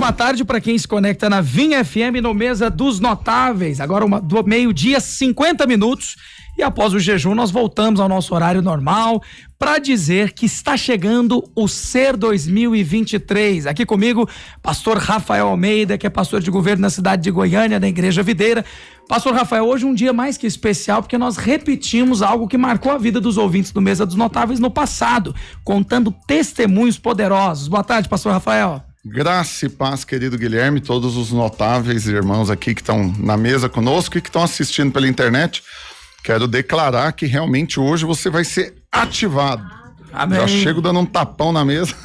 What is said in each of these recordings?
Ótima tarde para quem se conecta na Vinha FM no Mesa dos Notáveis. Agora do meio-dia, 50 minutos. E após o jejum, nós voltamos ao nosso horário normal para dizer que está chegando o Ser 2023. Aqui comigo, pastor Rafael Almeida, que é pastor de governo na cidade de Goiânia, da Igreja Videira. Pastor Rafael, hoje um dia mais que especial, porque nós repetimos algo que marcou a vida dos ouvintes do Mesa dos Notáveis no passado, contando testemunhos poderosos. Boa tarde, pastor Rafael. Graça e paz, querido Guilherme, todos os notáveis irmãos aqui que estão na mesa conosco e que estão assistindo pela internet. Quero declarar que realmente hoje você vai ser ativado. Amém. Já chego dando um tapão na mesa,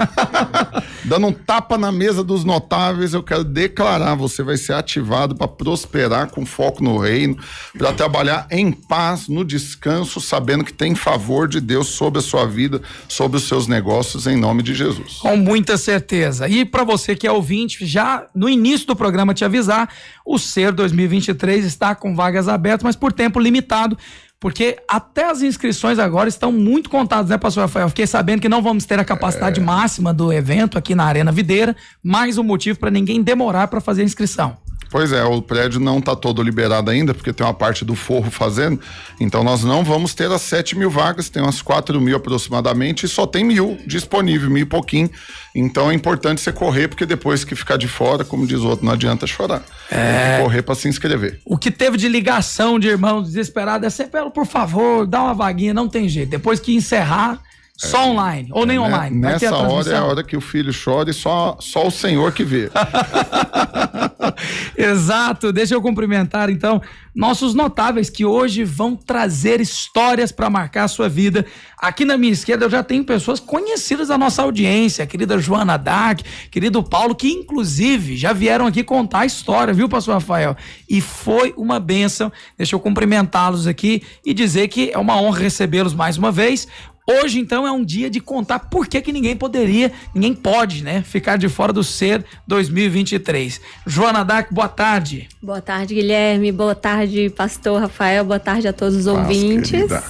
dando um tapa na mesa dos notáveis. Eu quero declarar, você vai ser ativado para prosperar com foco no reino, para trabalhar em paz, no descanso, sabendo que tem favor de Deus sobre a sua vida, sobre os seus negócios, em nome de Jesus. Com muita certeza. E para você que é ouvinte, já no início do programa te avisar, o Ser 2023 está com vagas abertas, mas por tempo limitado. Porque até as inscrições agora estão muito contadas, né, pastor Rafael? Fiquei sabendo que não vamos ter a capacidade máxima do evento aqui na Arena Videira, mais um motivo para ninguém demorar para fazer a inscrição. Pois é, o prédio não está todo liberado ainda, porque tem uma parte do forro fazendo, então nós não vamos ter as 7.000 vagas, tem umas 4.000 aproximadamente, e só tem 1.000 disponível, 1.000 e pouquinho, então é importante você correr, porque depois que ficar de fora, como diz o outro, não adianta chorar, tem que correr para se inscrever. O que teve de ligação de irmãos desesperados é sempre, por favor, dá uma vaguinha, não tem jeito, depois que encerrar, só online, ou nem online. Nessa hora é a hora que o filho chora e só o Senhor que vê. Exato, deixa eu cumprimentar então nossos notáveis que hoje vão trazer histórias para marcar a sua vida. Aqui na minha esquerda eu já tenho pessoas conhecidas da nossa audiência, a querida Joana Dark, querido Paulo, que inclusive já vieram aqui contar a história, viu, pastor Rafael? E foi uma bênção. Deixa eu cumprimentá-los aqui e dizer que é uma honra recebê-los mais uma vez. Hoje, então, é um dia de contar por que ninguém pode, né, ficar de fora do Ser 2023. Joana Dark, boa tarde. Boa tarde, Guilherme. Boa tarde, pastor Rafael. Boa tarde a todos os ouvintes. Querida.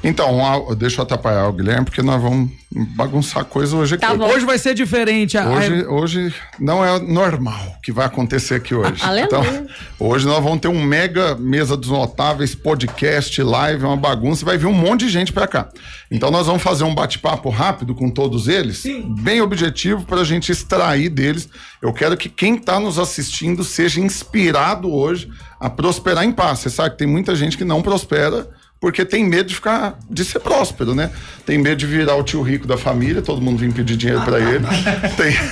Então, deixa eu atrapalhar o Guilherme, porque nós vamos bagunçar a coisa hoje aqui. Tá bom. Hoje vai ser diferente. Hoje não é normal que vai acontecer aqui hoje. Então, hoje nós vamos ter um mega Mesa dos Notáveis, podcast, live, uma bagunça, vai vir um monte de gente pra cá. Então nós vamos fazer um bate-papo rápido com todos eles, bem objetivo, pra gente extrair deles. Eu quero que quem tá nos assistindo seja inspirado hoje a prosperar em paz. Você sabe que tem muita gente que não prospera porque tem medo de ser próspero, né? Tem medo de virar o tio rico da família, todo mundo vir pedir dinheiro pra ele.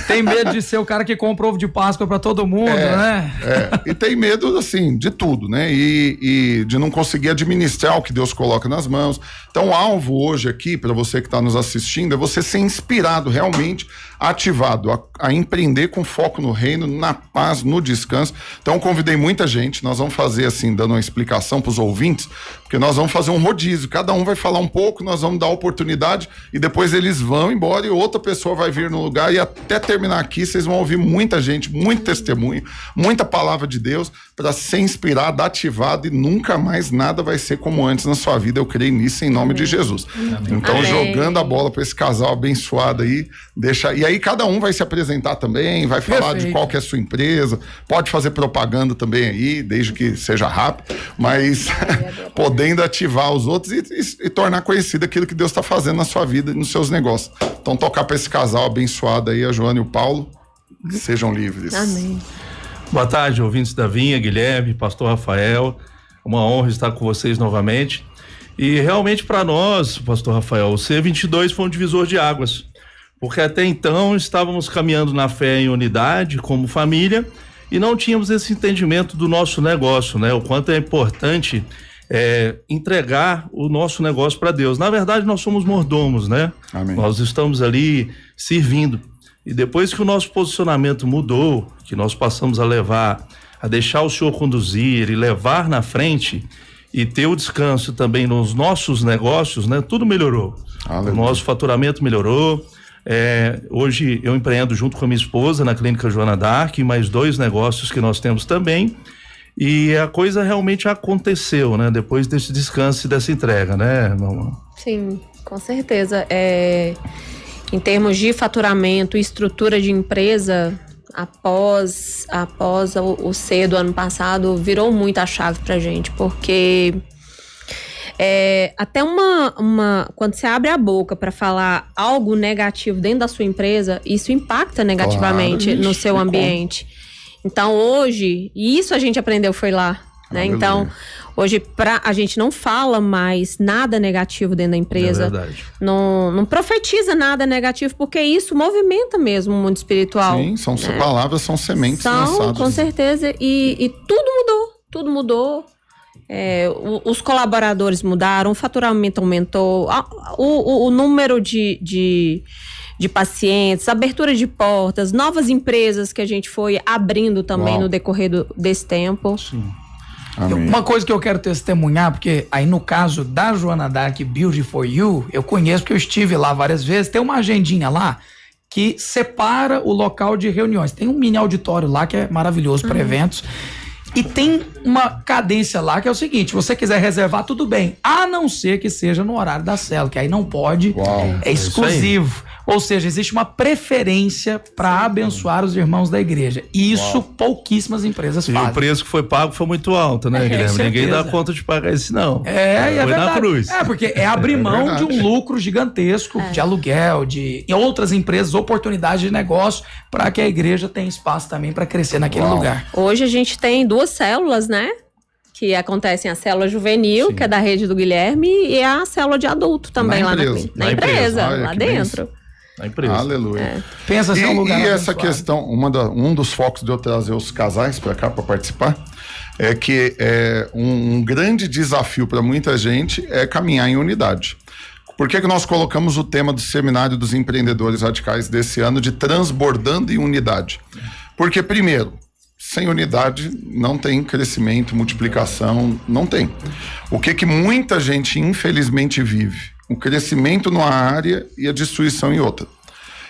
Tem medo de ser o cara que compra ovo de Páscoa pra todo mundo, né? E tem medo, assim, de tudo, né? E de não conseguir administrar o que Deus coloca nas mãos. Então, o alvo hoje aqui, pra você que tá nos assistindo, é você ser inspirado, realmente ativado, a empreender com foco no reino, na paz, no descanso. Então, convidei muita gente, nós vamos fazer, assim, dando uma explicação pros ouvintes, porque nós vamos fazer um rodízio, cada um vai falar um pouco, nós vamos dar oportunidade e depois eles vão embora e outra pessoa vai vir no lugar e até terminar aqui vocês vão ouvir muita gente, muito testemunho, muita palavra de Deus para ser inspirado, ativado e nunca mais nada vai ser como antes na sua vida. Eu creio nisso em nome de Jesus. Então, jogando a bola para esse casal abençoado aí, e aí cada um vai se apresentar também, vai falar de qual que é a sua empresa, pode fazer propaganda também aí, desde que seja rápido, mas podendo ativar os outros e tornar conhecido aquilo que Deus está fazendo na sua vida e nos seus negócios. Então, tocar para esse casal abençoado aí, a Joana e o Paulo, sejam livres. Amém. Boa tarde, ouvintes da Vinha, Guilherme, pastor Rafael, uma honra estar com vocês novamente. E realmente para nós, pastor Rafael, o C22 foi um divisor de águas, porque até então estávamos caminhando na fé em unidade, como família, e não tínhamos esse entendimento do nosso negócio, né? O quanto é importante entregar o nosso negócio para Deus. Na verdade, nós somos mordomos, né? Amém. Nós estamos ali servindo. E depois que o nosso posicionamento mudou, que nós passamos a deixar o Senhor conduzir e levar na frente e ter o descanso também nos nossos negócios, né? Tudo melhorou. Aleluia. O nosso faturamento melhorou. Hoje eu empreendo junto com a minha esposa na Clínica Joana Dark, mais 2 negócios que nós temos também. E a coisa realmente aconteceu, né? Depois desse descanso e dessa entrega, né, mamãe? Sim, com certeza. Em termos de faturamento e estrutura de empresa, após o C do ano passado, virou muito a chave pra gente, porque até quando você abre a boca para falar algo negativo dentro da sua empresa, isso impacta negativamente no seu ambiente. Então hoje, e isso a gente aprendeu foi lá, né? Então hoje a gente não fala mais nada negativo dentro da empresa, não profetiza nada negativo, porque isso movimenta mesmo o mundo espiritual. Sim, são palavras, são sementes lançadas. Com certeza, e tudo mudou. Os colaboradores mudaram, o faturamento aumentou, o número de pacientes, abertura de portas, novas empresas que a gente foi abrindo também no decorrer desse tempo. Sim. Amém. Uma coisa que eu quero testemunhar, porque aí no caso da Joana Dark Build for You, eu conheço porque eu estive lá várias vezes, tem uma agendinha lá que separa o local de reuniões. Tem um mini auditório lá que é maravilhoso para eventos. E tem uma cadência lá que é o seguinte: se você quiser reservar, tudo bem, a não ser que seja no horário da célula, que aí não pode, é exclusivo. Ou seja, existe uma preferência para abençoar os irmãos da igreja. E isso pouquíssimas empresas fazem. E o preço que foi pago foi muito alto, né, Guilherme? Ninguém dá conta de pagar isso, não. E é foi verdade. Na cruz. Porque é abrir mão de um lucro gigantesco, de aluguel, de outras empresas, oportunidades de negócio, para que a igreja tenha espaço também para crescer naquele lugar. Hoje a gente tem 2 células, né? Que acontecem a célula juvenil, que é da rede do Guilherme, e a célula de adulto também lá na empresa, lá dentro. Na empresa. Aleluia. Pensa assim, um lugar e essa abençoado. questão, um dos focos de eu trazer os casais para cá para participar, é que um grande desafio para muita gente é caminhar em unidade. Por que nós colocamos o tema do Seminário dos Empreendedores Radicais desse ano de transbordando em unidade? Porque, primeiro, sem unidade não tem crescimento, multiplicação, não tem. O que muita gente infelizmente vive? O crescimento numa área e a destruição em outra.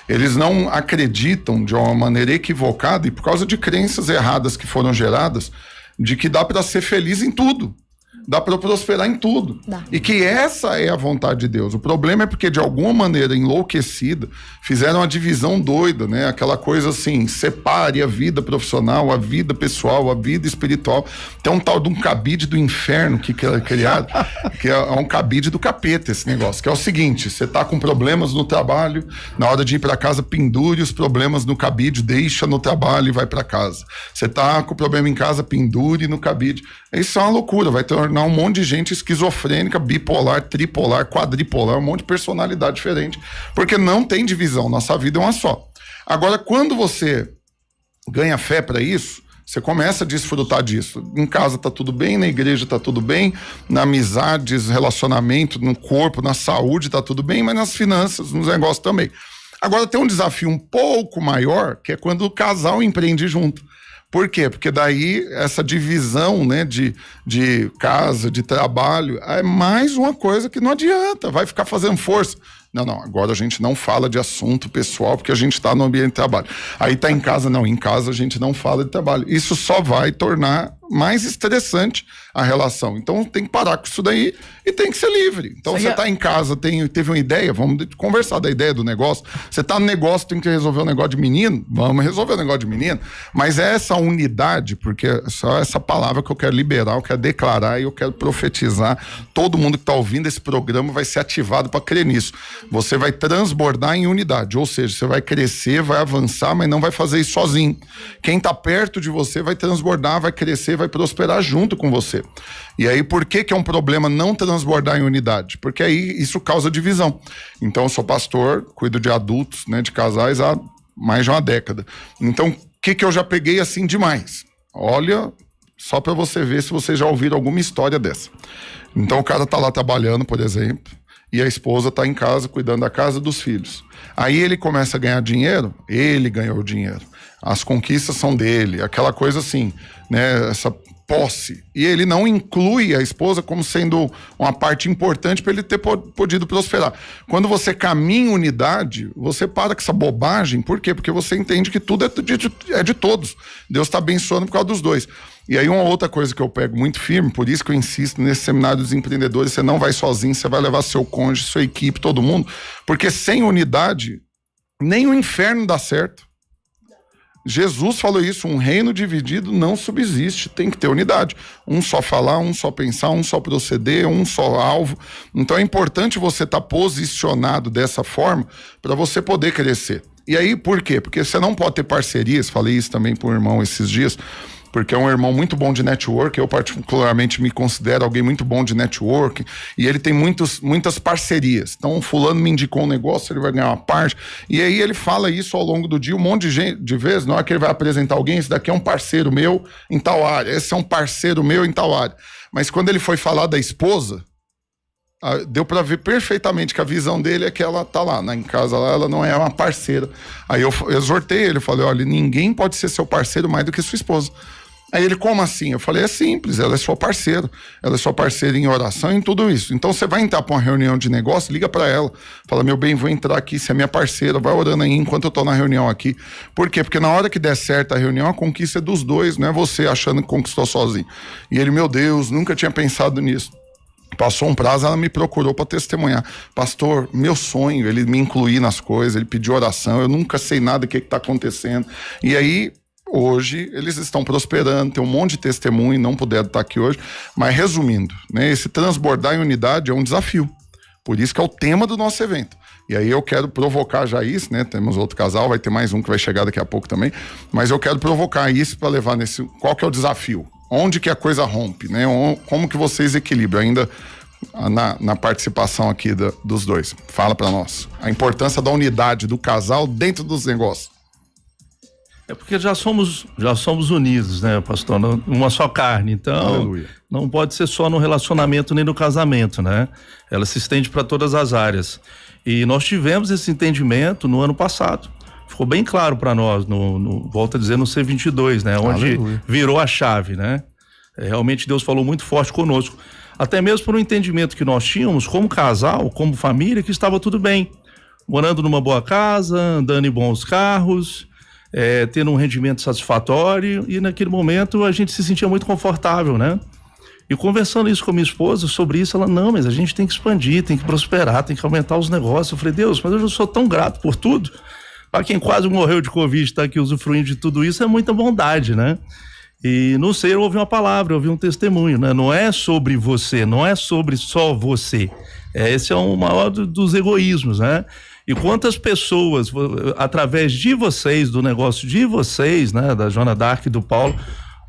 Eles não acreditam de uma maneira equivocada e por causa de crenças erradas que foram geradas, de que dá para ser feliz em tudo. Dá para prosperar em tudo. E que essa é a vontade de Deus. O problema é porque, de alguma maneira enlouquecida, fizeram uma divisão doida, né? Aquela coisa assim, separe a vida profissional, a vida pessoal, a vida espiritual. Tem um tal de um cabide do inferno que é criado, que é um cabide do capeta esse negócio, que é o seguinte: você tá com problemas no trabalho, na hora de ir para casa, pendure os problemas no cabide, deixa no trabalho e vai para casa. Você tá com problema em casa, pendure no cabide. Isso é uma loucura, vai tornar um monte de gente esquizofrênica, bipolar, tripolar, quadripolar, um monte de personalidade diferente, porque não tem divisão, nossa vida é uma só. Agora, quando você ganha fé para isso, você começa a desfrutar disso. Em casa tá tudo bem, na igreja tá tudo bem, na amizades, relacionamento, no corpo, na saúde tá tudo bem, mas nas finanças, nos negócios também. Agora tem um desafio um pouco maior, que é quando o casal empreende junto. Por quê? Porque daí essa divisão, né, de casa, de trabalho, é mais uma coisa que não adianta, vai ficar fazendo força. Não, agora a gente não fala de assunto pessoal porque a gente está no ambiente de trabalho. Aí tá em casa, não, em casa a gente não fala de trabalho. Isso só vai tornar mais estressante a relação. Então tem que parar com isso daí e tem que ser livre. Então você tá em casa, teve uma ideia, vamos conversar da ideia do negócio. Você tá no negócio, tem que resolver um negócio de menino, vamos resolver o negócio de menino. Mas é essa unidade, porque é só essa palavra que eu quero liberar, eu quero declarar e eu quero profetizar. Todo mundo que tá ouvindo esse programa vai ser ativado para crer nisso. Você vai transbordar em unidade, ou seja, você vai crescer, vai avançar, mas não vai fazer isso sozinho. Quem tá perto de você vai transbordar, vai crescer, vai prosperar junto com você. E aí, por que é um problema não transbordar em unidade? Porque aí isso causa divisão. Então, eu sou pastor, cuido de adultos, né, de casais há mais de uma década. Então, o que eu já peguei assim demais? Olha, só para você ver se você já ouviram alguma história dessa. Então, o cara tá lá trabalhando, por exemplo, e a esposa tá em casa, cuidando da casa, dos filhos. Aí ele começa a ganhar dinheiro, ele ganhou o dinheiro. As conquistas são dele, aquela coisa assim, né, essa posse. E ele não inclui a esposa como sendo uma parte importante para ele ter podido prosperar. Quando você caminha em unidade, você para com essa bobagem. Por quê? Porque você entende que tudo é de todos. Deus está abençoando por causa dos dois. E aí uma outra coisa que eu pego muito firme, por isso que eu insisto nesse seminário dos empreendedores, você não vai sozinho, você vai levar seu cônjuge, sua equipe, todo mundo, porque sem unidade, nem o inferno dá certo. Jesus falou isso, um reino dividido não subsiste, tem que ter unidade. Um só falar, um só pensar, um só proceder, um só alvo. Então é importante você estar posicionado dessa forma para você poder crescer. E aí, por quê? Porque você não pode ter parcerias, falei isso também para um irmão esses dias, porque é um irmão muito bom de network, eu particularmente me considero alguém muito bom de network, e ele tem muitas parcerias. Então, fulano me indicou um negócio, ele vai ganhar uma parte, e aí ele fala isso ao longo do dia, um monte de gente, de vezes, na hora que ele vai apresentar alguém, esse daqui é um parceiro meu em tal área, esse é um parceiro meu em tal área. Mas quando ele foi falar da esposa, deu para ver perfeitamente que a visão dele é que ela tá lá, em casa lá, ela não é uma parceira. Aí eu exortei ele, falei, olha, ninguém pode ser seu parceiro mais do que sua esposa. Aí ele, como assim? Eu falei, é simples, ela é sua parceira. Ela é sua parceira em oração e em tudo isso. Então você vai entrar para uma reunião de negócio, liga para ela. Fala, meu bem, vou entrar aqui, você é minha parceira, vai orando aí enquanto eu tô na reunião aqui. Por quê? Porque na hora que der certo a reunião, a conquista é dos dois, não é você achando que conquistou sozinho. E ele, meu Deus, nunca tinha pensado nisso. Passou um prazo, ela me procurou para testemunhar. Pastor, meu sonho, ele me incluir nas coisas, ele pediu oração, eu nunca sei nada do que tá acontecendo. E aí, hoje, eles estão prosperando, tem um monte de testemunho, não puderam estar aqui hoje. Mas resumindo, né, esse transbordar em unidade é um desafio. Por isso que é o tema do nosso evento. E aí eu quero provocar já isso, né? Temos outro casal, vai ter mais um que vai chegar daqui a pouco também. Mas eu quero provocar isso para levar nesse... Qual que é o desafio? Onde que a coisa rompe, né? Como que vocês equilibram ainda na participação aqui dos dois? Fala para nós. A importância da unidade do casal dentro dos negócios. É porque já somos unidos, né, pastor? Uma só carne, então Aleluia. Não pode ser só no relacionamento nem no casamento, né? Ela se estende para todas as áreas. E nós tivemos esse entendimento no ano passado. Ficou bem claro para nós, volto a dizer, no C22, né? Onde Aleluia. Virou a chave, né? Realmente Deus falou muito forte conosco. Até mesmo por um entendimento que nós tínhamos como casal, como família, que estava tudo bem. Morando numa boa casa, andando em bons carros, tendo um rendimento satisfatório, e naquele momento a gente se sentia muito confortável, né? E conversando isso com a minha esposa, sobre isso, ela, não, mas a gente tem que expandir, tem que prosperar, tem que aumentar os negócios. Eu falei, Deus, mas eu já sou tão grato por tudo. Para quem quase morreu de Covid, está aqui usufruindo de tudo isso, é muita bondade, né? E no ser eu ouvi uma palavra, eu ouvi um testemunho, né? Não é sobre você, não é sobre só você. Esse é o maior dos egoísmos, né? E quantas pessoas, através de vocês, do negócio de vocês, né? Da Joana d'Arc e do Paulo,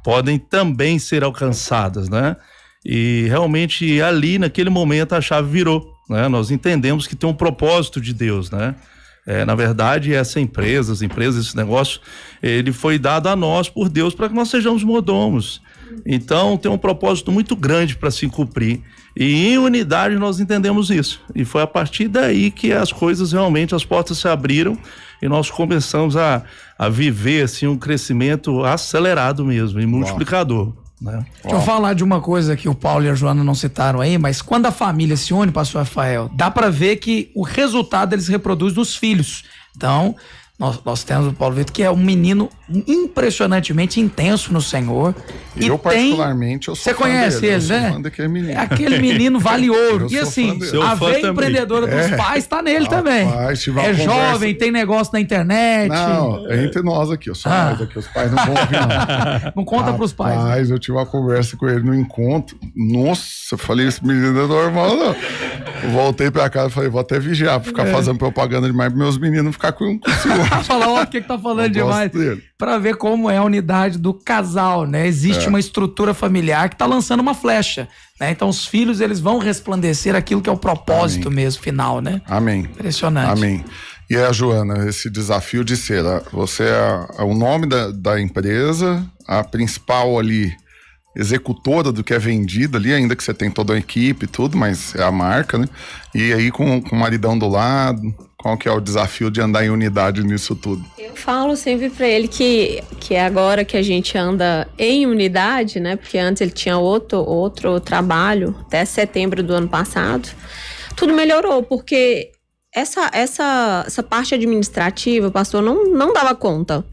podem também ser alcançadas, né? E realmente ali, naquele momento, a chave virou, né? Nós entendemos que tem um propósito de Deus, né? Na verdade, essa empresa, as empresas, esse negócio, ele foi dado a nós por Deus para que nós sejamos mordomos. Então, tem um propósito muito grande para se cumprir. E em unidade nós entendemos isso. E foi a partir daí que as coisas realmente, as portas se abriram e nós começamos a viver assim, um crescimento acelerado mesmo e multiplicador. Né? Deixa eu falar de uma coisa que o Paulo e a Joana não citaram aí, mas quando a família se une, pastor Rafael, dá pra ver que o resultado eles reproduzem nos filhos. Então, nós temos o Paulo Vitor, que é um menino impressionantemente intenso no Senhor. Eu, particularmente, eu sou Você conhece dele, ele, né? Menino. Aquele menino vale ouro. E assim, a veia empreendedora dos pais tá nele também. É jovem, tem negócio na internet. Não, é entre nós aqui. Eu sou mais aqui, os pais não vão ouvir, não. Não conta pros pais. Mas eu tive uma conversa com ele no encontro. Nossa, eu falei, esse menino é normal, não. Eu voltei pra casa e falei, vou até vigiar pra ficar fazendo propaganda demais pra meus meninos ficar com ciúme. Falar, ó, o que tá falando demais. Pra ver como é a unidade do casal, né? Existe uma estrutura familiar que tá lançando uma flecha, né? Então os filhos, eles vão resplandecer aquilo que é o propósito mesmo, final, né? Amém. Impressionante. Amém. E a Joana, esse desafio de ser, você é o nome da empresa, a principal ali, executora do que é vendido ali, ainda que você tem toda a equipe e tudo, mas é a marca, né? E aí com o maridão do lado, qual que é o desafio de andar em unidade nisso tudo? Eu falo sempre pra ele que é agora que a gente anda em unidade, né? Porque antes ele tinha outro trabalho, até setembro do ano passado. Tudo melhorou, porque essa parte administrativa, pastor, não dava conta,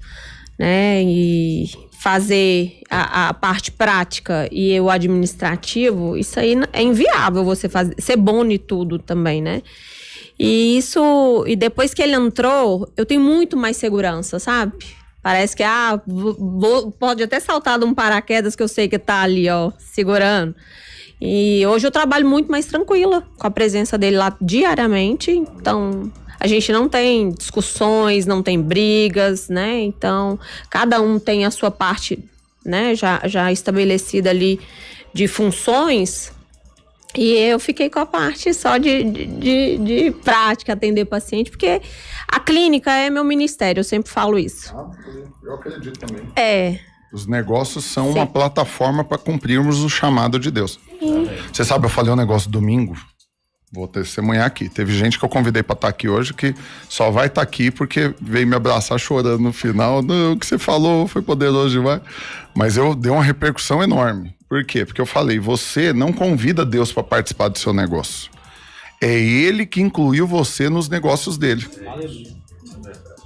né? E fazer a parte prática e o administrativo, isso aí é inviável você fazer, ser bom em tudo também, né? E depois que ele entrou, eu tenho muito mais segurança, sabe? Parece que, pode até saltar de um paraquedas que eu sei que tá ali, ó, segurando. E hoje eu trabalho muito mais tranquila com a presença dele lá diariamente. Então, a gente não tem discussões, não tem brigas, né? Então, cada um tem a sua parte, né, já estabelecida ali de funções. E eu fiquei com a parte só de prática, atender paciente, porque a clínica é meu ministério, eu sempre falo isso. Eu acredito também. É. Os negócios são uma plataforma para cumprirmos o chamado de Deus. Você sabe, eu falei um negócio domingo, vou testemunhar aqui. Teve gente que eu convidei para estar aqui hoje que só vai estar aqui porque veio me abraçar chorando no final. Não, o que você falou foi poderoso demais. Mas eu dei uma repercussão enorme. Por quê? Porque eu falei, você não convida Deus para participar do seu negócio. É Ele que incluiu você nos negócios dele.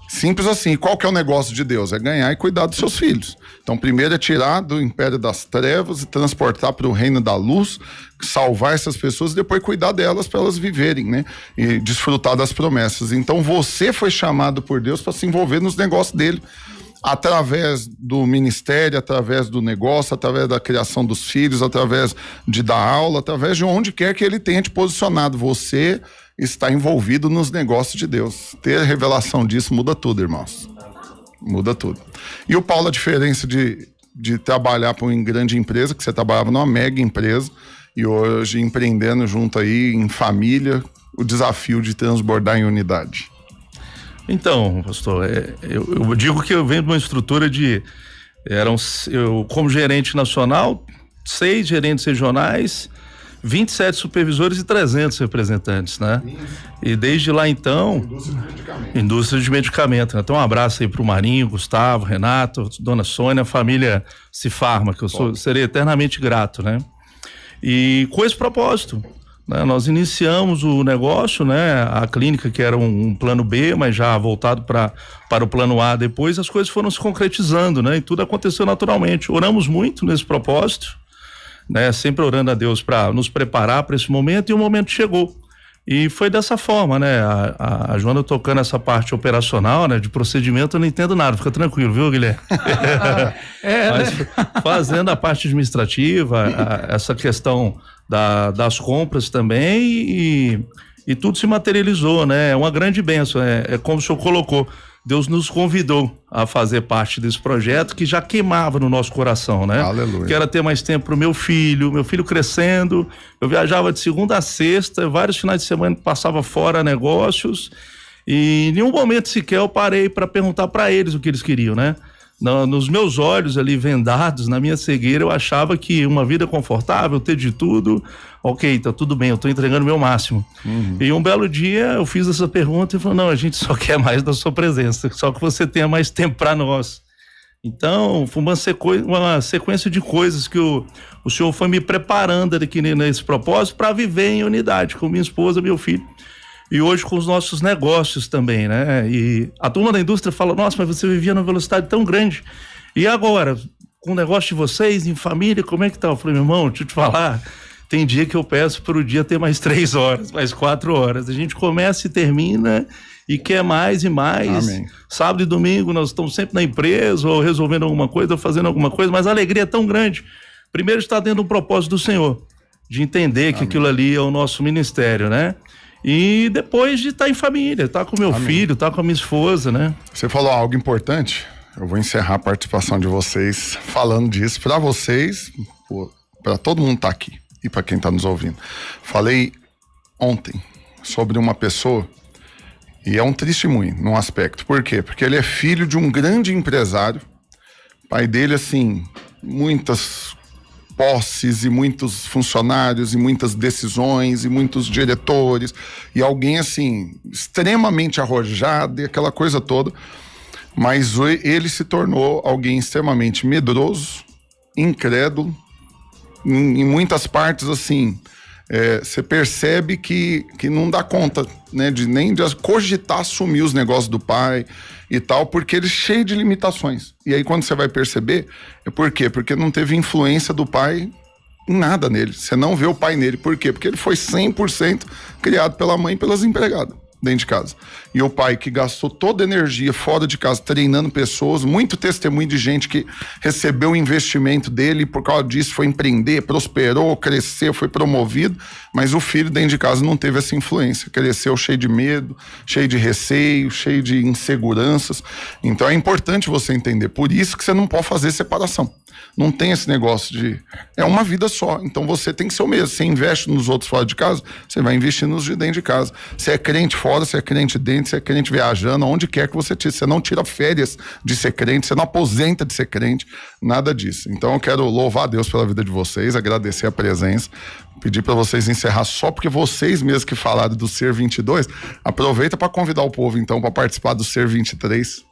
Simples assim. Qual que é o negócio de Deus? É ganhar e cuidar dos seus filhos. Então, primeiro é tirar do império das trevas e transportar para o reino da luz, salvar essas pessoas e depois cuidar delas para elas viverem, né? E desfrutar das promessas. Então, você foi chamado por Deus para se envolver nos negócios dele. Através do ministério, através do negócio, através da criação dos filhos, através de dar aula, através de onde quer que ele tenha te posicionado. Você está envolvido nos negócios de Deus. Ter revelação disso muda tudo, irmãos. Muda tudo. E o Paulo, a diferença de trabalhar para uma grande empresa, que você trabalhava numa mega empresa, e hoje empreendendo junto aí em família, o desafio de transbordar em unidade. Então, pastor, eu digo que eu venho de uma estrutura eu como gerente nacional, 6 gerentes regionais, 27 supervisores e 300 representantes, né? E desde lá então, indústria de medicamento, né? Então um abraço aí pro Marinho, Gustavo, Renato, Dona Sônia, família Cifarma, que eu serei eternamente grato, né? E com esse propósito, né? Nós iniciamos o negócio, né? A clínica que era um plano B, mas já voltado para o plano A depois, as coisas foram se concretizando, né? E tudo aconteceu naturalmente. Oramos muito nesse propósito, né? Sempre orando a Deus para nos preparar para esse momento, e o momento chegou. E foi dessa forma, né? A Joana tocando essa parte operacional, né? De procedimento, eu não entendo nada, fica tranquilo, viu, Guilherme? Mas né? fazendo a parte administrativa, essa questão das compras também, e tudo se materializou, né? É uma grande bênção, é como o senhor colocou, Deus nos convidou a fazer parte desse projeto que já queimava no nosso coração, né? Aleluia. Que era ter mais tempo pro meu filho crescendo. Eu viajava de segunda a sexta, vários finais de semana passava fora negócios, e em nenhum momento sequer eu parei para perguntar para eles o que eles queriam, né? Nos meus olhos ali vendados, na minha cegueira, eu achava que uma vida confortável, ter de tudo, ok, tá tudo bem, eu tô entregando o meu máximo. E um belo dia eu fiz essa pergunta e falei, não, a gente só quer mais da sua presença, só que você tenha mais tempo para nós. Então, foi uma sequência de coisas que o senhor foi me preparando aqui nesse propósito para viver em unidade com minha esposa, meu filho. E hoje com os nossos negócios também, né? E a turma da indústria fala, nossa, mas você vivia numa velocidade tão grande. E agora, com o negócio de vocês, em família, como é que tá? Eu falei, meu irmão, deixa eu te falar, tem dia que eu peço para o dia ter mais 3 horas, mais 4 horas. A gente começa e termina e quer mais e mais. Amém. Sábado e domingo nós estamos sempre na empresa, ou resolvendo alguma coisa, ou fazendo alguma coisa, mas a alegria é tão grande. Primeiro está dentro do propósito do Senhor, de entender que aquilo ali é o nosso ministério, né? E depois de estar em família, estar com meu filho, estar com a minha esposa, né? Você falou algo importante. Eu vou encerrar a participação de vocês falando disso para vocês, para todo mundo estar aqui e para quem está nos ouvindo. Falei ontem sobre uma pessoa e é um testemunho num aspecto. Por quê? Porque ele é filho de um grande empresário. Pai dele, assim, muitas posses e muitos funcionários e muitas decisões e muitos diretores e alguém assim extremamente arrojado e aquela coisa toda, mas ele se tornou alguém extremamente medroso, incrédulo, em muitas partes assim, você percebe que não dá conta, né, nem de cogitar assumir os negócios do pai e tal, porque ele é cheio de limitações. E aí quando você vai perceber, por quê? Porque não teve influência do pai em nada nele. Você não vê o pai nele. Por quê? Porque ele foi 100% criado pela mãe e pelas empregadas. dentro de casa. E o pai que gastou toda a energia fora de casa, treinando pessoas, muito testemunho de gente que recebeu o investimento dele e por causa disso foi empreender, prosperou, cresceu, foi promovido, mas o filho dentro de casa não teve essa influência. Cresceu cheio de medo, cheio de receio, cheio de inseguranças. Então é importante você entender. Por isso que você não pode fazer separação. Não tem esse negócio de... É uma vida só. Então você tem que ser o mesmo. Você investe nos outros fora de casa, você vai investir nos de dentro de casa. Você é crente fora, você é crente dentro, você é crente viajando, onde quer que você tire. Você não tira férias de ser crente, você não aposenta de ser crente, nada disso. Então eu quero louvar a Deus pela vida de vocês, agradecer a presença, pedir para vocês encerrar só porque vocês mesmos que falaram do Ser 22, aproveita para convidar o povo então para participar do Ser 23.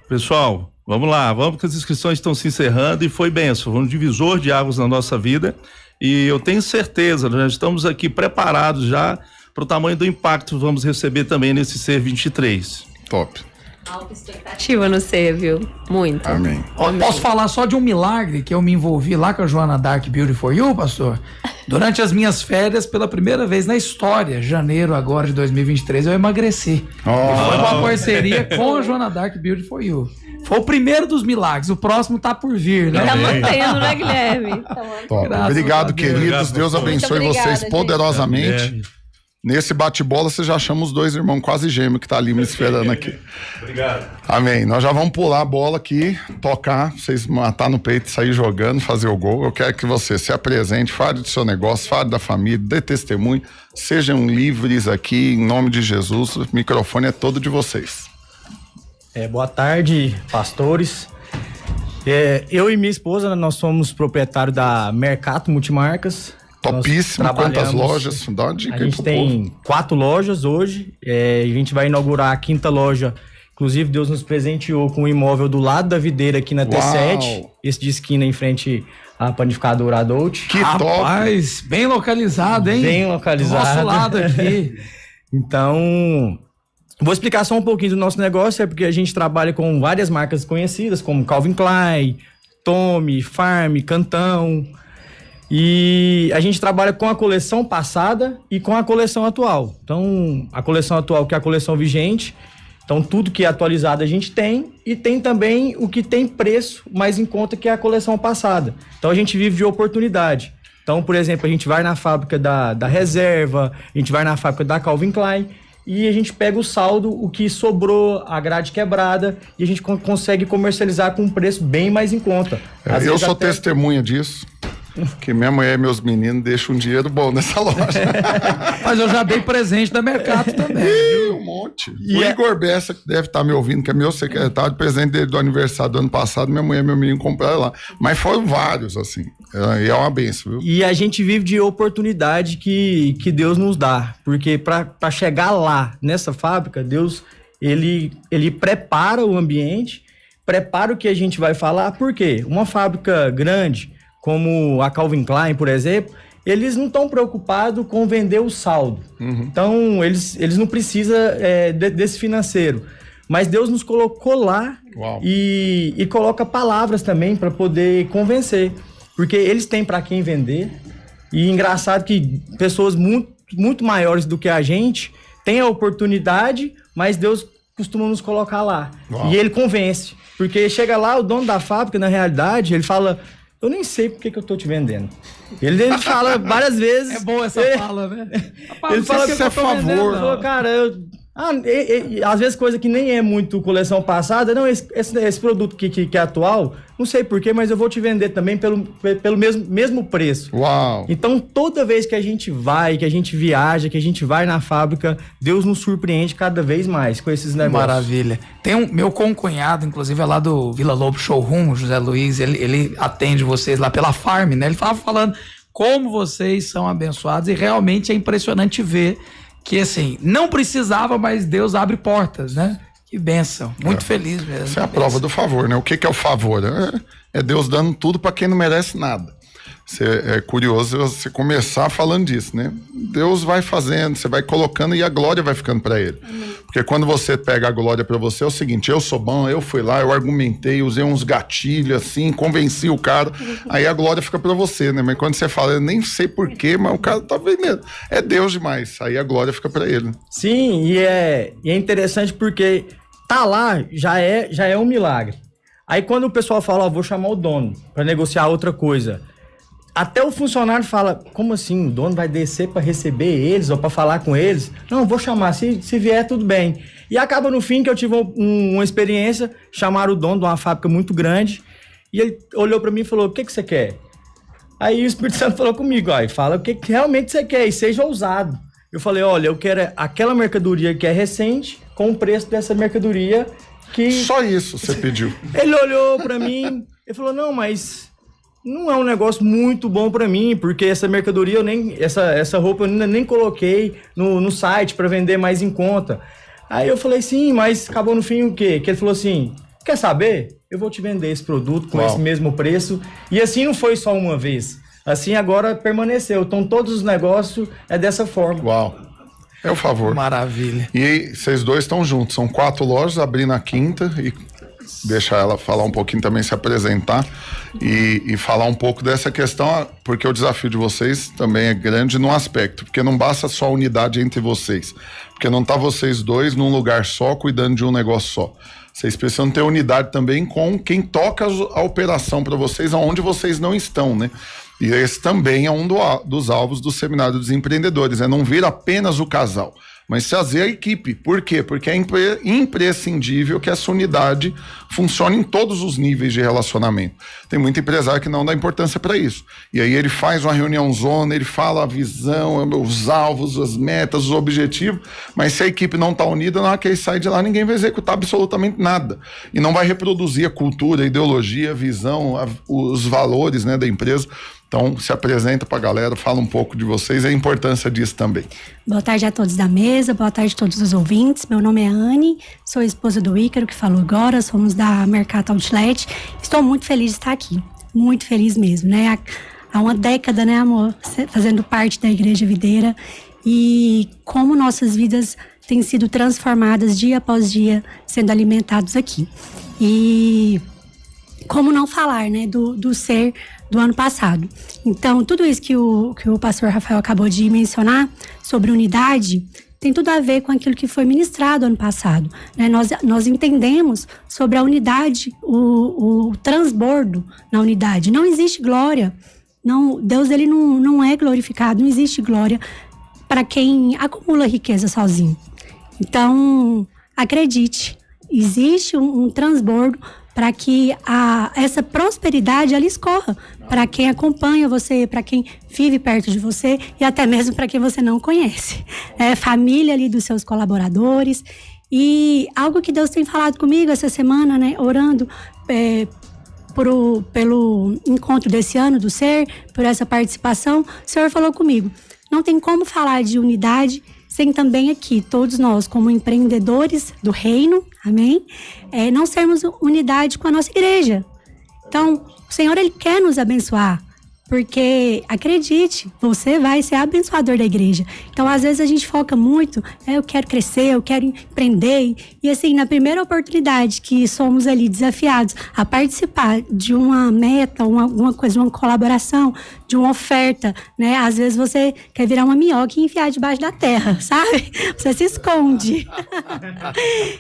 Pessoal, vamos lá, vamos que as inscrições estão se encerrando e foi bênção, foi um divisor de águas na nossa vida e eu tenho certeza, nós estamos aqui preparados já para o tamanho do impacto que vamos receber também nesse Ser 23. Top. Alta expectativa no Ser, viu? Muito. Amém. Posso falar só de um milagre que eu me envolvi lá com a Joana Dark Beauty for You, pastor? Durante as minhas férias, pela primeira vez na história, janeiro agora de 2023, eu emagreci. E foi uma parceria com a Joana Dark Beauty for You. Foi o primeiro dos milagres, o próximo tá por vir, né? Tá mantendo, né, Guilherme? Top. Obrigado, queridos. Deus abençoe vocês gente. poderosamente. Nesse bate-bola, você já chama os dois irmãos quase gêmeos que tá ali me esperando aqui. Obrigado. Amém. Nós já vamos pular a bola aqui, tocar, vocês matar no peito, sair jogando, fazer o gol. Eu quero que você se apresente, fale do seu negócio, fale da família, dê testemunho. Sejam livres aqui, em nome de Jesus. O microfone é todo de vocês. Boa tarde, pastores. Eu e minha esposa, nós somos proprietários da Mercato Multimarcas. Topíssimo. Quantas lojas? Dá uma dica aí pro povo. A gente tem 4 lojas hoje. A gente vai inaugurar a 5ª loja. Inclusive, Deus nos presenteou com um imóvel do lado da videira aqui na T7. Esse de esquina em frente à panificadora Adult. Que Rapaz, top! bem localizado, hein? Bem localizado. Do nosso lado aqui. Então, vou explicar só um pouquinho do nosso negócio. É porque a gente trabalha com várias marcas conhecidas, como Calvin Klein, Tommy, Farm, Cantão... E a gente trabalha com a coleção passada e com a coleção atual. Então, a coleção atual que é a coleção vigente. Então, tudo que é atualizado a gente tem. E tem também o que tem preço mais em conta, que é a coleção passada. Então, a gente vive de oportunidade. Então, por exemplo, a gente vai na fábrica da Reserva, a gente vai na fábrica da Calvin Klein e a gente pega o saldo, o que sobrou, a grade quebrada, e a gente consegue comercializar com um preço bem mais em conta. Eu sou testemunha disso. Que minha mulher e meus meninos deixam um dinheiro bom nessa loja. Mas eu já dei presente da Mercato também. Um monte. O Igor Bessa, que deve estar me ouvindo, que é meu secretário, presente dele do aniversário do ano passado, minha mulher e meu menino compraram lá. Mas foram vários, assim. E é uma benção, viu? E a gente vive de oportunidade que Deus nos dá. Porque para chegar lá, nessa fábrica, Deus, ele prepara o ambiente, prepara o que a gente vai falar. Por quê? Uma fábrica grande, como a Calvin Klein, por exemplo, eles não estão preocupados com vender o saldo. Então, eles não precisam desse financeiro. Mas Deus nos colocou lá e coloca palavras também para poder convencer. Porque eles têm para quem vender. E engraçado que pessoas muito maiores do que a gente têm a oportunidade, mas Deus costuma nos colocar lá. E ele convence. Porque chega lá, o dono da fábrica, na realidade, ele fala... Eu nem sei por que eu tô te vendendo. Ele fala várias vezes. É boa essa fala, né? Rapaz, ele fala que é favor. Falou, cara, às vezes coisa que nem é muito coleção passada. Não, esse produto que é atual, não sei porquê, mas eu vou te vender também pelo mesmo preço. Uau! Então, toda vez que a gente vai, que a gente viaja, que a gente vai na fábrica, Deus nos surpreende cada vez mais com esses negócios. Maravilha. Tem meu concunhado, inclusive, é lá do Vila Lobo Showroom, o José Luiz, ele atende vocês lá pela Farm, né? Ele tava falando como vocês são abençoados e realmente é impressionante ver que, assim, não precisava, mas Deus abre portas, né? Que bênção. Muito feliz mesmo. Essa é a prova do favor, né? O que é o favor? É Deus dando tudo para quem não merece nada. É curioso você começar falando disso, né? Deus vai fazendo, você vai colocando e a glória vai ficando para ele. Porque quando você pega a glória para você, é o seguinte: eu sou bom, eu fui lá, eu argumentei, usei uns gatilhos assim, convenci o cara, aí a glória fica para você, né? Mas quando você fala, eu nem sei porquê, mas o cara tá vendendo. É Deus demais, aí a glória fica para ele. Sim, e é interessante porque tá lá já é um milagre. Aí quando o pessoal fala, ó, vou chamar o dono para negociar outra coisa, até o funcionário fala, como assim, o dono vai descer para receber eles ou para falar com eles? Não, vou chamar, se vier tudo bem. E acaba no fim que eu tive uma experiência, chamaram o dono de uma fábrica muito grande e ele olhou para mim e falou, o que você quer? Aí o Espírito Santo falou comigo, ó, fala o que realmente você quer e seja ousado. Eu falei, olha, eu quero aquela mercadoria que é recente com o preço dessa mercadoria que... Só isso você pediu. Ele olhou para mim e falou, não, mas... não é um negócio muito bom pra mim, porque essa mercadoria, essa roupa eu ainda nem coloquei no site pra vender mais em conta. Aí eu falei, sim, mas acabou no fim o quê? Que ele falou assim, quer saber? Eu vou te vender esse produto com esse mesmo preço. E assim não foi só uma vez. Assim agora permaneceu. Então todos os negócios é dessa forma. Uau. É o favor. Maravilha. E aí, vocês dois estão juntos. São 4 lojas, abrindo a 5ª e... deixar ela falar um pouquinho também, se apresentar e falar um pouco dessa questão, porque o desafio de vocês também é grande no aspecto, porque não basta só a unidade entre vocês, porque não tá vocês dois num lugar só, cuidando de um negócio só. Vocês precisam ter unidade também com quem toca a operação para vocês, aonde vocês não estão, né? E esse também é um dos alvos do Seminário dos Empreendedores, é não vir apenas o casal, mas fazer a equipe. Por quê? Porque é imprescindível que essa unidade funcione em todos os níveis de relacionamento. Tem muito empresário que não dá importância para isso. E aí ele faz uma reunião zona, ele fala a visão, os alvos, as metas, os objetivos, mas se a equipe não está unida, na hora que ele sai de lá, ninguém vai executar absolutamente nada. E não vai reproduzir a cultura, a ideologia, a visão, os valores, né, da empresa. Então, se apresenta para a galera, fala um pouco de vocês e a importância disso também. Boa tarde a todos da mesa, boa tarde a todos os ouvintes. Meu nome é Anne, sou esposa do Ícaro, que falou agora, somos da Mercato Outlet. Estou muito feliz de estar aqui, muito feliz mesmo, né? Há uma década, né, amor, fazendo parte da Igreja Videira, e como nossas vidas têm sido transformadas dia após dia, sendo alimentados aqui. E como não falar, né, do ser do ano passado. Então, tudo isso que o pastor Rafael acabou de mencionar sobre unidade tem tudo a ver com aquilo que foi ministrado ano passado, né? Nós entendemos sobre a unidade, o transbordo na unidade. Não existe glória. Não, Deus ele não é glorificado, não existe glória para quem acumula riqueza sozinho. Então, acredite, existe um transbordo para que essa prosperidade ela escorra para quem acompanha você, para quem vive perto de você e até mesmo para quem você não conhece. É família ali dos seus colaboradores. E algo que Deus tem falado comigo essa semana, né, orando pelo encontro desse ano do Ser, por essa participação, o Senhor falou comigo, não tem como falar de unidade sem também aqui, todos nós, como empreendedores do reino, amém? Não sermos unidade com a nossa igreja. Então, o Senhor, Ele quer nos abençoar, porque, acredite, você vai ser abençoador da igreja. Então, às vezes a gente foca muito, eu quero crescer, eu quero empreender, e assim, na primeira oportunidade que somos ali desafiados a participar de uma meta, alguma coisa, uma colaboração, de uma oferta, né? Às vezes você quer virar uma minhoca e enfiar debaixo da terra, sabe? Você se esconde.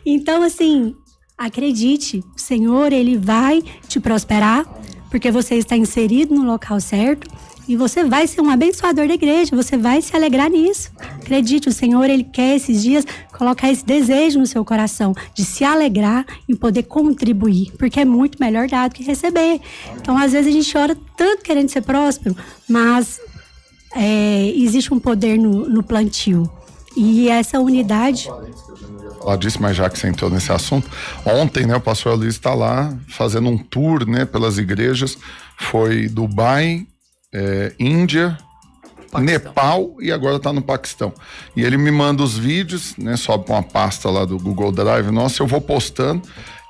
Então, assim, acredite, o Senhor, Ele vai te prosperar, porque você está inserido no local certo e você vai ser um abençoador da igreja, você vai se alegrar nisso. Acredite, o Senhor, Ele quer esses dias colocar esse desejo no seu coração de se alegrar e poder contribuir, porque é muito melhor dar do que receber. Então, às vezes a gente ora tanto querendo ser próspero, mas existe um poder no plantio. E essa unidade... Falar disso, mas já que você entrou nesse assunto, ontem, né, o pastor Luiz está lá fazendo um tour, né, pelas igrejas, foi Dubai, Índia, Nepal e agora está no Paquistão. E ele me manda os vídeos, né? Sobe para uma pasta lá do Google Drive. Nossa, eu vou postando.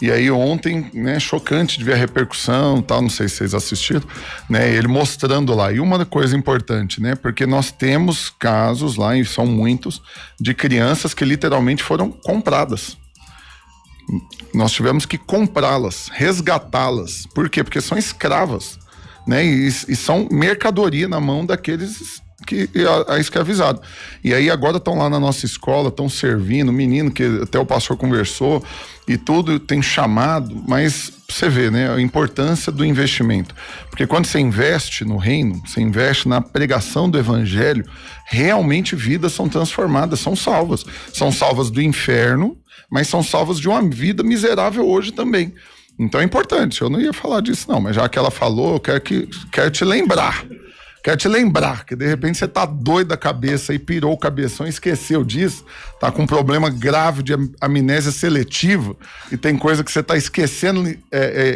E aí ontem, né, chocante de ver a repercussão, tal, não sei se vocês assistiram, né, ele mostrando lá. E uma coisa importante, né, porque nós temos casos lá, e são muitos, de crianças que literalmente foram compradas. Nós tivemos que comprá-las, resgatá-las. Por quê? Porque são escravas, né, e são mercadoria na mão daqueles que é escravizado. E aí agora estão lá na nossa escola, estão servindo, menino que até o pastor conversou e tudo, tem chamado, mas você vê, né, a importância do investimento. Porque quando você investe no reino, você investe na pregação do evangelho, realmente vidas são transformadas, são salvas. São salvas do inferno, mas são salvas de uma vida miserável hoje também. Então é importante, eu não ia falar disso não, mas já que ela falou, eu quero te lembrar. Quero te lembrar que de repente você tá doido da cabeça e pirou o cabeção e esqueceu disso, tá com um problema grave de amnésia seletiva e tem coisa que você tá esquecendo,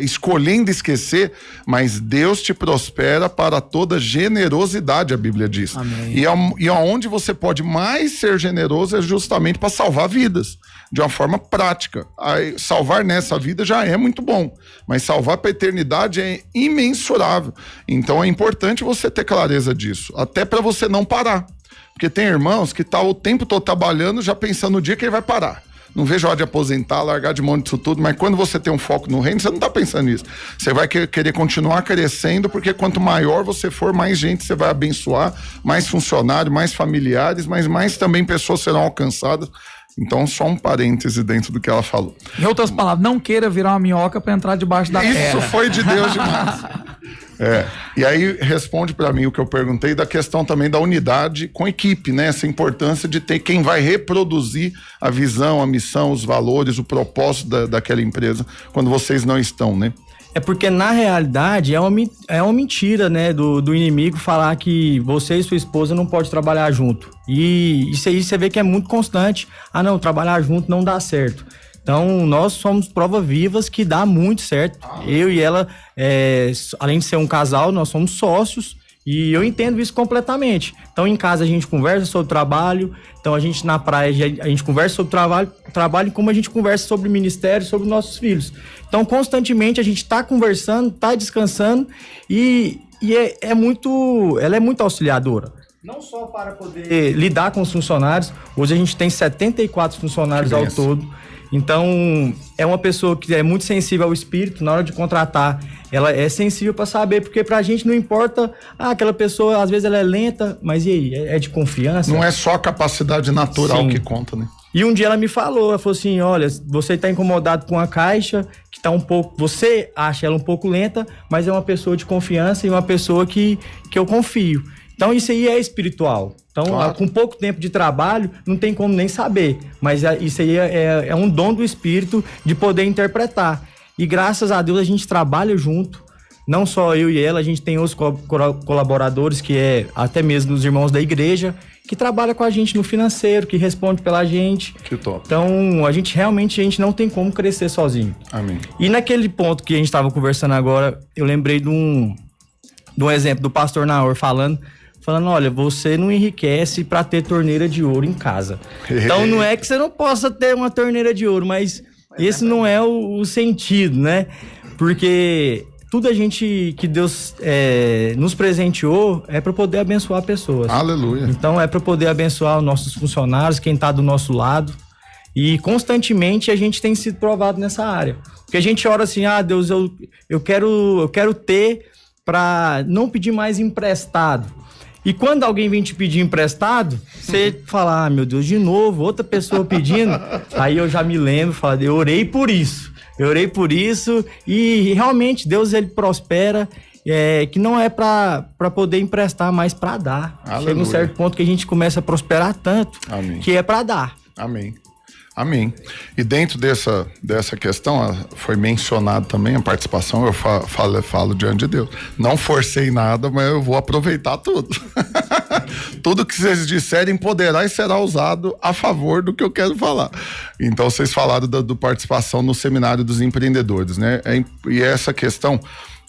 escolhendo esquecer, mas Deus te prospera para toda generosidade, a Bíblia diz. Amém. E aonde você pode mais ser generoso é justamente para salvar vidas, de uma forma prática. Aí, salvar nessa vida já é muito bom, mas salvar para a eternidade é imensurável. Então é importante você ter clareza disso, até para você não parar. Porque tem irmãos que tá o tempo todo trabalhando já pensando no dia que ele vai parar. Não vejo a hora de aposentar, largar de mão disso tudo, mas quando você tem um foco no reino, você não tá pensando nisso. Você vai querer continuar crescendo, porque quanto maior você for, mais gente você vai abençoar, mais funcionários, mais familiares, mas mais também pessoas serão alcançadas. Então, só um parêntese dentro do que ela falou. Em outras palavras, não queira virar uma minhoca para entrar debaixo da terra. Isso foi de Deus demais. E aí responde para mim o que eu perguntei da questão também da unidade com equipe, né? Essa importância de ter quem vai reproduzir a visão, a missão, os valores, o propósito daquela empresa quando vocês não estão, né? É porque, na realidade, é uma mentira, né, do inimigo falar que você e sua esposa não podem trabalhar junto. E isso aí você vê que é muito constante. Ah, não, trabalhar junto não dá certo. Então, nós somos prova vivas que dá muito certo. Eu e ela, além de ser um casal, nós somos sócios. E eu entendo isso completamente. Então, em casa a gente conversa sobre trabalho. Então, a gente na praia, a gente conversa sobre trabalho como a gente conversa sobre ministério, sobre nossos filhos. Então, constantemente a gente está conversando, está descansando e ela é muito auxiliadora. Não só para poder lidar com os funcionários. Hoje a gente tem 74 funcionários ao todo. Então, é uma pessoa que é muito sensível ao espírito. Na hora de contratar, ela é sensível para saber, porque pra gente não importa, aquela pessoa, às vezes ela é lenta, mas e aí? É de confiança? Não é só a capacidade natural Sim. que conta, né? E um dia ela me falou, ela falou assim, olha, você tá incomodado com a caixa, que tá um pouco, você acha ela um pouco lenta, mas é uma pessoa de confiança e uma pessoa que eu confio. Então isso aí é espiritual. Então, claro, com pouco tempo de trabalho, não tem como nem saber. Mas isso aí é um dom do Espírito de poder interpretar. E graças a Deus a gente trabalha junto. Não só eu e ela, a gente tem outros colaboradores, que é até mesmo os irmãos da igreja, que trabalham com a gente no financeiro, que responde pela gente. Que top. Então, a gente não tem como crescer sozinho. Amém. E naquele ponto que a gente estava conversando agora, eu lembrei de um exemplo do pastor Naor falando, olha, você não enriquece para ter torneira de ouro em casa. Então não é que você não possa ter uma torneira de ouro, mas esse não é o sentido, né? Porque tudo que Deus nos presenteou é para poder abençoar pessoas. Aleluia. Então é para poder abençoar os nossos funcionários, quem está do nosso lado. E constantemente a gente tem sido provado nessa área. Porque a gente ora assim, Deus, eu quero ter para não pedir mais emprestado. E quando alguém vem te pedir emprestado, você fala, meu Deus, de novo, outra pessoa pedindo. Aí eu já me lembro, eu orei por isso. E realmente Deus, ele prospera, que não é para poder emprestar, mas para dar. Aleluia. Chega um certo ponto que a gente começa a prosperar tanto, Amém, que é para dar. Amém. Amém. E dentro dessa questão, foi mencionado também a participação, eu falo diante de Deus. Não forcei nada, mas eu vou aproveitar tudo. Tudo que vocês disserem poderá e será usado a favor do que eu quero falar. Então, vocês falaram do participação no Seminário dos Empreendedores, né? E essa questão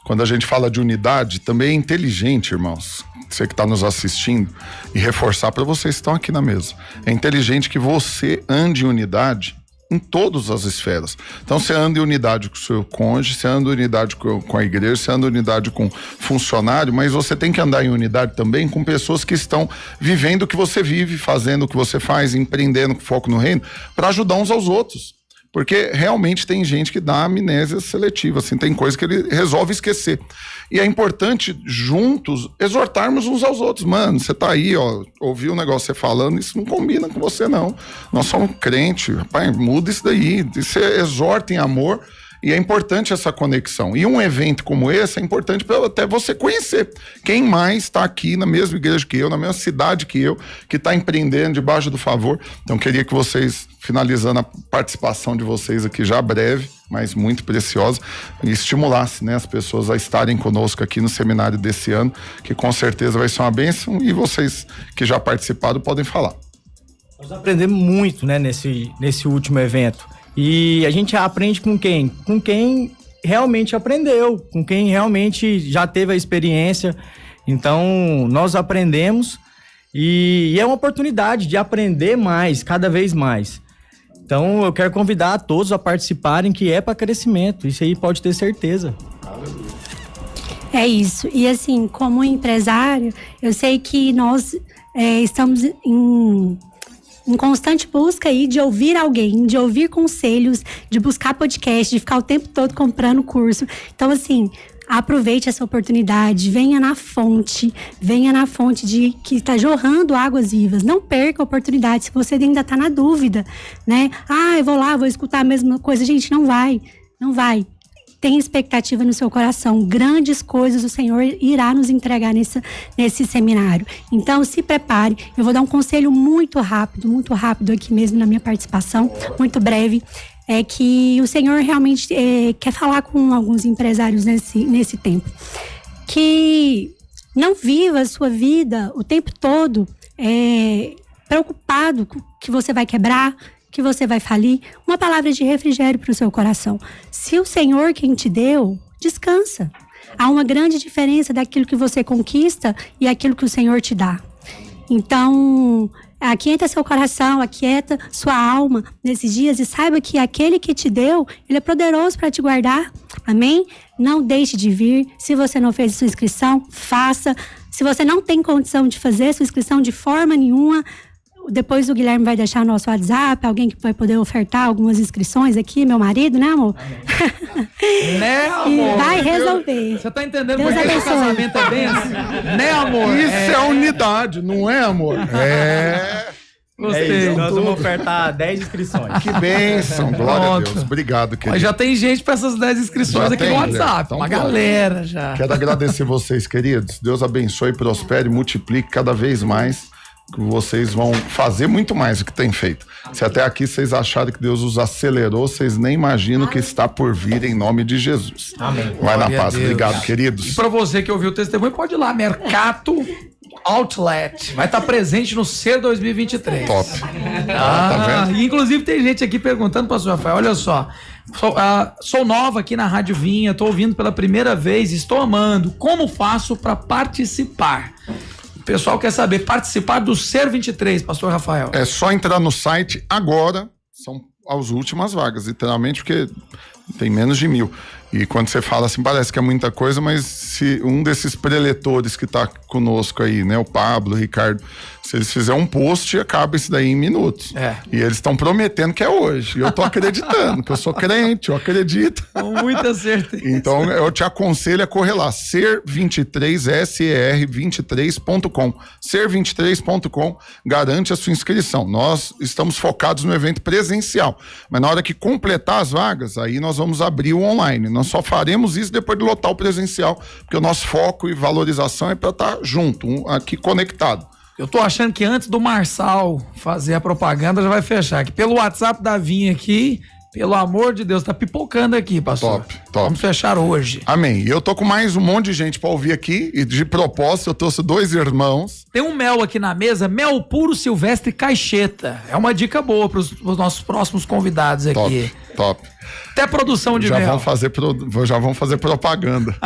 quando a gente fala de unidade, também é inteligente, irmãos. Você que está nos assistindo, e reforçar para vocês que estão aqui na mesa. É inteligente que você ande em unidade em todas as esferas. Então você anda em unidade com o seu cônjuge, você anda em unidade com a igreja, você anda em unidade com funcionário, mas você tem que andar em unidade também com pessoas que estão vivendo o que você vive, fazendo o que você faz, empreendendo com foco no reino, para ajudar uns aos outros. Porque realmente tem gente que dá amnésia seletiva, assim, tem coisa que ele resolve esquecer. E é importante, juntos, exortarmos uns aos outros. Mano, você tá aí, ó, ouviu um negócio você falando, isso não combina com você, não. Nós somos crente, rapaz, muda isso daí. Você exorta em amor. E é importante essa conexão. E um evento como esse é importante para até você conhecer quem mais está aqui na mesma igreja que eu, na mesma cidade que eu, que está empreendendo debaixo do favor. Então, queria que vocês, finalizando a participação de vocês aqui já breve, mas muito preciosa, e estimulasse, né, as pessoas a estarem conosco aqui no seminário desse ano, que com certeza vai ser uma bênção, e vocês que já participaram podem falar. Nós aprendemos muito, né, nesse último evento. E a gente aprende com quem? Com quem realmente aprendeu, com quem realmente já teve a experiência. Então, nós aprendemos e é uma oportunidade de aprender mais, cada vez mais. Então, eu quero convidar a todos a participarem, que é para crescimento. Isso aí pode ter certeza. É isso. E assim, como empresário, eu sei que nós estamos em constante busca aí de ouvir alguém, de ouvir conselhos, de buscar podcast, de ficar o tempo todo comprando curso. Então, assim, aproveite essa oportunidade, venha na fonte de que está jorrando águas vivas. Não perca a oportunidade se você ainda está na dúvida, né? Eu vou lá, vou escutar a mesma coisa. Gente, não vai. Tem expectativa no seu coração. Grandes coisas o Senhor irá nos entregar nesse seminário. Então, se prepare. Eu vou dar um conselho muito rápido aqui mesmo na minha participação, muito breve. É que o Senhor realmente quer falar com alguns empresários nesse tempo. Que não viva a sua vida o tempo todo preocupado com que você vai quebrar, que você vai falir. Uma palavra de refrigério para o seu coração. Se o Senhor quem te deu, descansa. Há uma grande diferença daquilo que você conquista e aquilo que o Senhor te dá. Então, aquieta seu coração, aquieta sua alma nesses dias e saiba que aquele que te deu, ele é poderoso para te guardar. Amém? Não deixe de vir. Se você não fez sua inscrição, faça. Se você não tem condição de fazer sua inscrição de forma nenhuma, depois o Guilherme vai deixar o nosso WhatsApp, alguém que vai poder ofertar algumas inscrições aqui, meu marido, né, amor? Né, amor? E vai resolver. Você tá entendendo por que o casamento é bem assim? Né, amor? Isso é unidade, não é, amor? Gostei. Nós vamos ofertar 10 inscrições. Que bênção, glória a Pronto. Deus. Obrigado, querido. Mas já tem gente para essas 10 inscrições Já aqui tem, no WhatsApp. então Uma bom. galera já. Quero agradecer vocês, queridos. Deus abençoe, prospere, multiplique cada vez mais, que vocês vão fazer muito mais do que tem feito. Se até aqui vocês acharam que Deus os acelerou, vocês nem imaginam o que está por vir em nome de Jesus. Amém. Vai na Glória a paz. Deus. Obrigado, E queridos. para você que ouviu o testemunho, pode ir lá, Mercato Outlet. Vai estar presente no CER 2023. Top. Tá vendo? E inclusive tem gente aqui perguntando, pastor Rafael, olha só, sou nova aqui na Rádio Vinha, tô ouvindo pela primeira vez, estou amando, como faço para participar? O pessoal quer saber, participar do CER 23, pastor Rafael. É só entrar no site agora, são as últimas vagas, literalmente, porque tem menos de 1.000. E quando você fala assim, parece que é muita coisa, mas se um desses preletores que tá conosco aí, né, o Pablo, o Ricardo, se eles fizerem um post, acaba isso daí em minutos. E eles estão prometendo que é hoje. E eu tô acreditando, que eu sou crente, eu acredito. Com muita certeza. Então, eu te aconselho a correr lá, ser23, ser23.com. Ser23.com garante a sua inscrição. Nós estamos focados no evento presencial, mas na hora que completar as vagas, aí nós vamos abrir o online. Nós só faremos isso depois de lotar o presencial, porque o nosso foco e valorização é para estar junto, aqui conectado. Eu tô achando que antes do Marçal fazer a propaganda, já vai fechar. Que pelo WhatsApp da Vinha aqui, pelo amor de Deus, tá pipocando aqui, pastor. Top. Vamos fechar hoje. Amém. E eu tô com mais um monte de gente para ouvir aqui, e de propósito eu trouxe 2 irmãos. Tem um mel aqui na mesa, mel puro silvestre caixeta. É uma dica boa para os nossos próximos convidados aqui. Top. Top. Até produção de mel. Já vão fazer propaganda.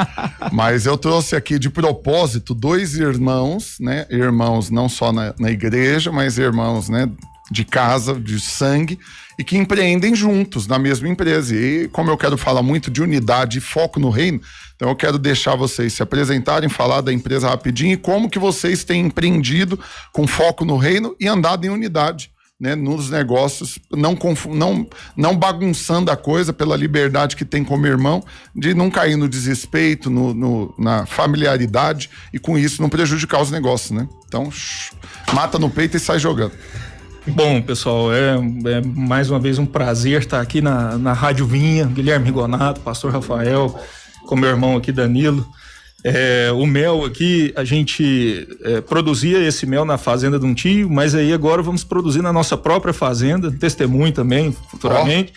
Mas eu trouxe aqui de propósito 2 irmãos, né? Irmãos não só na igreja, mas irmãos, né? De casa, de sangue, e que empreendem juntos na mesma empresa. E como eu quero falar muito de unidade e foco no reino, então eu quero deixar vocês se apresentarem, falar da empresa rapidinho e como que vocês têm empreendido com foco no reino e andado em unidade, né, nos negócios, não bagunçando a coisa pela liberdade que tem como irmão, de não cair no desrespeito, na familiaridade e com isso não prejudicar os negócios, né? Então, mata no peito e sai jogando. Bom, pessoal, é mais uma vez um prazer estar aqui na Rádio Vinha, Guilherme Rigonato, pastor Rafael, com meu irmão aqui Danilo. O mel aqui, a gente produzia esse mel na fazenda de um tio, mas aí agora vamos produzir na nossa própria fazenda, testemunho também, futuramente.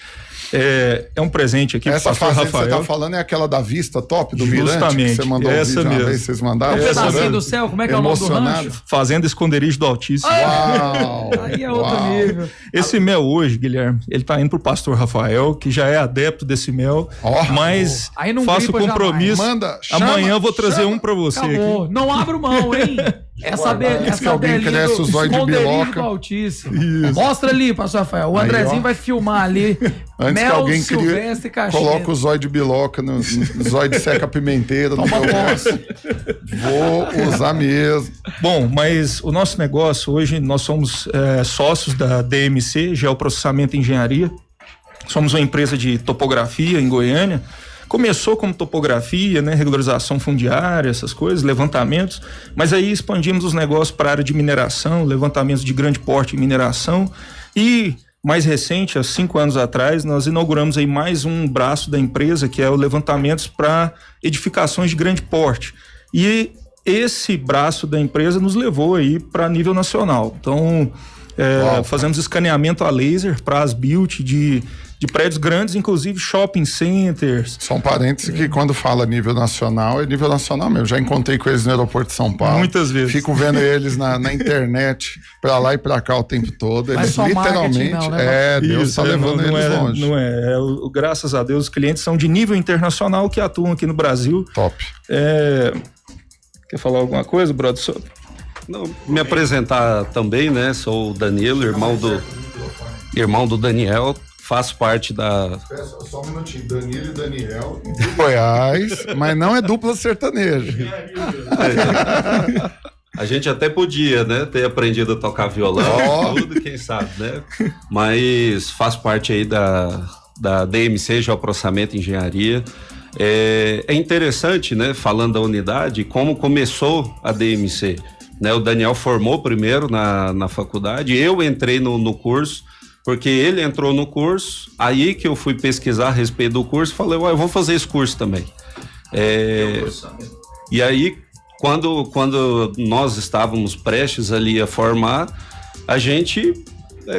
É um presente aqui pro pastor Rafael. Essa que você tá falando é aquela da vista top do Justamente, Mirante, que você mandou essa vídeo mesmo. uma vez, vocês mandaram? Um pedacinho do céu, como é que é o nome do rancho? Fazenda Esconderijo do Altíssimo. Uau! Aí é outro nível. Esse mel hoje, Guilherme, ele tá indo pro pastor Rafael, que já é adepto desse mel, mas Aí não faço gripa compromisso. Amanhã eu vou trazer um pra você Acabou. aqui. Não abro mão, hein? Essa alguém cresce o zóio de biloca. do Altíssimo. Mostra ali, pastor Rafael. O Aí, Andrezinho vai filmar ali. Antes que alguém Silvestre Caxias. coloca o zóio de biloca no zóio de seca pimenteira no meu bolso. Vou usar mesmo. Bom, mas o nosso negócio hoje, nós somos sócios da DMC, Geoprocessamento e Engenharia. Somos uma empresa de topografia em Goiânia. Começou como topografia, né, regularização fundiária, essas coisas, levantamentos, mas aí expandimos os negócios para a área de mineração, levantamentos de grande porte em mineração e mais recente, há 5 anos atrás, nós inauguramos aí mais um braço da empresa, que é o levantamentos para edificações de grande porte. E esse braço da empresa nos levou aí para nível nacional. Então, fazemos escaneamento a laser para as built de prédios grandes, inclusive shopping centers. São parênteses que quando fala nível nacional, é nível nacional mesmo. Já encontrei com eles no aeroporto de São Paulo. Muitas vezes. Fico vendo eles na internet, pra lá e pra cá o tempo todo. Eles só literalmente, não, né? Deus tá levando eles longe. Não é. Graças a Deus, os clientes são de nível internacional que atuam aqui no Brasil. Top. Quer falar alguma coisa, brother? Não, me apresentar também, né? Sou o Danilo, irmão do Daniel. Faço parte da... Só um minutinho, Danilo e Daniel de Goiás, mas não é dupla sertaneja. A gente até podia, né, ter aprendido a tocar violão, tudo, quem sabe, né? Mas faço parte aí da DMC, Geoprocessamento e Engenharia. É interessante, né, falando da unidade, como começou a DMC. Né, o Daniel formou primeiro na faculdade, eu entrei no curso, porque ele entrou no curso, aí que eu fui pesquisar a respeito do curso, falei, eu vou fazer esse curso também. E aí, quando nós estávamos prestes ali a formar, a gente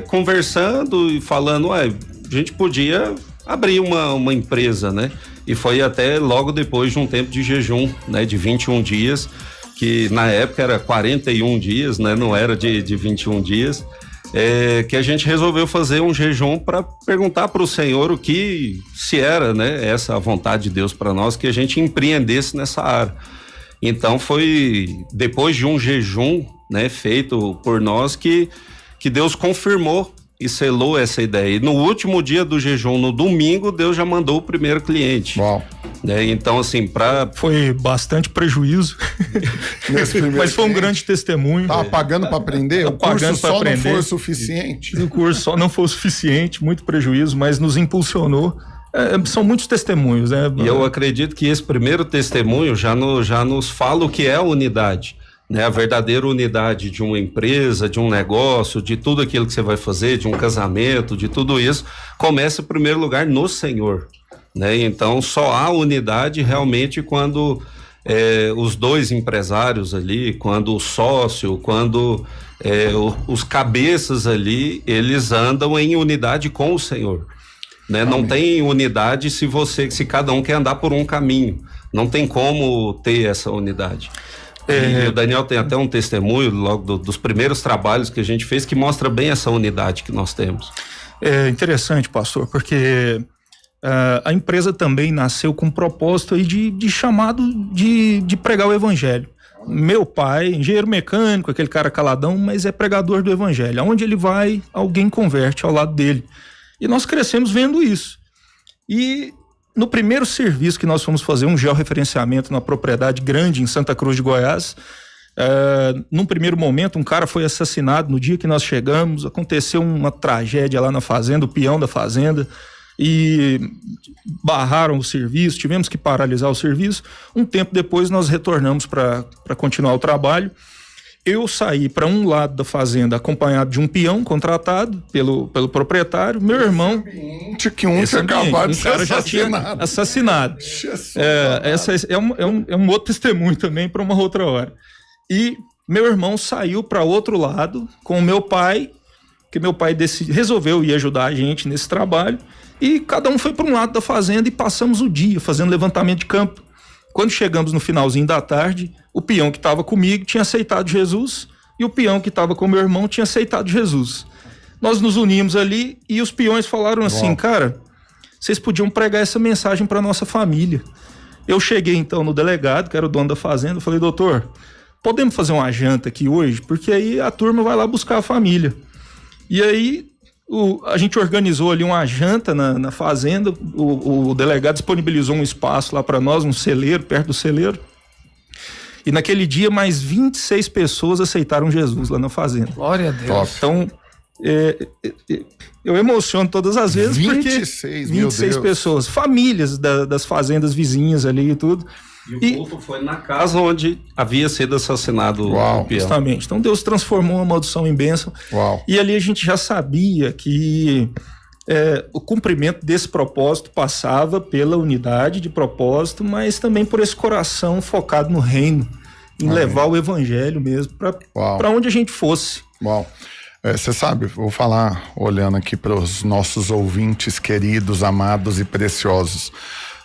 conversando e falando, a gente podia abrir uma empresa, né? E foi até logo depois de um tempo de jejum, né? De 21 dias, que na época era 41 dias, né? Não era de 21 dias. Que a gente resolveu fazer um jejum para perguntar para o Senhor o que se era, né, essa vontade de Deus para nós, que a gente empreendesse nessa área. Então foi depois de um jejum, né, feito por nós que Deus confirmou e selou essa ideia. E no último dia do jejum, no domingo, Deus já mandou o primeiro cliente. Uau. Então, assim, foi bastante prejuízo, mas foi um grande testemunho. Tava pagando para aprender? O curso só não foi o suficiente? O curso só não foi o suficiente, muito prejuízo, mas nos impulsionou. São muitos testemunhos, né? E eu acredito que esse primeiro testemunho já nos fala o que é a unidade. Né, a verdadeira unidade de uma empresa, de um negócio, de tudo aquilo que você vai fazer, de um casamento, de tudo isso, começa em primeiro lugar no Senhor, né? Então só há unidade realmente quando os dois empresários ali, quando o sócio, quando os cabeças ali, eles andam em unidade com o Senhor, né? Não tem unidade se cada um quer andar por um caminho, não tem como ter essa unidade. E o Daniel tem até um testemunho logo dos primeiros trabalhos que a gente fez que mostra bem essa unidade que nós temos. É interessante, pastor, porque a empresa também nasceu com um propósito aí de chamado de pregar o evangelho. Meu pai, engenheiro mecânico, aquele cara caladão, mas é pregador do evangelho. Aonde ele vai, alguém converte ao lado dele. E nós crescemos vendo isso. E no primeiro serviço que nós fomos fazer, um georreferenciamento numa propriedade grande em Santa Cruz de Goiás, num primeiro momento, um cara foi assassinado no dia que nós chegamos, aconteceu uma tragédia lá na fazenda, o peão da fazenda, e barraram o serviço, tivemos que paralisar o serviço. Um tempo depois nós retornamos para continuar o trabalho. Eu saí para um lado da fazenda acompanhado de um peão contratado pelo proprietário, meu irmão. Que um tinha acabado de ser cara já tinha assassinado. Essa é um outro testemunho também para uma outra hora. E meu irmão saiu para outro lado com o meu pai, que meu pai resolveu ir ajudar a gente nesse trabalho, e cada um foi para um lado da fazenda e passamos o dia fazendo levantamento de campo. Quando chegamos no finalzinho da tarde, o peão que estava comigo tinha aceitado Jesus e o peão que estava com meu irmão tinha aceitado Jesus. Nós nos unimos ali e os peões falaram assim: cara, vocês podiam pregar essa mensagem para nossa família. Eu cheguei então no delegado, que era o dono da fazenda, falei: doutor, podemos fazer uma janta aqui hoje? Porque aí a turma vai lá buscar a família. E aí a gente organizou ali uma janta na fazenda, o delegado disponibilizou um espaço lá para nós, um celeiro, perto do celeiro. E naquele dia mais 26 pessoas aceitaram Jesus lá na fazenda. Glória a Deus. Então, eu emociono todas as vezes 26, porque 26 pessoas, famílias das fazendas vizinhas ali e tudo. E o culto foi na casa onde havia sido assassinado o peão. Justamente. Então Deus transformou a maldição em bênção. Uau. E ali a gente já sabia que o cumprimento desse propósito passava pela unidade de propósito, mas também por esse coração focado no reino, em levar o evangelho mesmo para onde a gente fosse. Uau. Você sabe, vou falar olhando aqui para os nossos ouvintes queridos, amados e preciosos.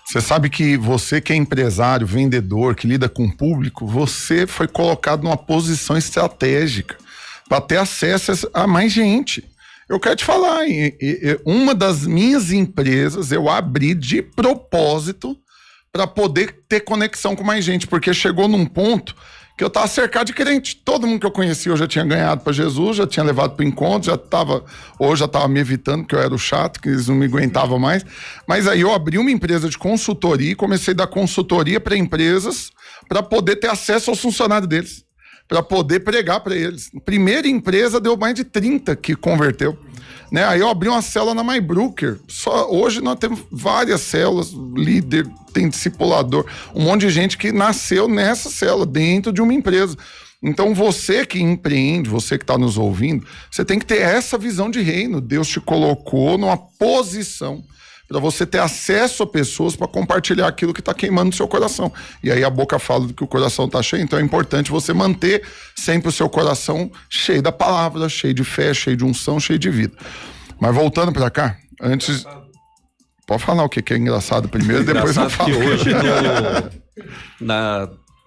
Você sabe que você que é empresário, vendedor, que lida com o público, você foi colocado numa posição estratégica para ter acesso a mais gente. Eu quero te falar, uma das minhas empresas eu abri de propósito para poder ter conexão com mais gente, porque chegou num ponto que eu estava cercado de crente. Todo mundo que eu conhecia eu já tinha ganhado para Jesus, já tinha levado para o encontro, hoje já estava me evitando, que eu era o chato, que eles não me aguentavam mais. Mas aí eu abri uma empresa de consultoria e comecei a dar consultoria para empresas para poder ter acesso aos funcionários deles, para poder pregar para eles. Primeira empresa deu mais de 30 que converteu. Né? Aí eu abri uma célula na MyBrooker. Hoje nós temos várias células, líder, tem discipulador, um monte de gente que nasceu nessa célula, dentro de uma empresa. Então você que empreende, você que está nos ouvindo, você tem que ter essa visão de reino. Deus te colocou numa posição para você ter acesso a pessoas para compartilhar aquilo que está queimando no seu coração. E aí a boca fala do que o coração está cheio, então é importante você manter sempre o seu coração cheio da palavra, cheio de fé, cheio de unção, cheio de vida. Mas voltando para cá, antes... Pode falar o que é engraçado primeiro, depois eu falo. Que hoje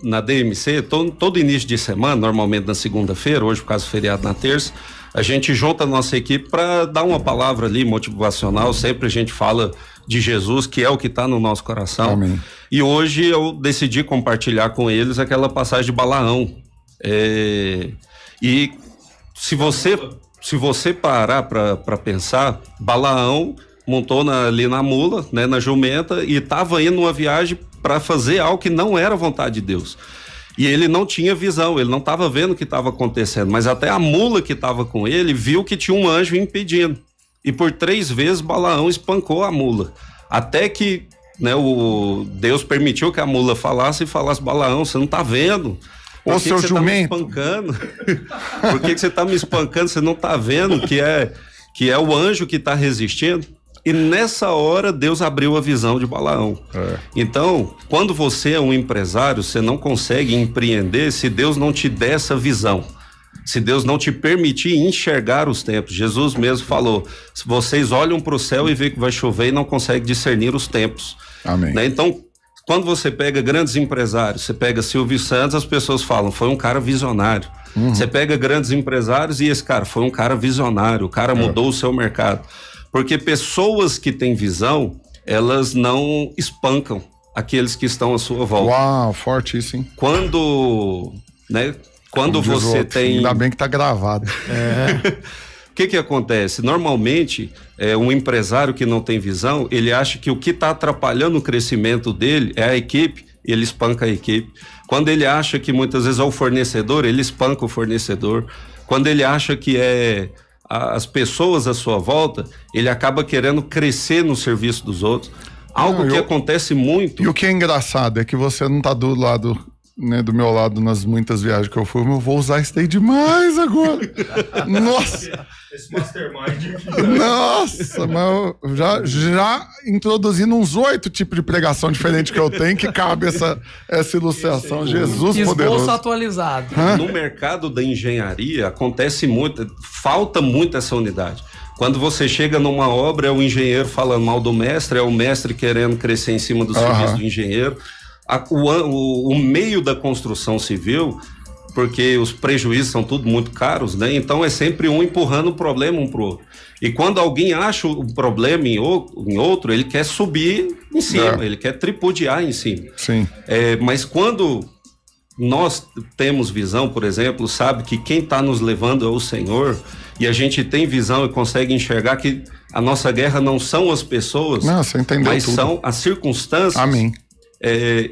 na DMC, todo início de semana, normalmente na segunda-feira, hoje por causa do feriado na terça, a gente junta a nossa equipe para dar uma palavra ali motivacional. Sempre a gente fala de Jesus, que é o que está no nosso coração. Amém. E hoje eu decidi compartilhar com eles aquela passagem de Balaão. E se você parar para pensar, Balaão montou ali na mula, né, na jumenta, e estava indo numa viagem para fazer algo que não era vontade de Deus. E ele não tinha visão, ele não estava vendo o que estava acontecendo, mas até a mula que estava com ele viu que tinha um anjo impedindo. E por 3 vezes Balaão espancou a mula. Até que, né, o Deus permitiu que a mula falasse, Balaão, você não está vendo? Ô, seu jumento. Por que você está me espancando? Você não está vendo que é o anjo que está resistindo? E nessa hora Deus abriu a visão de Balaão. Então, quando você é um empresário, você não consegue empreender se Deus não te der essa visão. Se Deus não te permitir enxergar os tempos. Jesus mesmo falou: se vocês olham para o céu e vê que vai chover e não conseguem discernir os tempos. Amém. Né? Então, quando você pega grandes empresários, você pega Silvio Santos, as pessoas falam, foi um cara visionário. Você pega grandes empresários e esse cara foi um cara visionário, o cara mudou o seu mercado. Porque pessoas que têm visão, elas não espancam aqueles que estão à sua volta. Uau, forte isso, hein? Quando você tem... Ainda bem que tá gravado. O que acontece? Normalmente, um empresário que não tem visão, ele acha que o que está atrapalhando o crescimento dele é a equipe, ele espanca a equipe. Quando ele acha que muitas vezes é o fornecedor, ele espanca o fornecedor. Quando ele acha que é as pessoas à sua volta, ele acaba querendo crescer no serviço dos outros. Algo que acontece muito. E o que é engraçado é que você não tá do lado, né, do meu lado nas muitas viagens que eu fui, mas eu vou usar isso daí demais agora. Nossa! Esse mastermind. Nossa, mas eu já introduzindo uns 8 tipos de pregação diferentes que eu tenho, que cabe essa ilustração. Jesus Esboço poderoso. atualizado. No mercado da engenharia acontece muito, falta muito essa unidade. Quando você chega numa obra, é o engenheiro falando mal do mestre, é o mestre querendo crescer em cima do serviço do engenheiro. O meio da construção civil, porque os prejuízos são tudo muito caros, né? Então é sempre um empurrando o problema um pro outro. E quando alguém acha o problema em outro, ele quer subir em cima, ele quer tripudiar em cima. Sim. Mas quando nós temos visão, por exemplo, sabe que quem está nos levando é o Senhor, e a gente tem visão e consegue enxergar que a nossa guerra não são as pessoas, você entendeu mas tudo. são as circunstâncias. Amém.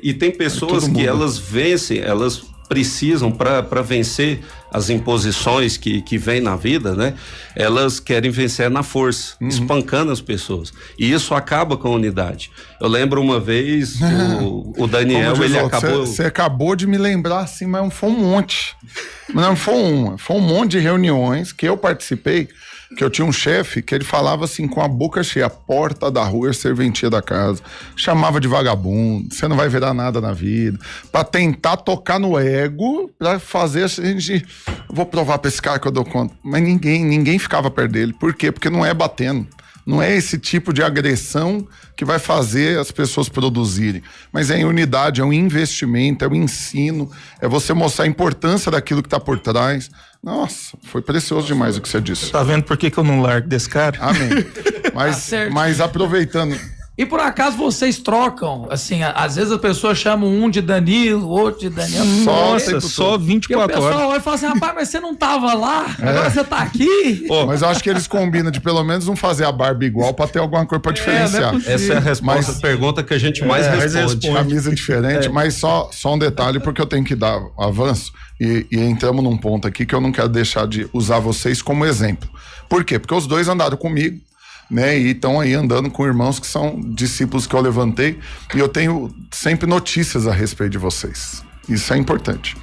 E tem pessoas que elas vencem, elas precisam para vencer as imposições que vêm na vida, né? Elas querem vencer na força, espancando as pessoas. E isso acaba com a unidade. Eu lembro uma vez, o Daniel, ele acabou... Você acabou de me lembrar, assim, mas foi um monte. Não foi uma, foi um monte de reuniões que eu participei, que eu tinha um chefe que ele falava assim, com a boca cheia, a porta da rua é serventia da casa, chamava de vagabundo, você não vai virar nada na vida, pra tentar tocar no ego, pra fazer a gente, vou provar pra esse cara que eu dou conta, mas ninguém ficava perto dele. Por quê? Porque não é batendo. Não é esse tipo de agressão que vai fazer as pessoas produzirem, mas é em unidade, é um investimento, é um ensino, é você mostrar a importância daquilo que está por trás. Nossa, foi precioso demais o que você disse. Tá vendo por que eu não largo desse cara? Amém. Mas aproveitando... E por acaso vocês trocam, assim, às vezes a pessoa chama um de Danilo, outro de Daniel. Nossa, só E o 24 horas. pessoal vai falar assim, rapaz, mas você não tava lá, agora você tá aqui. Mas eu acho que eles combinam de pelo menos não fazer a barba igual pra ter alguma coisa pra diferenciar. Essa é a resposta, a pergunta que a gente mais responde. Camisa diferente, mas só um detalhe, porque eu tenho que dar avanço e entramos num ponto aqui que eu não quero deixar de usar vocês como exemplo. Por quê? Porque os dois andaram comigo, né, e estão aí andando com irmãos que são discípulos que eu levantei, e eu tenho sempre notícias a respeito de vocês. Isso é importante.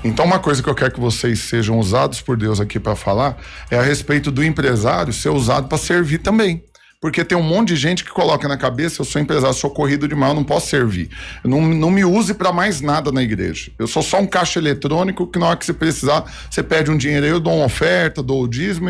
Então, uma coisa que eu quero que vocês sejam usados por Deus aqui para falar é a respeito do empresário ser usado para servir também. Porque tem um monte de gente que coloca na cabeça, eu sou empresário, sou corrido demais, eu não posso servir. Não me use para mais nada na igreja. Eu sou só um caixa eletrônico que na hora que você precisar, você pede um dinheiro, eu dou uma oferta, dou o dízimo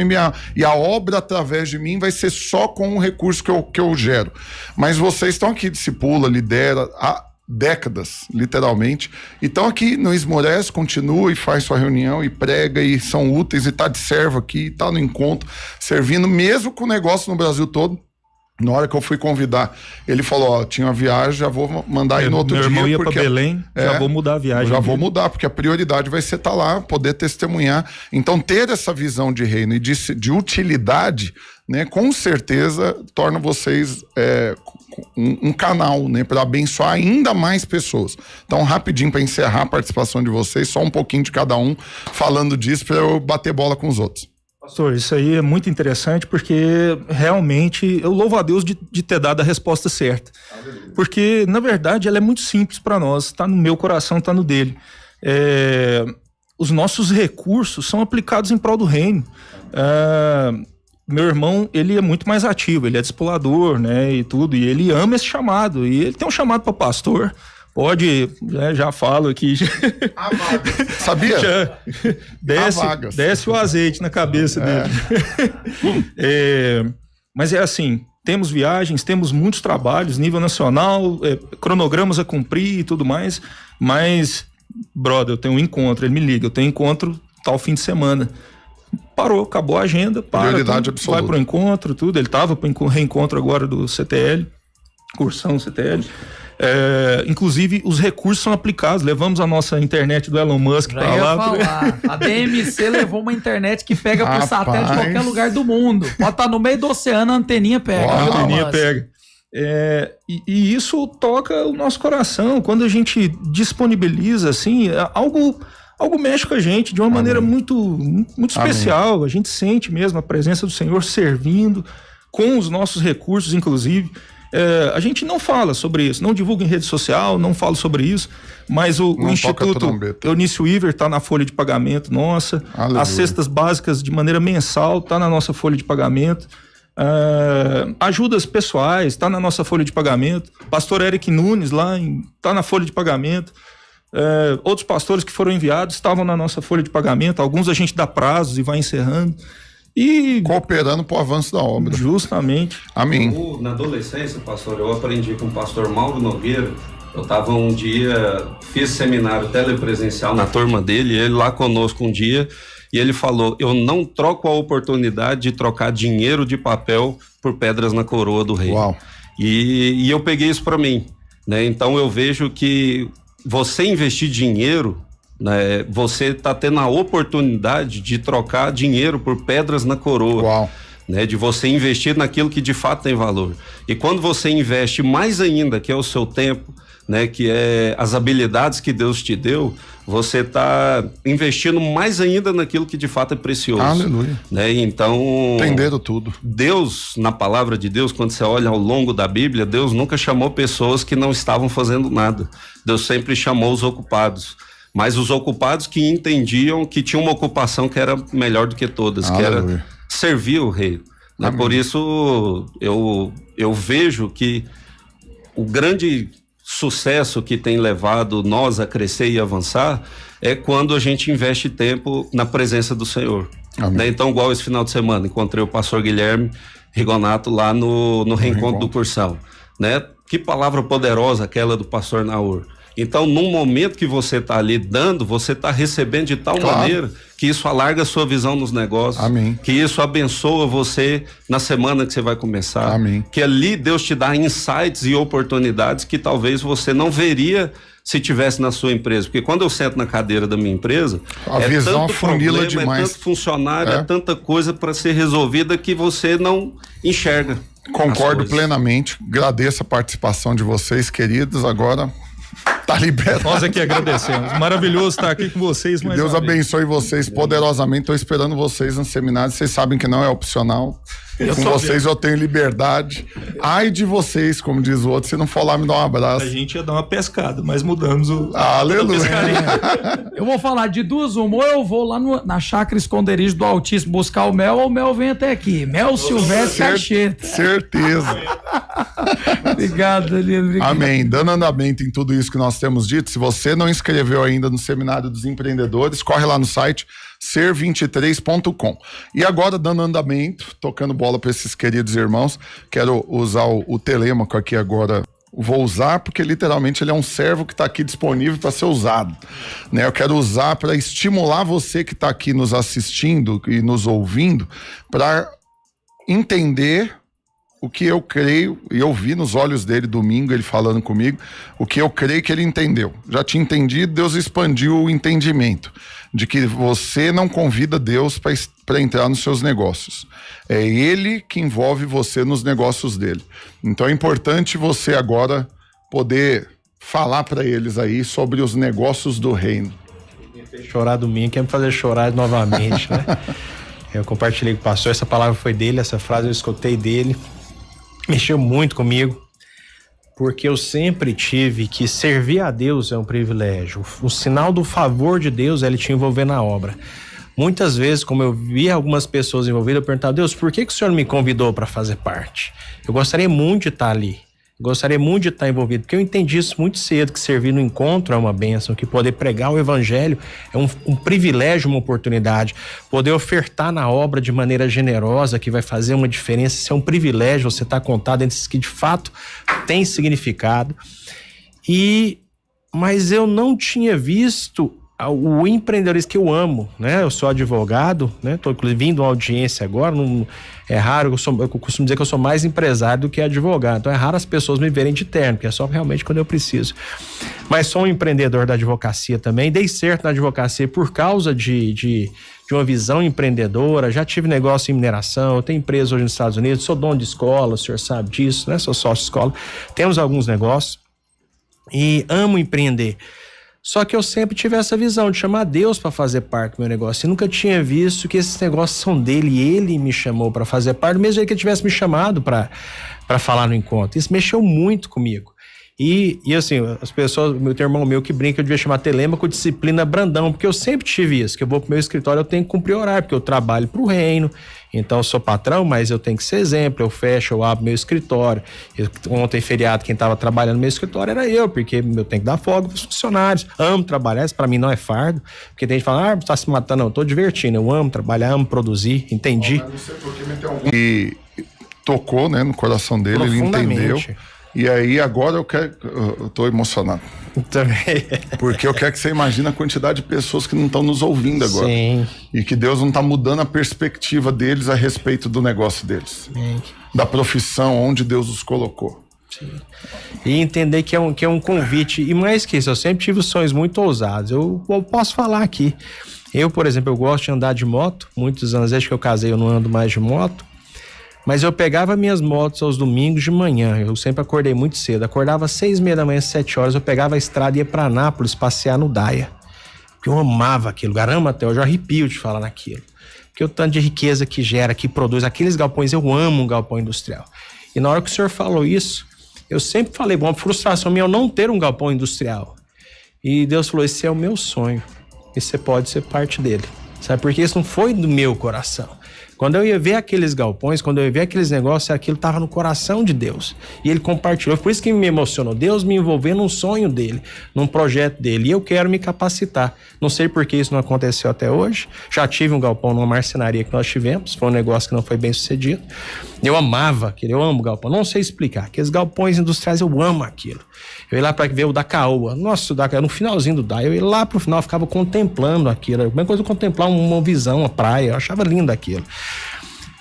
e a obra através de mim vai ser só com o recurso que eu gero. Mas vocês estão aqui, discipula, lidera há décadas, literalmente, e estão aqui, não esmorece, continua e faz sua reunião e prega e são úteis e tá de servo aqui, tá no encontro, servindo, mesmo com o negócio no Brasil todo. Na hora que eu fui convidar, ele falou, ó, tinha uma viagem, já vou mandar aí no outro dia. Meu irmão ia pra Belém, já vou mudar a viagem. Já vou mudar, porque a prioridade vai ser estar lá, poder testemunhar. Então, ter essa visão de reino e de utilidade, né, com certeza torna vocês um canal, né, para abençoar ainda mais pessoas. Então, rapidinho para encerrar a participação de vocês, só um pouquinho de cada um falando disso para eu bater bola com os outros. Pastor, isso aí é muito interessante porque realmente eu louvo a Deus de ter dado a resposta certa. Porque, na verdade, ela é muito simples para nós, está no meu coração, está no dele. Os nossos recursos são aplicados em prol do reino. Meu irmão, ele é muito mais ativo, ele é discipulador, né, e tudo, e ele ama esse chamado, e ele tem um chamado para pastor. Pode, já falo aqui. A vaga. Sabia? Desce o azeite na cabeça dele. Mas é assim, temos viagens, temos muitos trabalhos, nível nacional, cronogramas a cumprir e tudo mais, mas, brother, eu tenho um encontro, ele me liga, eu tenho encontro tal fim de semana. parou, acabou a agenda, Prioridade absoluta. vai pro encontro, tudo. Ele estava pro reencontro agora do CTL, cursão CTL. Inclusive, os recursos são aplicados. Levamos a nossa internet do Elon Musk para lá. A DMC levou uma internet que pega por satélite em qualquer lugar do mundo. Pode estar no meio do oceano, a anteninha pega. A anteninha pega. E isso toca o nosso coração. Quando a gente disponibiliza, assim, algo mexe com a gente de uma maneira muito especial. A gente sente mesmo a presença do Senhor servindo com os nossos recursos, inclusive. A gente não fala sobre isso, não divulga em rede social, não fala sobre isso, mas o Instituto Eunice Weaver está na folha de pagamento nossa. Aleluia. As cestas básicas de maneira mensal está na nossa folha de pagamento. Ajudas pessoais está na nossa folha de pagamento. Pastor Eric Nunes lá está na folha de pagamento. Outros pastores que foram enviados estavam na nossa folha de pagamento. Alguns a gente dá prazos e vai encerrando. E cooperando para o avanço da obra. Justamente. Amém. Na adolescência, pastor, eu aprendi com o pastor Mauro Nogueira. Eu estava um dia, fiz seminário telepresencial na turma dele, ele lá conosco um dia, e ele falou: eu não troco a oportunidade de trocar dinheiro de papel por pedras na coroa do rei. Uau. E eu peguei isso para mim, né? Então eu vejo que você investir dinheiro, né, você está tendo a oportunidade de trocar dinheiro por pedras na coroa. Uau. Né, de você investir naquilo que de fato tem valor. E quando você investe mais ainda, que é o seu tempo, né, que é as habilidades que Deus te deu, você está investindo mais ainda naquilo que de fato é precioso. Aleluia. Né? Então, entenderam tudo. Deus, na palavra de Deus, quando você olha ao longo da Bíblia, Deus nunca chamou pessoas que não estavam fazendo nada. Deus sempre chamou os ocupados. Mas os ocupados que entendiam que tinha uma ocupação que era melhor do que todas, que era servir o rei. Né? Por isso eu vejo que o grande sucesso que tem levado nós a crescer e avançar é quando a gente investe tempo na presença do Senhor. Né? Então, igual esse final de semana, encontrei o pastor Guilherme Rigonato lá no reencontro do Cursão. Né? Que palavra poderosa aquela do pastor Naur. Então, num momento que você está ali dando, você está recebendo de tal maneira que isso alarga a sua visão nos negócios. Amém. Que isso abençoa você na semana que você vai começar. Amém. Que ali Deus te dá insights e oportunidades que talvez você não veria se tivesse na sua empresa. Porque quando eu sento na cadeira da minha empresa, a visão tanto funila problema, demais. É tanto funcionário, é tanta coisa para ser resolvida que você não enxerga. Concordo plenamente. Agradeço a participação de vocês, queridos. Agora tá liberado. Nós aqui agradecemos. Maravilhoso estar aqui com vocês. Que Deus abençoe vocês poderosamente. Estou esperando vocês no seminário. Vocês sabem que não é opcional. Com vocês eu tenho liberdade. Ai de vocês, como diz o outro, se não for lá me dar um abraço. A gente ia dar uma pescada, mas mudamos o... Aleluia. Eu vou falar de duas, uma, ou eu vou lá na chácara esconderijo do Altíssimo buscar o Mel, ou o Mel vem até aqui. Mel Silvestre Cacheta. Certeza. Obrigado, Danilo. Amém. Dando andamento em tudo isso que nós temos dito, se você não inscreveu ainda no Seminário dos Empreendedores, corre lá no site ser23.com. E agora, dando andamento, tocando bola para esses queridos irmãos, quero usar o Telêmaco aqui agora. Vou usar porque literalmente ele é um servo que está aqui disponível para ser usado, né? Eu quero usar para estimular você que está aqui nos assistindo e nos ouvindo para entender o que eu creio, e eu vi nos olhos dele domingo, ele falando comigo, o que eu creio que ele entendeu. Já tinha entendido, Deus expandiu o entendimento de que você não convida Deus para entrar nos seus negócios. É Ele que envolve você nos negócios dele. Então é importante você agora poder falar para eles aí sobre os negócios do reino. Chorar domingo, quer me fazer chorar novamente, né? Eu compartilhei com o pastor, essa palavra foi dele, essa frase eu escutei dele. Mexeu muito comigo, porque eu sempre tive que servir a Deus é um privilégio. O sinal do favor de Deus é ele te envolver na obra. Muitas vezes, como eu via algumas pessoas envolvidas, eu perguntava: Deus, por que o Senhor me convidou para fazer parte? Eu gostaria muito de estar ali. Gostaria muito de estar envolvido, porque eu entendi isso muito cedo, que servir no encontro é uma bênção, que poder pregar o evangelho é um privilégio, uma oportunidade. Poder ofertar na obra de maneira generosa, que vai fazer uma diferença, isso é um privilégio, você está contado entre esses que de fato tem significado. Mas eu não tinha visto o empreendedorismo que eu amo, né? Eu sou advogado, né? Tô inclusive vindo a uma audiência agora, é raro, eu costumo dizer que eu sou mais empresário do que advogado, então é raro as pessoas me verem de terno, porque é só realmente quando eu preciso. Mas sou um empreendedor da advocacia também, dei certo na advocacia por causa de uma visão empreendedora, já tive negócio em mineração, eu tenho empresa hoje nos Estados Unidos, sou dono de escola, o senhor sabe disso, né? Sou sócio de escola, temos alguns negócios e amo empreender. Só que eu sempre tive essa visão de chamar Deus para fazer parte do meu negócio. Eu nunca tinha visto que esses negócios são dele e ele me chamou para fazer parte, mesmo que ele tivesse me chamado para falar no encontro. Isso mexeu muito comigo. E assim, as pessoas, tem um irmão meu que brinca, eu devia chamar Telêmaco disciplina Brandão, porque eu sempre tive isso, que eu vou pro meu escritório, eu tenho que cumprir horário, porque eu trabalho pro reino, então eu sou patrão, mas eu tenho que ser exemplo, eu fecho, eu abro meu escritório. Ontem, feriado, quem tava trabalhando no meu escritório era eu, porque eu tenho que dar folga pros funcionários, amo trabalhar, isso pra mim não é fardo, porque tem gente que fala, tá se matando, não, eu tô divertindo, eu amo trabalhar, amo produzir, entendi. E tocou, né, no coração dele, ele entendeu. E aí agora eu tô emocionado. Também. Porque eu quero que você imagine a quantidade de pessoas que não estão nos ouvindo agora. Sim. E que Deus não está mudando a perspectiva deles a respeito do negócio deles. Sim. Da profissão, onde Deus os colocou. Sim. E entender que é um convite. E mais que isso, eu sempre tive sonhos muito ousados. Eu posso falar aqui. Eu, por exemplo, eu gosto de andar de moto. Muitos anos, desde que eu casei, eu não ando mais de moto. Mas eu pegava minhas motos aos domingos de manhã, eu sempre acordei muito cedo, acordava às 6:30 da manhã, 7 horas, eu pegava a estrada e ia pra Anápolis passear no Daia, porque eu amava aquilo, caramba, até hoje eu arrepio de falar naquilo, porque o tanto de riqueza que gera, que produz, aqueles galpões, eu amo um galpão industrial. E na hora que o senhor falou isso, eu sempre falei, bom, a frustração minha é eu não ter um galpão industrial, e Deus falou, esse é o meu sonho, e você pode ser parte dele, sabe, porque isso não foi do meu coração. Quando eu ia ver aqueles galpões, quando eu ia ver aqueles negócios, aquilo estava no coração de Deus. E ele compartilhou. Por isso que me emocionou. Deus me envolveu num sonho dele, num projeto dele. E eu quero me capacitar. Não sei por que isso não aconteceu até hoje. Já tive um galpão numa marcenaria que nós tivemos. Foi um negócio que não foi bem sucedido. Eu amava aquilo. Eu amo galpão. Não sei explicar. Aqueles galpões industriais, eu amo aquilo. Eu ia lá para ver o da Caoa. Nossa, no finalzinho do DAI. Eu ia lá pro final, ficava contemplando aquilo. A mesma coisa contemplar uma visão, uma praia. Eu achava lindo aquilo.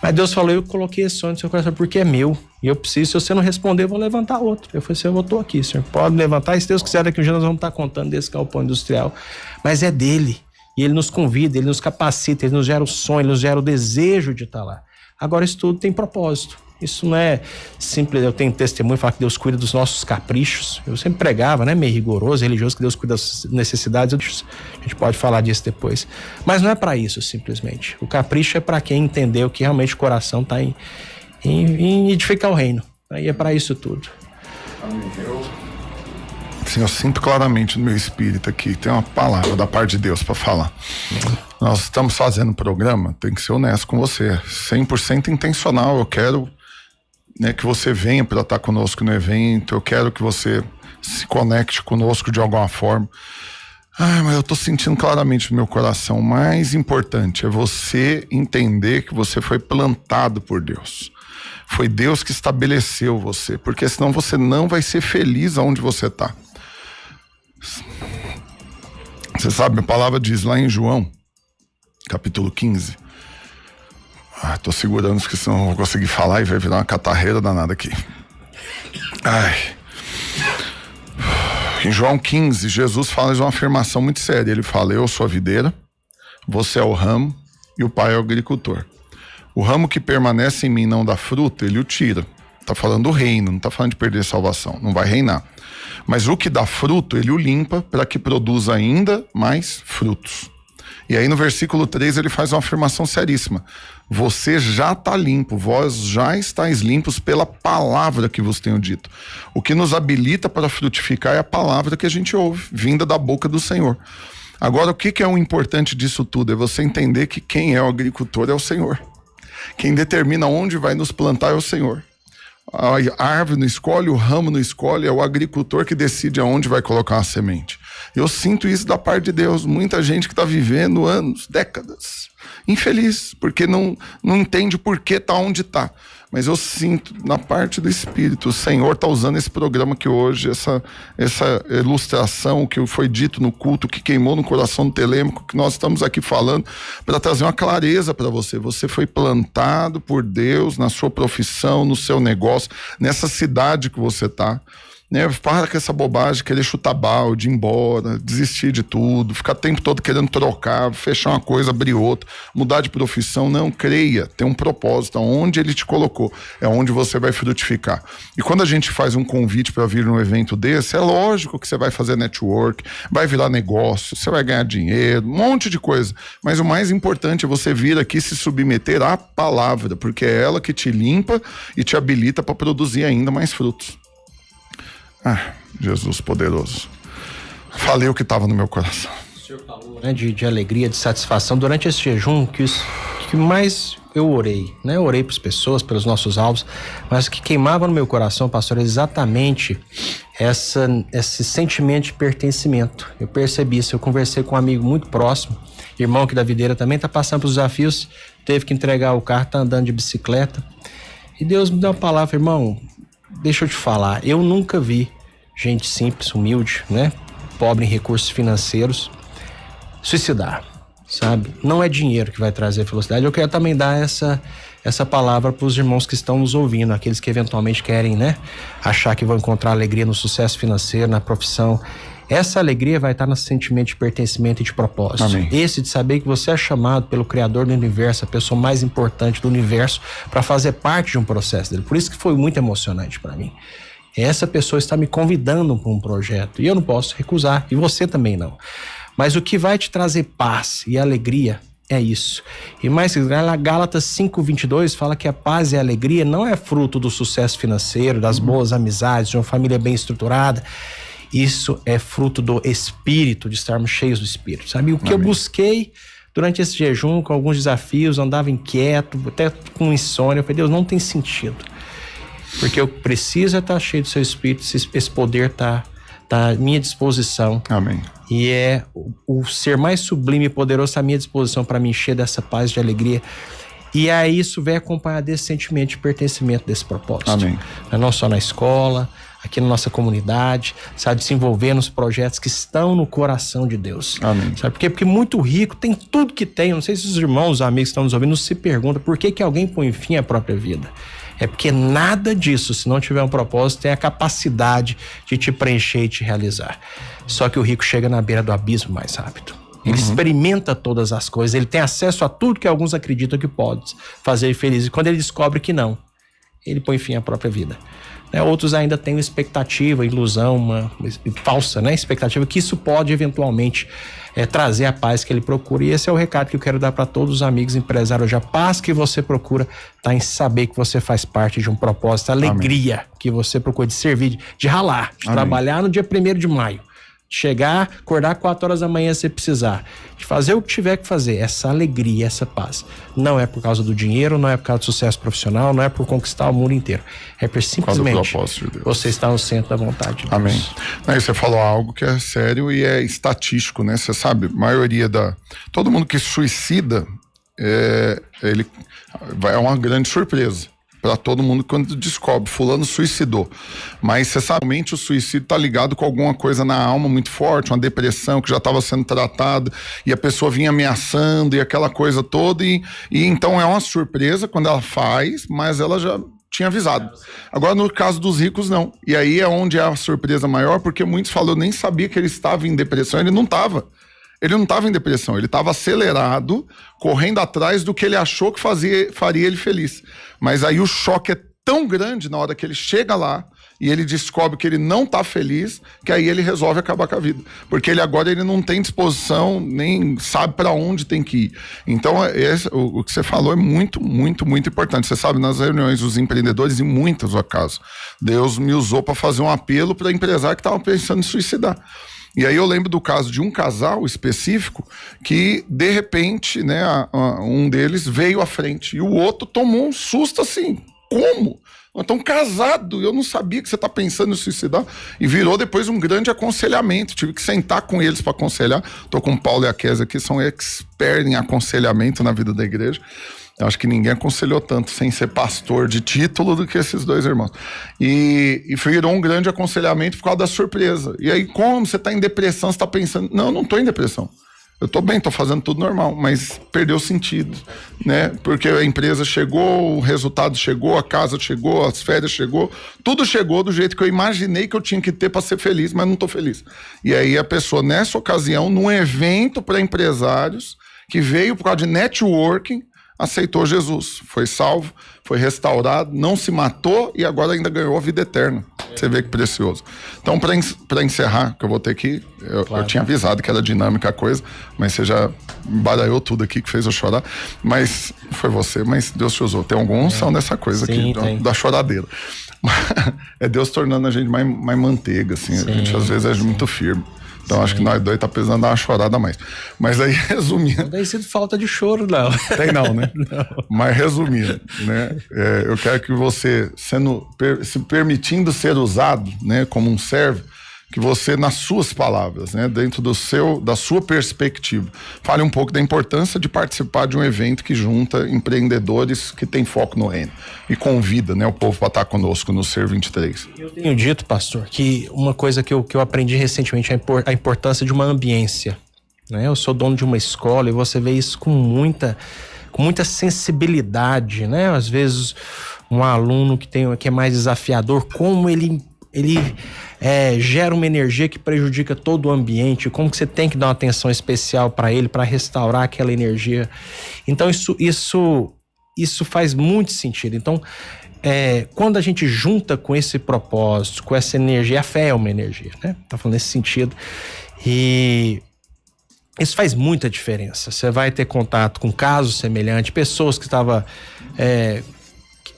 Mas Deus falou, eu coloquei esse sonho no seu coração porque é meu. E eu preciso, se você não responder, eu vou levantar outro. Eu falei assim, eu tô aqui, senhor. Pode levantar. E se Deus quiser, daqui um dia nós vamos estar contando desse galpão industrial. Mas é dele. E ele nos convida, ele nos capacita, ele nos gera o sonho, ele nos gera o desejo de estar lá. Agora isso tudo tem propósito. Isso não é simples, eu tenho testemunho, falar que Deus cuida dos nossos caprichos. Eu sempre pregava, né, meio rigoroso, religioso, que Deus cuida das necessidades. A gente pode falar disso depois. Mas não é para isso, simplesmente. O capricho é para quem entendeu que realmente o coração está em edificar o reino. Aí é para isso tudo. Sim, eu sinto claramente no meu espírito aqui, tem uma palavra da parte de Deus para falar. Nós estamos fazendo um programa, tem que ser honesto com você, 100% intencional. Eu quero, né, que você venha para estar conosco no evento, eu quero que você se conecte conosco de alguma forma. Mas eu tô sentindo claramente no meu coração, o mais importante é você entender que você foi plantado por Deus. Foi Deus que estabeleceu você, porque senão você não vai ser feliz aonde você tá. Você sabe, a palavra diz lá em João, capítulo 15. Tô segurando, porque senão não vou conseguir falar e vai virar uma catarreira danada aqui. Em João 15, Jesus fala de uma afirmação muito séria. Ele fala, eu sou a videira, você é o ramo e o pai é o agricultor. O ramo que permanece em mim não dá fruto, ele o tira. Tá falando do reino, não tá falando de perder a salvação, não vai reinar. Mas o que dá fruto, ele o limpa para que produza ainda mais frutos. E aí no versículo 3 ele faz uma afirmação seríssima. Você já está limpo, vós já estáis limpos pela palavra que vos tenho dito. O que nos habilita para frutificar é a palavra que a gente ouve, vinda da boca do Senhor. Agora, o que é o importante disso tudo? É você entender que quem é o agricultor é o Senhor. Quem determina onde vai nos plantar é o Senhor. A árvore não escolhe, o ramo não escolhe, é o agricultor que decide aonde vai colocar a semente. Eu sinto isso da parte de Deus. Muita gente que está vivendo anos, décadas, infeliz, porque não entende por que tá onde tá. Mas eu sinto na parte do Espírito, o Senhor está usando esse programa que hoje, essa ilustração que foi dito no culto, que queimou no coração do Telêmaco, que nós estamos aqui falando, para trazer uma clareza para você. Você foi plantado por Deus na sua profissão, no seu negócio, nessa cidade que você está. Né? Para com essa bobagem, querer chutar balde, ir embora, desistir de tudo, ficar o tempo todo querendo trocar, fechar uma coisa, abrir outra, mudar de profissão. Não, creia, tem um propósito, onde ele te colocou, é onde você vai frutificar. E quando a gente faz um convite para vir num evento desse, é lógico que você vai fazer network, vai virar negócio, você vai ganhar dinheiro, um monte de coisa, mas o mais importante é você vir aqui se submeter à palavra, porque é ela que te limpa e te habilita para produzir ainda mais frutos. Jesus poderoso. Falei o que estava no meu coração. O senhor falou, né, de alegria, de satisfação. Durante esse jejum, que mais eu orei, né? Eu orei para as pessoas, pelos nossos alvos, mas o que queimava no meu coração, pastor, é exatamente esse sentimento de pertencimento. Eu percebi isso, eu conversei com um amigo muito próximo, irmão aqui da videira também, está passando por desafios, teve que entregar o carro, está andando de bicicleta. E Deus me deu uma palavra, irmão, deixa eu te falar, eu nunca vi gente simples, humilde, né? Pobre em recursos financeiros, suicidar, sabe? Não é dinheiro que vai trazer felicidade. Eu quero também dar essa palavra para os irmãos que estão nos ouvindo, aqueles que eventualmente querem, né? Achar que vão encontrar alegria no sucesso financeiro, na profissão. Essa alegria vai estar no sentimento de pertencimento e de propósito. Amém. Esse de saber que você é chamado pelo Criador do Universo, a pessoa mais importante do universo, para fazer parte de um processo dele. Por isso que foi muito emocionante para mim. Essa pessoa está me convidando para um projeto e eu não posso recusar, e você também não. Mas o que vai te trazer paz e alegria é isso. E mais, Gálatas 5:22 fala que a paz e a alegria não é fruto do sucesso financeiro, das boas amizades, de uma família bem estruturada. Isso é fruto do Espírito, de estarmos cheios do Espírito, sabe? O que eu busquei durante esse jejum, com alguns desafios, andava inquieto, até com insônia, eu falei, Deus, não tem sentido. Porque eu preciso estar cheio do seu Espírito, esse poder tá à minha disposição. Amém. E é o ser mais sublime e poderoso à minha disposição para me encher dessa paz, de alegria. E aí isso vem acompanhado desse sentimento de pertencimento, desse propósito. Amém. Não só na escola, aqui na nossa comunidade, sabe, se envolver nos projetos que estão no coração de Deus. Amém. Sabe por quê? Porque muito rico tem tudo que tem. Eu não sei se os irmãos, os amigos que estão nos ouvindo se perguntam por que alguém põe fim à própria vida. É porque nada disso, se não tiver um propósito, tem a capacidade de te preencher e te realizar. Só que o rico chega na beira do abismo mais rápido. Ele experimenta todas as coisas, ele tem acesso a tudo que alguns acreditam que pode fazer ele feliz. E quando ele descobre que não, ele põe fim à própria vida. Outros ainda têm uma expectativa, ilusão, uma falsa, né, expectativa que isso pode eventualmente trazer a paz que ele procura. E esse é o recado que eu quero dar para todos os amigos empresários hoje. A paz que você procura está em saber que você faz parte de um propósito, a alegria que você procura de servir, de ralar, de trabalhar no dia 1º de maio. Chegar, acordar 4 horas da manhã se precisar, de fazer o que tiver que fazer, essa alegria, essa paz. Não é por causa do dinheiro, não é por causa do sucesso profissional, não é por conquistar o mundo inteiro. É por simplesmente de você estar no centro da vontade de Deus. Amém. Aí você falou algo que é sério e é estatístico, né? Você sabe, maioria todo mundo que suicida, é uma grande surpresa para todo mundo quando descobre, fulano suicidou. Mas você sabe, realmente o suicídio está ligado com alguma coisa na alma muito forte, uma depressão que já estava sendo tratada e a pessoa vinha ameaçando e aquela coisa toda e então é uma surpresa quando ela faz, mas ela já tinha avisado. Agora no caso dos ricos não. E aí é onde é a surpresa maior, porque muitos falam, eu nem sabia que ele estava em depressão, ele não estava. Ele não estava em depressão, ele estava acelerado, correndo atrás do que ele achou que faria ele feliz. Mas aí o choque é tão grande na hora que ele chega lá e ele descobre que ele não está feliz, que aí ele resolve acabar com a vida. Porque agora ele não tem disposição, nem sabe para onde tem que ir. Então, o que você falou é muito, muito, muito importante. Você sabe, nas reuniões dos empreendedores, em muitos casos, Deus me usou para fazer um apelo para empresário que estava pensando em suicidar. E aí eu lembro do caso de um casal específico que, de repente, né, um deles veio à frente e o outro tomou um susto assim. Como? Estão casados, eu não sabia que você está pensando em suicidar. E virou depois um grande aconselhamento. Tive que sentar com eles para aconselhar. Estou com o Paulo e a Kézia aqui, são expert em aconselhamento na vida da igreja. Eu acho que ninguém aconselhou tanto sem ser pastor de título do que esses dois irmãos. E virou um grande aconselhamento por causa da surpresa. E aí, como você está em depressão, você está pensando, não, eu não estou em depressão. Eu tô bem, tô fazendo tudo normal, mas perdeu sentido, né? Porque a empresa chegou, o resultado chegou, a casa chegou, as férias chegou, tudo chegou do jeito que eu imaginei que eu tinha que ter para ser feliz, mas não tô feliz. E aí a pessoa, nessa ocasião, num evento para empresários, que veio por causa de networking, aceitou Jesus, foi salvo, foi restaurado, não se matou e agora ainda ganhou a vida eterna. Você vê que precioso. Então, para encerrar, que eu vou ter que... Eu tinha avisado que era dinâmica a coisa, mas você já embaralhou tudo aqui que fez eu chorar. Mas foi você, mas Deus te usou. Tem alguma unção nessa coisa aqui, da choradeira. É Deus tornando a gente mais manteiga, assim. Sim, a gente às vezes é muito firme. Então, acho que nós dois tá precisando dar uma chorada a mais. Mas aí, resumindo... Não tem sido falta de choro, não. Tem não, né? Não. Mas resumindo, né? Eu quero que você, se permitindo ser usado, né, como um servo, que você, nas suas palavras, né, dentro da sua perspectiva, fale um pouco da importância de participar de um evento que junta empreendedores que tem foco no reino e convida, né, o povo para estar conosco no Ser 23. Eu tenho dito, pastor, que uma coisa que eu aprendi recentemente é a importância de uma ambiência, né? Eu sou dono de uma escola e você vê isso com muita sensibilidade, né? Às vezes um aluno que é mais desafiador, como ele gera uma energia que prejudica todo o ambiente, como que você tem que dar uma atenção especial para ele, para restaurar aquela energia. Então isso faz muito sentido. Então, quando a gente junta com esse propósito, com essa energia, a fé é uma energia, né? Tá falando nesse sentido. E isso faz muita diferença. Você vai ter contato com casos semelhantes, pessoas que estavam...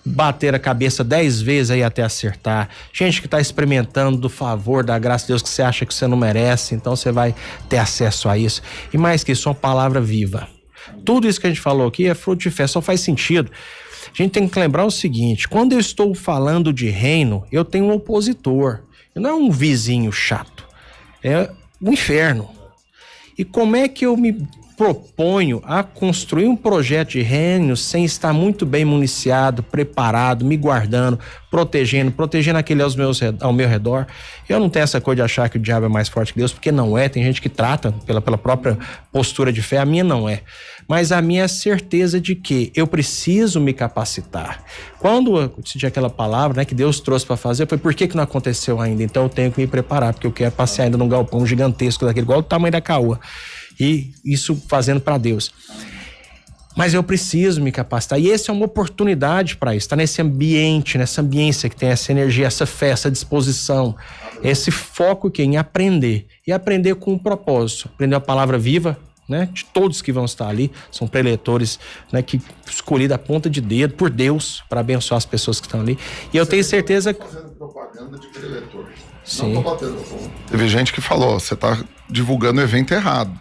bater a cabeça 10 vezes aí até acertar, gente que está experimentando do favor, da graça de Deus que você acha que você não merece, então você vai ter acesso a isso. E mais que isso, uma palavra viva. Tudo isso que a gente falou aqui é fruto de fé, só faz sentido. A gente tem que lembrar o seguinte: quando eu estou falando de reino, eu tenho um opositor, não é um vizinho chato, é o inferno. E como é que eu me proponho a construir um projeto de reino sem estar muito bem municiado, preparado, me guardando, protegendo aquele ao meu redor? Eu não tenho essa coisa de achar que o diabo é mais forte que Deus, porque não é. Tem gente que trata pela própria postura de fé, a minha não é. Mas a minha é a certeza de que eu preciso me capacitar. Quando eu decidi aquela palavra, né, que Deus trouxe para fazer, foi por que não aconteceu ainda? Então eu tenho que me preparar, porque eu quero passear ainda num galpão gigantesco daquele, igual o tamanho da Caoa. E isso fazendo para Deus. Mas eu preciso me capacitar. E essa é uma oportunidade para isso. Estar nesse ambiente, nessa ambiência que tem essa energia, essa fé, essa disposição, esse foco em aprender. E aprender com um propósito. Aprender a palavra viva, né, de todos que vão estar ali. São preletores, né, que escolhidos a ponta de dedo por Deus para abençoar as pessoas que estão ali. E eu tenho certeza que... fazendo propaganda de preletor. Sim. Não tô batendo. Teve gente que falou, você tá divulgando o evento errado.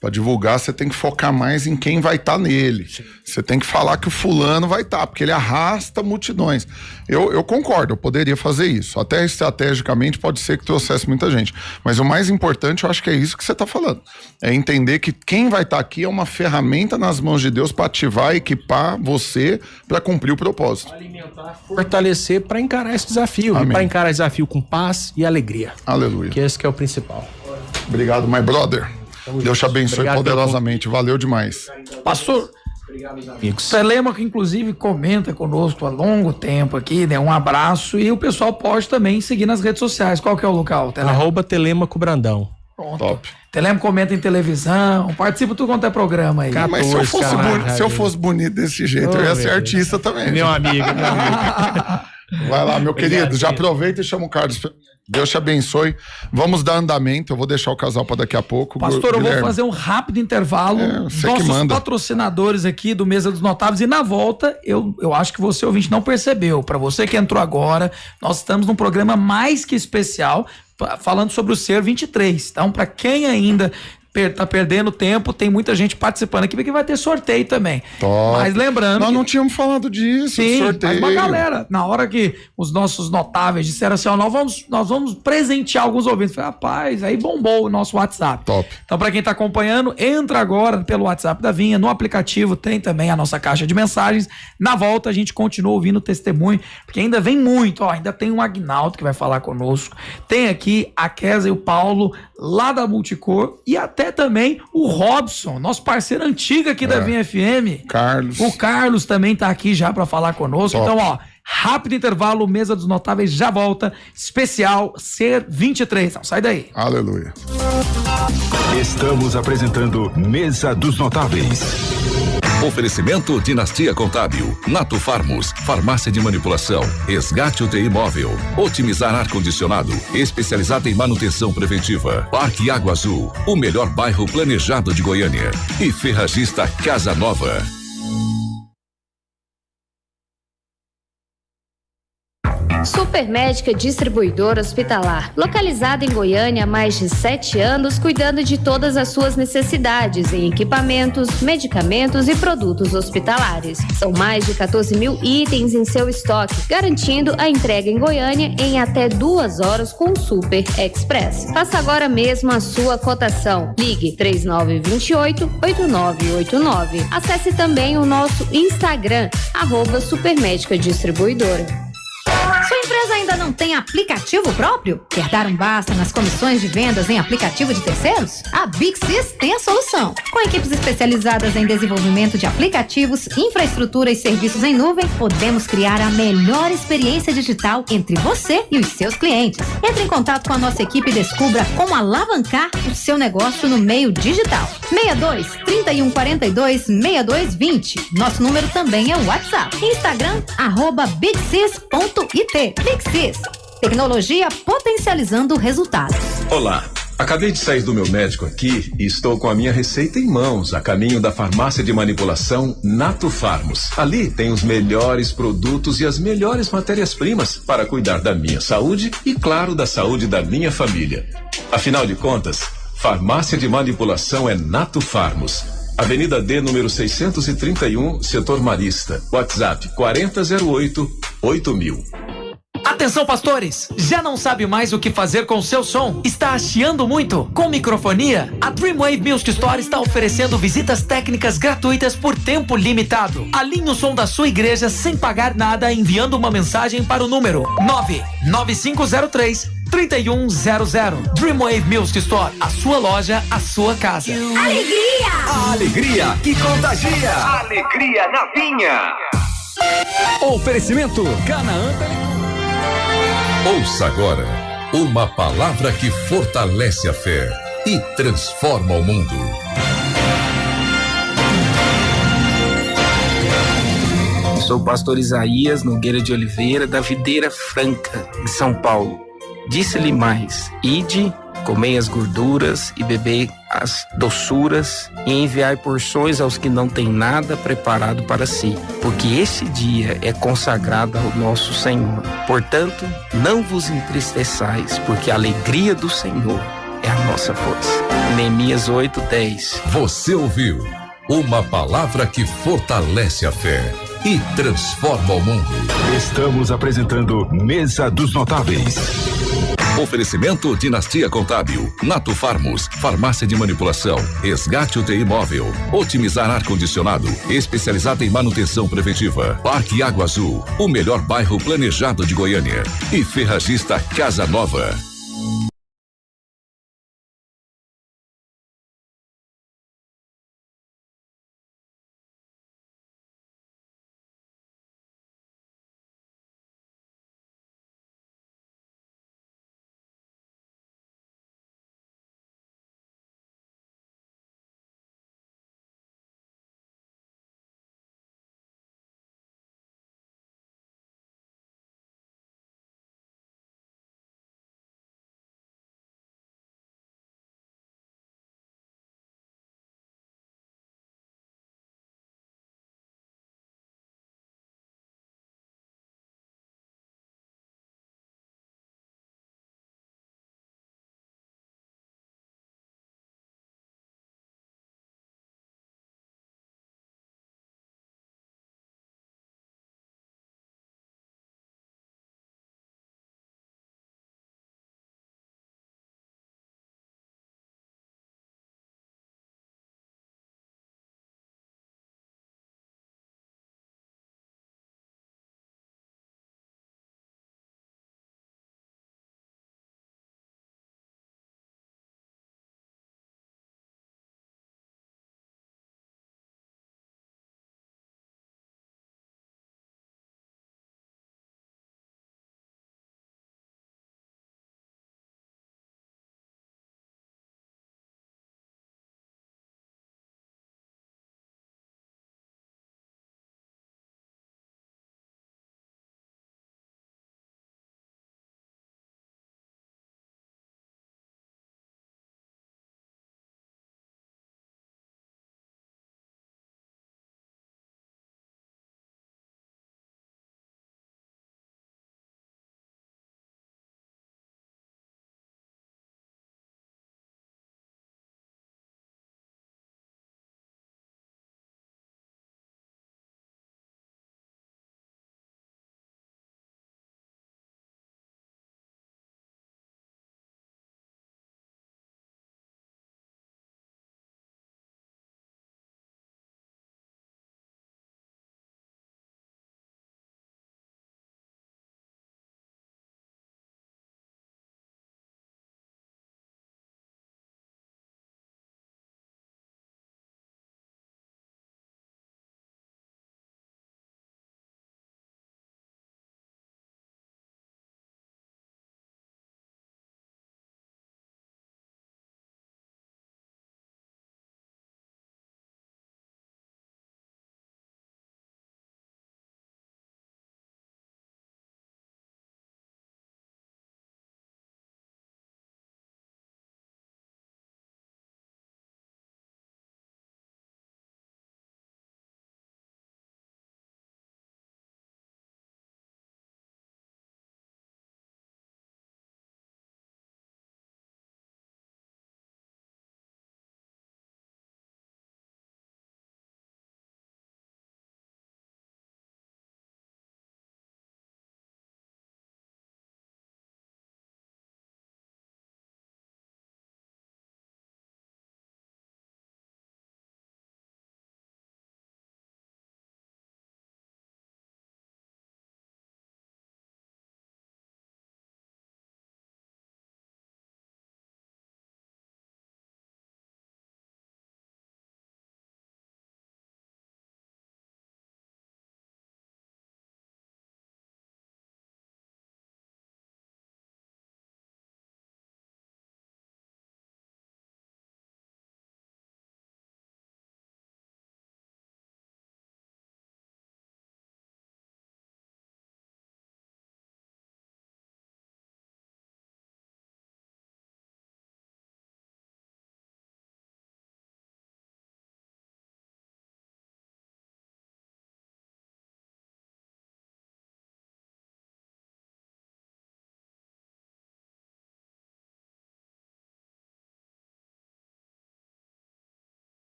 Para divulgar, você tem que focar mais em quem vai estar nele. Você tem que falar que o fulano vai estar, porque ele arrasta multidões. Eu concordo, eu poderia fazer isso. Até estrategicamente pode ser que trouxesse muita gente. Mas o mais importante, eu acho que é isso que você está falando. É entender que quem vai estar aqui é uma ferramenta nas mãos de Deus para ativar, equipar você para cumprir o propósito. Alimentar, fortalecer para encarar esse desafio. Amém. E para encarar esse desafio com paz e alegria. Aleluia. Que esse que é o principal. Obrigado, my brother. Deus te abençoe Obrigado, poderosamente. Valeu demais. Pastor, Amigos. Telêmaco, inclusive, comenta conosco há longo tempo aqui, né? Um abraço. E o pessoal pode também seguir nas redes sociais. Qual que é o local, Telêmaco? @Telêmaco Brandão. Pronto. Top. Telêmaco comenta em televisão, participa tudo quanto é programa aí. Mas se eu fosse bonito desse jeito, eu ia ser artista também. Meu amigo. Vai lá, meu querido. Obrigado, Já aproveita e chama o Carlos. Deus te abençoe. Vamos dar andamento. Eu vou deixar o casal para daqui a pouco. Pastor, eu Guilherme, vou fazer um rápido intervalo. você que Nossos manda. patrocinadores aqui do Mesa dos Notáveis. E na volta, eu acho que você, ouvinte, não percebeu. Para você que entrou agora, nós estamos num programa mais que especial, falando sobre o Ser 23. Então, para quem ainda tá perdendo tempo, tem muita gente participando aqui, porque vai ter sorteio também. Top. Mas lembrando... Nós não tínhamos falado disso, Sim, sorteio. mas uma galera, na hora que os nossos notáveis disseram assim, ó, nós vamos presentear alguns ouvintes. Falei, rapaz, aí bombou o nosso WhatsApp. Top. Então, pra quem tá acompanhando, entra agora pelo WhatsApp da Vinha, no aplicativo tem também a nossa caixa de mensagens. Na volta a gente continua ouvindo o testemunho, porque ainda vem muito, ó, ainda tem o Agnaldo que vai falar conosco, tem aqui a Kézia e o Paulo lá da Multicor e até também o Robson, nosso parceiro antigo aqui da Vinha FM. Carlos. O Carlos também tá aqui já pra falar conosco. Top. Então, ó, rápido intervalo, Mesa dos Notáveis já volta, especial Ser 23. Não, sai daí. Aleluia. Estamos apresentando Mesa dos Notáveis. Oferecimento Dinastia Contábil, Nato Farmos, Farmácia de Manipulação, Resgate UTI Móvel, Otimizar Ar-Condicionado, especializada em manutenção preventiva, Parque Água Azul, o melhor bairro planejado de Goiânia e Ferragista Casa Nova. Supermédica Distribuidora Hospitalar, localizada em Goiânia há mais de 7 anos, cuidando de todas as suas necessidades em equipamentos, medicamentos e produtos hospitalares. São mais de 14 mil itens em seu estoque, garantindo a entrega em Goiânia em até 2 horas com o Super Express. Faça agora mesmo a sua cotação. Ligue 3928-8989. Acesse também o nosso Instagram, @Supermédica Distribuidora. Sua empresa ainda não tem aplicativo próprio? Quer dar um basta nas comissões de vendas em aplicativo de terceiros? A Big Sys tem a solução. Com equipes especializadas em desenvolvimento de aplicativos, infraestrutura e serviços em nuvem, podemos criar a melhor experiência digital entre você e os seus clientes. Entre em contato com a nossa equipe e descubra como alavancar o seu negócio no meio digital. 62-3142-6220. Nosso número também é o WhatsApp. Instagram, @bigsys.it. Big Sys, tecnologia potencializando resultados. Olá, acabei de sair do meu médico aqui e estou com a minha receita em mãos, a caminho da farmácia de manipulação Nato Farmos. Ali tem os melhores produtos e as melhores matérias-primas para cuidar da minha saúde e, claro, da saúde da minha família. Afinal de contas, farmácia de manipulação é Nato Farmos. Avenida D, número 631, Setor Marista. WhatsApp 4008-8000. Atenção, pastores! Já não sabe mais o que fazer com o seu som? Está chiando muito? Com microfonia? A Dreamwave Music Store está oferecendo visitas técnicas gratuitas por tempo limitado. Alinhe o som da sua igreja sem pagar nada enviando uma mensagem para o número 99503-3100. Dreamwave Music Store, a sua loja, a sua casa. Alegria! A alegria que contagia. Alegria na Vinha. Oferecimento Canaã. Ouça agora uma palavra que fortalece a fé e transforma o mundo. Sou o pastor Isaías Nogueira de Oliveira, da Videira Franca, em São Paulo. Disse-lhe mais: ide, comei as gorduras e bebei as doçuras, e enviai porções aos que não têm nada preparado para si, porque este dia é consagrado ao nosso Senhor. Portanto, não vos entristeçais, porque a alegria do Senhor é a nossa força. Neemias 8:10. Você ouviu uma palavra que fortalece a fé e transforma o mundo. Estamos apresentando Mesa dos Notáveis. Oferecimento Dinastia Contábil, Nato Farmos, Farmácia de Manipulação, Resgate UTI Móvel, Otimizar Ar-Condicionado, especializada em manutenção preventiva, Parque Água Azul, o melhor bairro planejado de Goiânia e Ferragista Casa Nova.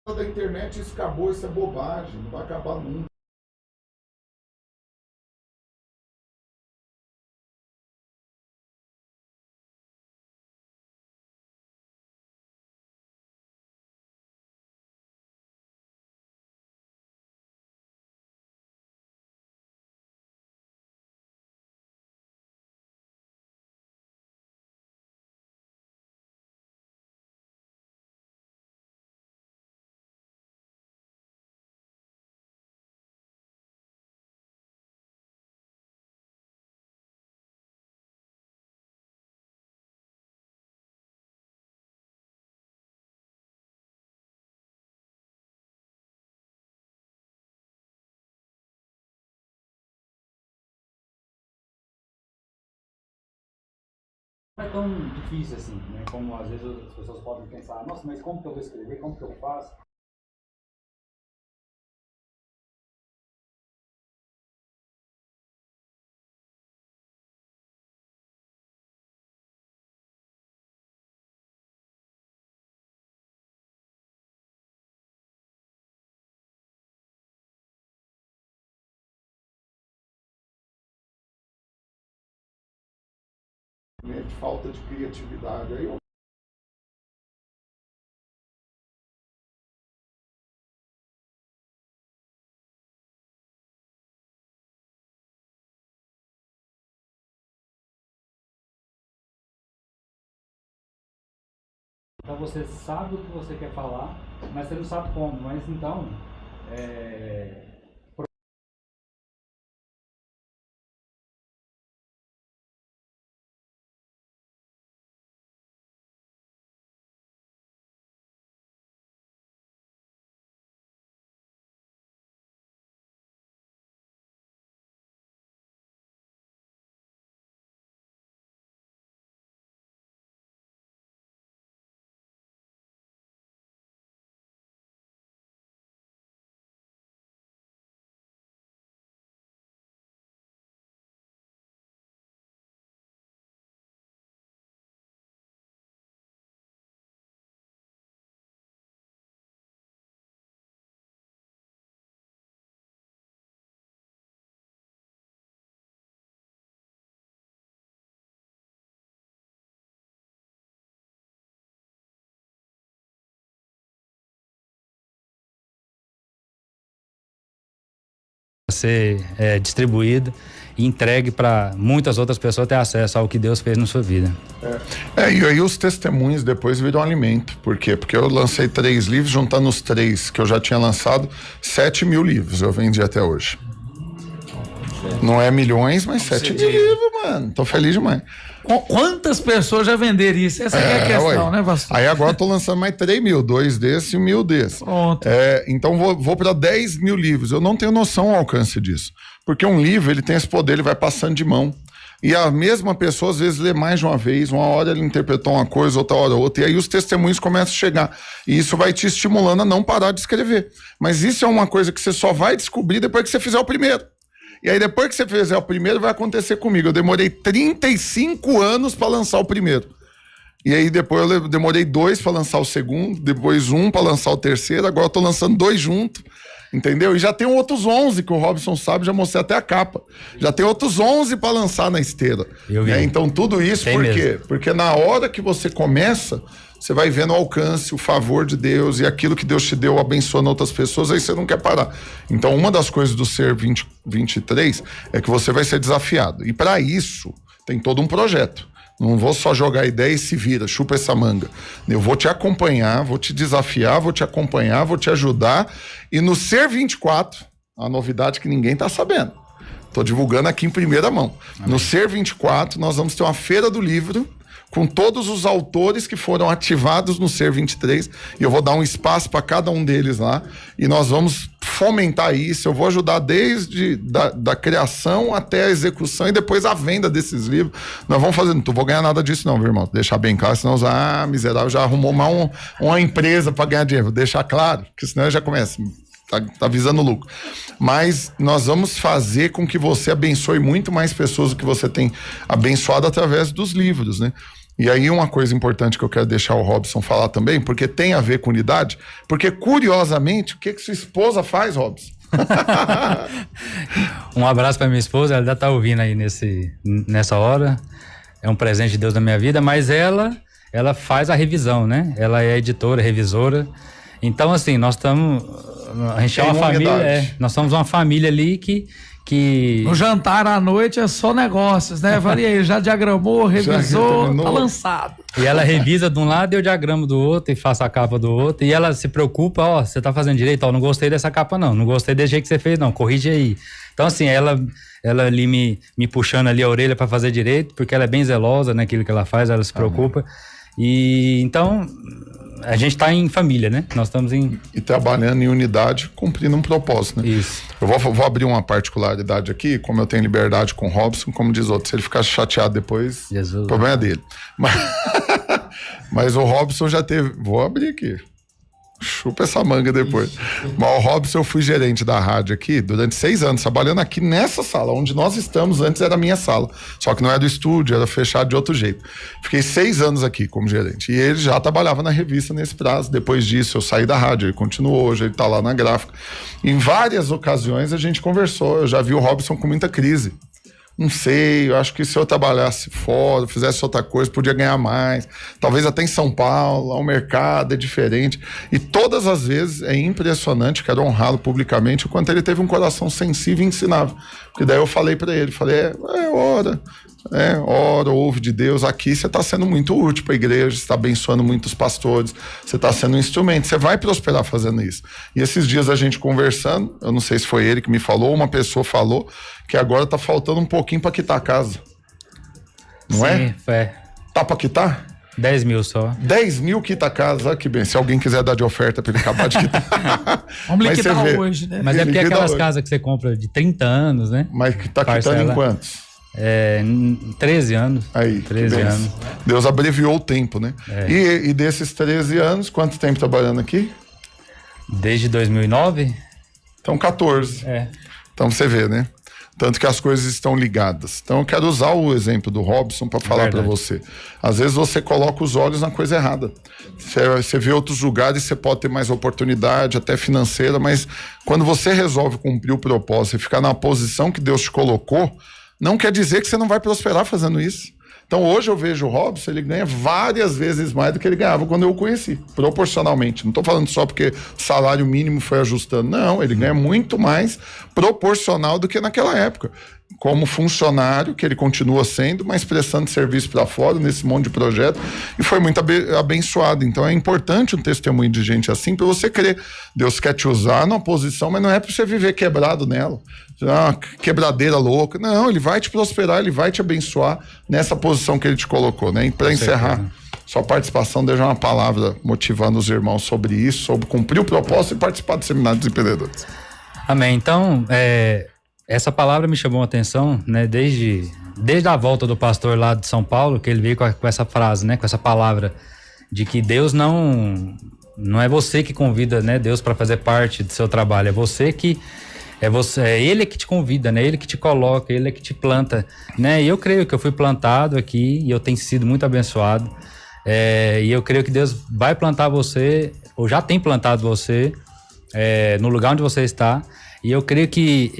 Da internet isso acabou, isso é bobagem, não vai acabar nunca. Não é tão difícil assim, né? Como às vezes as pessoas podem pensar, nossa, mas como que eu vou escrever, como que eu faço? De falta de criatividade. Aí eu... Então você sabe o que você quer falar, mas você não sabe como. Mas então, ser distribuída e entregue para muitas outras pessoas ter acesso ao que Deus fez na sua vida. E aí os testemunhos depois viram alimento. Por quê? Porque eu lancei 3 livros, juntando os 3 que eu já tinha lançado, 7.000 livros eu vendi até hoje. Não é milhões, mas 7.000 livros, mano. Tô feliz demais. Quantas pessoas já venderam isso? Essa é a questão, né, pastor? Aí agora eu tô lançando mais 3.000, 2 desses e 1.000 desses. Pronto. Então vou para 10.000 livros. Eu não tenho noção do alcance disso. Porque um livro, ele tem esse poder, ele vai passando de mão. E a mesma pessoa, às vezes, lê mais de uma vez. Uma hora ele interpretou uma coisa, outra hora outra. E aí os testemunhos começam a chegar. E isso vai te estimulando a não parar de escrever. Mas isso é uma coisa que você só vai descobrir depois que você fizer o primeiro. E aí depois que você fizer o primeiro, vai acontecer comigo. Eu demorei 35 anos para lançar o primeiro. E aí depois eu demorei 2 para lançar o segundo, depois 1 para lançar o terceiro, agora eu tô lançando 2 juntos, entendeu? E já tem outros 11 que o Robson sabe, já mostrei até a capa. Já tem outros 11 para lançar na esteira. Eu vi. Então tudo isso por quê? Porque na hora que você começa, você vai vendo o alcance, o favor de Deus e aquilo que Deus te deu abençoando outras pessoas, aí você não quer parar. Então uma das coisas do Ser 23 é que você vai ser desafiado. E para isso tem todo um projeto. Não vou só jogar ideia e se vira, chupa essa manga. Eu vou te acompanhar, vou te desafiar, vou te acompanhar, vou te ajudar. E no Ser 24, a novidade que ninguém tá sabendo. Tô divulgando aqui em primeira mão. Amém. No Ser 24, nós vamos ter uma feira do livro com todos os autores que foram ativados no Ser 23, e eu vou dar um espaço para cada um deles lá, e nós vamos fomentar isso. Eu vou ajudar desde da criação até a execução e depois a venda desses livros. Nós vamos fazer, não vou ganhar nada disso não, meu irmão, deixar bem claro, senão miserável, já arrumou uma empresa para ganhar dinheiro, vou deixar claro, porque senão eu já começo... Tá visando lucro. Mas nós vamos fazer com que você abençoe muito mais pessoas do que você tem abençoado através dos livros, né? E aí uma coisa importante que eu quero deixar o Robson falar também, porque tem a ver com unidade, porque curiosamente, o que sua esposa faz, Robson? Um abraço para minha esposa, ela já tá ouvindo aí nessa hora. É um presente de Deus na minha vida, mas ela faz a revisão, né? Ela é editora, revisora. Então, assim, nós estamos... A gente é uma família, nós somos uma família ali que... No jantar à noite é só negócios, né? Falei aí, já diagramou, revisou, tá lançado. E ela revisa de um lado e eu diagramo do outro e faço a capa do outro. E ela se preocupa, ó, você tá fazendo direito, ó, não gostei dessa capa não gostei desse jeito que você fez não, corrige aí. Então assim, ela ali me puxando ali a orelha para fazer direito, porque ela é bem zelosa naquilo que ela faz, ela se preocupa. E então... A gente está em família, né? Nós estamos E trabalhando em unidade, cumprindo um propósito, né? Isso. Eu vou abrir uma particularidade aqui, como eu tenho liberdade com o Robson, como diz outro, se ele ficar chateado depois, o problema é dele. Mas o Robson já teve... Vou abrir aqui. Chupa essa manga depois. Mas o Robson, eu fui gerente da rádio aqui durante 6 anos, trabalhando aqui nessa sala, onde nós estamos, antes era a minha sala. Só que não era do estúdio, era fechado de outro jeito. Fiquei 6 anos aqui como gerente. E ele já trabalhava na revista nesse prazo. Depois disso, eu saí da rádio, ele continuou, hoje ele tá lá na gráfica. Em várias ocasiões a gente conversou, eu já vi o Robson com muita crise. Não sei, eu acho que se eu trabalhasse fora, fizesse outra coisa, podia ganhar mais. Talvez até em São Paulo, o mercado é diferente. E todas as vezes é impressionante, quero honrá-lo publicamente, o quanto ele teve um coração sensível e ensinável. Porque daí eu falei para ele, ora, ouve de Deus. Aqui você está sendo muito útil para a igreja, você está abençoando muitos pastores, você está sendo um instrumento, você vai prosperar fazendo isso. E esses dias a gente conversando, eu não sei se foi ele que me falou, uma pessoa falou, que agora está faltando um pouquinho para quitar a casa. Não é? Sim, é. Tá para quitar? 10 mil só. 10 mil quita a casa, que bem. Se alguém quiser dar de oferta para ele acabar de quitar. Vamos liquidar hoje, né? Mas é porque aquelas casas que você compra de 30 anos, né? Mas que tá quitando em quantos? 13 anos. Aí, 13 anos. Deus abreviou o tempo, né? E desses 13 anos, quanto tempo trabalhando aqui? Desde 2009. Então 14. Então você vê, né? Tanto que as coisas estão ligadas. Então eu quero usar o exemplo do Robson para falar para você. Às vezes você coloca os olhos na coisa errada. Você vê outros lugares, você pode ter mais oportunidade, até financeira, mas quando você resolve cumprir o propósito e ficar na posição que Deus te colocou, não quer dizer que você não vai prosperar fazendo isso. Então hoje eu vejo o Robson, ele ganha várias vezes mais do que ele ganhava quando eu o conheci, proporcionalmente. Não estou falando só porque o salário mínimo foi ajustando, não, ele ganha muito mais proporcional do que naquela época. Como funcionário, que ele continua sendo, mas prestando serviço para fora nesse monte de projeto, e foi muito abençoado. Então é importante um testemunho de gente assim para você crer. Deus quer te usar numa posição, mas não é para você viver quebrado nela. Quebradeira louca. Não, ele vai te prosperar, ele vai te abençoar nessa posição que ele te colocou, né? E para encerrar, sua participação, deixa uma palavra motivando os irmãos sobre isso, sobre cumprir o propósito e participar do Seminário dos Empreendedores. Amém. Então, essa palavra me chamou a atenção, né? Desde a volta do pastor lá de São Paulo, que ele veio com essa frase, né? Com essa palavra de que Deus não é você que convida, né? Deus para fazer parte do seu trabalho, é ele que te convida, né? Ele que te coloca, ele é que te planta, né? E eu creio que eu fui plantado aqui e eu tenho sido muito abençoado. E eu creio que Deus vai plantar você, ou já tem plantado você, no lugar onde você está. E eu creio que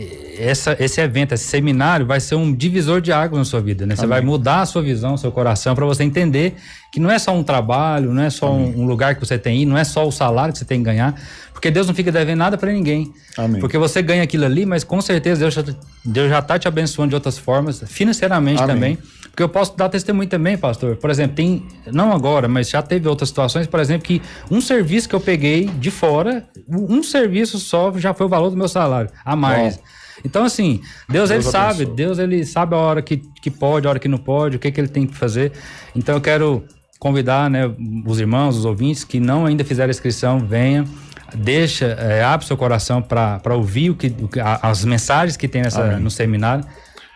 esse evento, esse seminário vai ser um divisor de águas na sua vida, né? Você vai mudar a sua visão, seu coração, para você entender que não é só um trabalho, não é só um lugar que você tem que ir, não é só o salário que você tem que ganhar, porque Deus não fica devendo nada para ninguém. Amém. Porque você ganha aquilo ali, mas com certeza Deus já está te abençoando de outras formas, financeiramente também. Porque eu posso dar testemunho também, pastor. Por exemplo, não agora, mas já teve outras situações, por exemplo, que um serviço que eu peguei de fora, um serviço só já foi o valor do meu salário, a mais. Então, assim, Deus ele sabe a hora que pode, a hora que não pode, o que ele tem que fazer. Então eu quero convidar, né, os irmãos, os ouvintes que não ainda fizeram a inscrição, venham, abre seu coração para ouvir as mensagens que tem no seminário,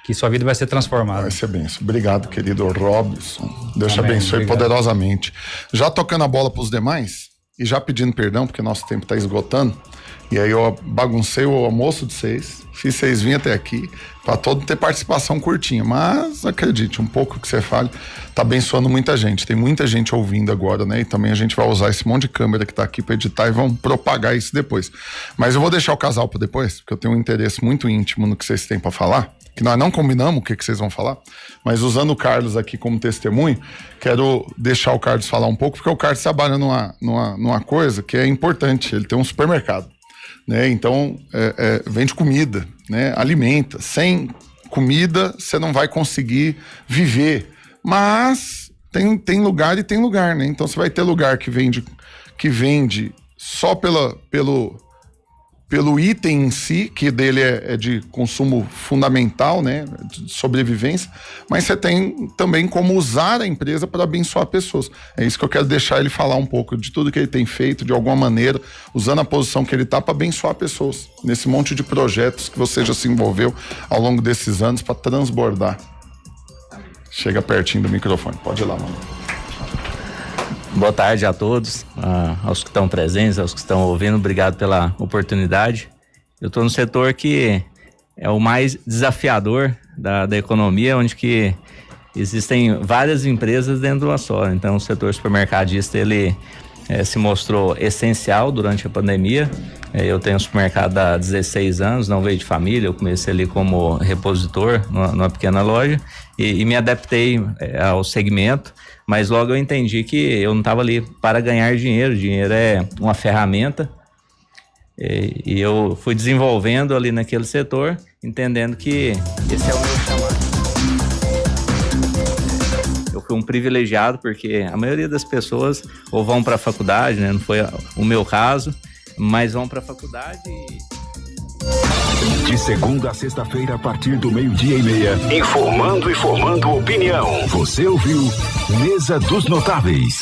que sua vida vai ser transformada. Vai ser benção. Obrigado, querido Robson. Deus te abençoe poderosamente. Já tocando a bola para os demais e já pedindo perdão, porque nosso tempo está esgotando, E aí eu baguncei o almoço de vocês, fiz vocês virem até aqui, para todo ter participação curtinha. Mas acredite, um pouco que você fale, tá abençoando muita gente. Tem muita gente ouvindo agora, né? E também a gente vai usar esse monte de câmera que tá aqui para editar e vão propagar isso depois. Mas eu vou deixar o casal para depois, porque eu tenho um interesse muito íntimo no que vocês têm para falar, que nós não combinamos o que vocês vão falar, mas usando o Carlos aqui como testemunho, quero deixar o Carlos falar um pouco, porque o Carlos trabalha numa coisa que é importante. Ele tem um supermercado, né? Então vende comida, né? Alimenta. Sem comida você não vai conseguir viver, mas tem lugar e tem lugar, né? Então você vai ter lugar que vende só pelo item em si, que dele é de consumo fundamental, né, de sobrevivência, mas você tem também como usar a empresa para abençoar pessoas. É isso que eu quero deixar ele falar um pouco de tudo que ele tem feito, de alguma maneira, usando a posição que ele está para abençoar pessoas, nesse monte de projetos que você já se envolveu ao longo desses anos para transbordar. Chega pertinho do microfone, pode ir lá, mano. Boa tarde a todos, aos que estão presentes, aos que estão ouvindo, obrigado pela oportunidade. Eu estou no setor que é o mais desafiador da economia, onde que existem várias empresas dentro de uma só. Então o setor supermercadista, ele se mostrou essencial durante a pandemia. Eu tenho um supermercado há 16 anos, não veio de família, eu comecei ali como repositor numa pequena loja e me adaptei ao segmento. Mas logo eu entendi que eu não estava ali para ganhar dinheiro. Dinheiro é uma ferramenta. E eu fui desenvolvendo ali naquele setor, entendendo que esse é o meu chamado. Eu fui um privilegiado, porque a maioria das pessoas ou vão para a faculdade, né? Não foi o meu caso, mas vão para a faculdade e... De segunda a sexta-feira, a partir do 12:30. Informando e formando opinião. Você ouviu Mesa dos Notáveis.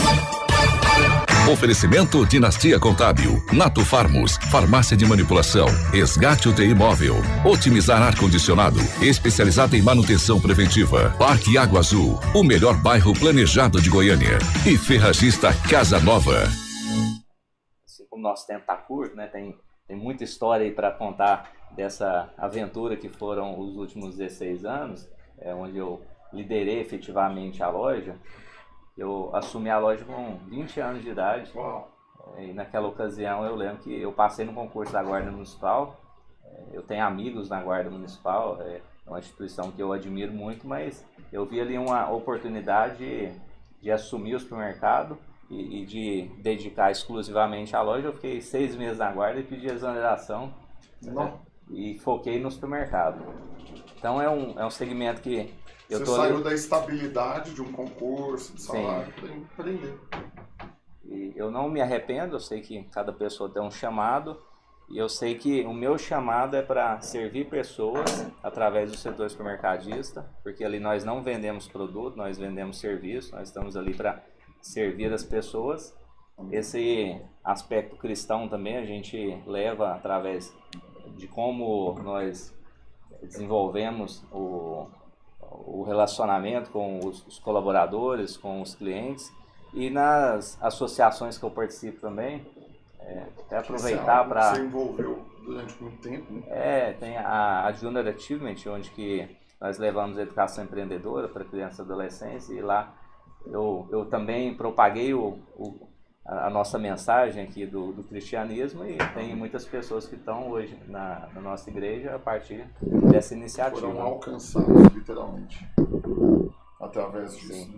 Oferecimento Dinastia Contábil, Nato Farmos, Farmácia de Manipulação, Resgate UTI Móvel, Otimizar Ar-Condicionado, especializada em manutenção preventiva, Parque Água Azul, o melhor bairro planejado de Goiânia, e Ferragista Casa Nova. Assim como o nosso tempo está curto, né? Tem muita história aí para contar dessa aventura que foram os últimos 16 anos, onde eu liderei efetivamente a loja. Eu assumi a loja com 20 anos de idade. E naquela ocasião eu lembro que eu passei no concurso da Guarda Municipal. Eu tenho amigos na Guarda Municipal, é uma instituição que eu admiro muito, mas eu vi ali uma oportunidade de assumir o supermercado e de dedicar exclusivamente à loja. Eu fiquei 6 meses na Guarda e pedi exoneração e foquei no supermercado. Então é um segmento que eu Você saiu da estabilidade de um concurso, de salário, para empreender. E eu não me arrependo, eu sei que cada pessoa tem um chamado, e eu sei que o meu chamado é para servir pessoas através do setor supermercadista, porque ali nós não vendemos produto, nós vendemos serviço, nós estamos ali para servir as pessoas. Esse aspecto cristão também a gente leva através de como nós desenvolvemos o relacionamento com os colaboradores, com os clientes, e nas associações que eu participo também, até aproveitar para... Você envolveu durante muito tempo, né? Tem a Junior Achievement, onde que nós levamos a educação empreendedora para criança e adolescência, e lá eu também propaguei a nossa mensagem aqui do cristianismo, e tem muitas pessoas que estão hoje na nossa igreja a partir dessa iniciativa. Foram alcançados, literalmente, através disso.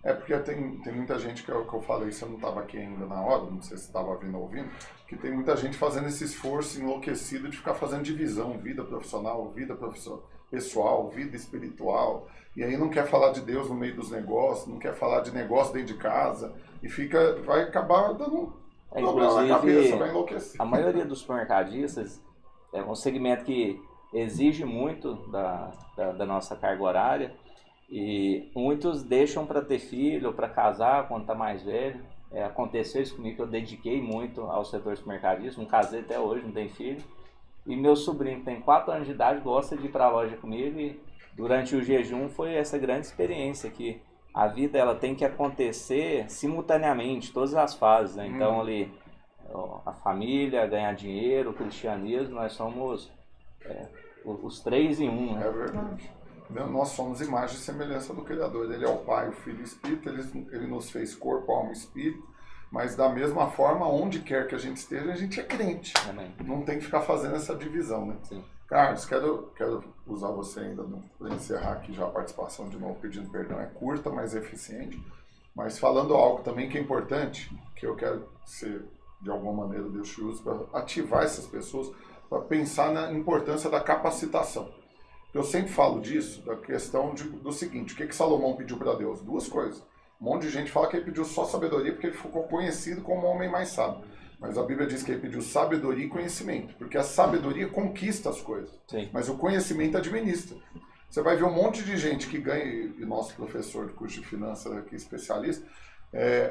Né? Porque tem muita gente que eu falei, você não estava aqui ainda na hora, não sei se estava vindo ou ouvindo, que tem muita gente fazendo esse esforço enlouquecido de ficar fazendo divisão, vida profissional, pessoal, vida espiritual, e aí não quer falar de Deus no meio dos negócios, não quer falar de negócio dentro de casa, e vai acabar dando problema na cabeça, vai enlouquecer. A maioria dos supermercadistas é um segmento que exige muito da nossa carga horária, e muitos deixam para ter filho ou para casar quando está mais velho. Aconteceu isso comigo, que eu dediquei muito ao setor supermercadista, não casei até hoje, não tenho filho. E meu sobrinho, que tem 4 anos de idade, gosta de ir para a loja comigo, e durante o jejum foi essa grande experiência, que a vida ela tem que acontecer simultaneamente, todas as fases, né? Então ali, a família, ganhar dinheiro, o cristianismo, nós somos os três em um. Né? É verdade. Nós somos imagem e semelhança do Criador. Ele é o Pai, o Filho e o Espírito, ele nos fez corpo, alma e espírito, mas da mesma forma, onde quer que a gente esteja, a gente é crente. Amém. Não tem que ficar fazendo essa divisão, né? Sim. Carlos, quero usar você ainda para encerrar aqui já a participação de novo, pedindo perdão. É curta, mas eficiente. Mas falando algo também que é importante, que eu quero que você, de alguma maneira, Deus te use para ativar essas pessoas, para pensar na importância da capacitação. Eu sempre falo disso, da questão do seguinte, o que Salomão pediu para Deus? Duas coisas. Um monte de gente fala que ele pediu só sabedoria porque ele ficou conhecido como o homem mais sábio. Mas a Bíblia diz que ele pediu sabedoria e conhecimento, porque a sabedoria conquista as coisas, mas o conhecimento administra. Você vai ver um monte de gente que ganha, e nosso professor de curso de finanças aqui, especialista,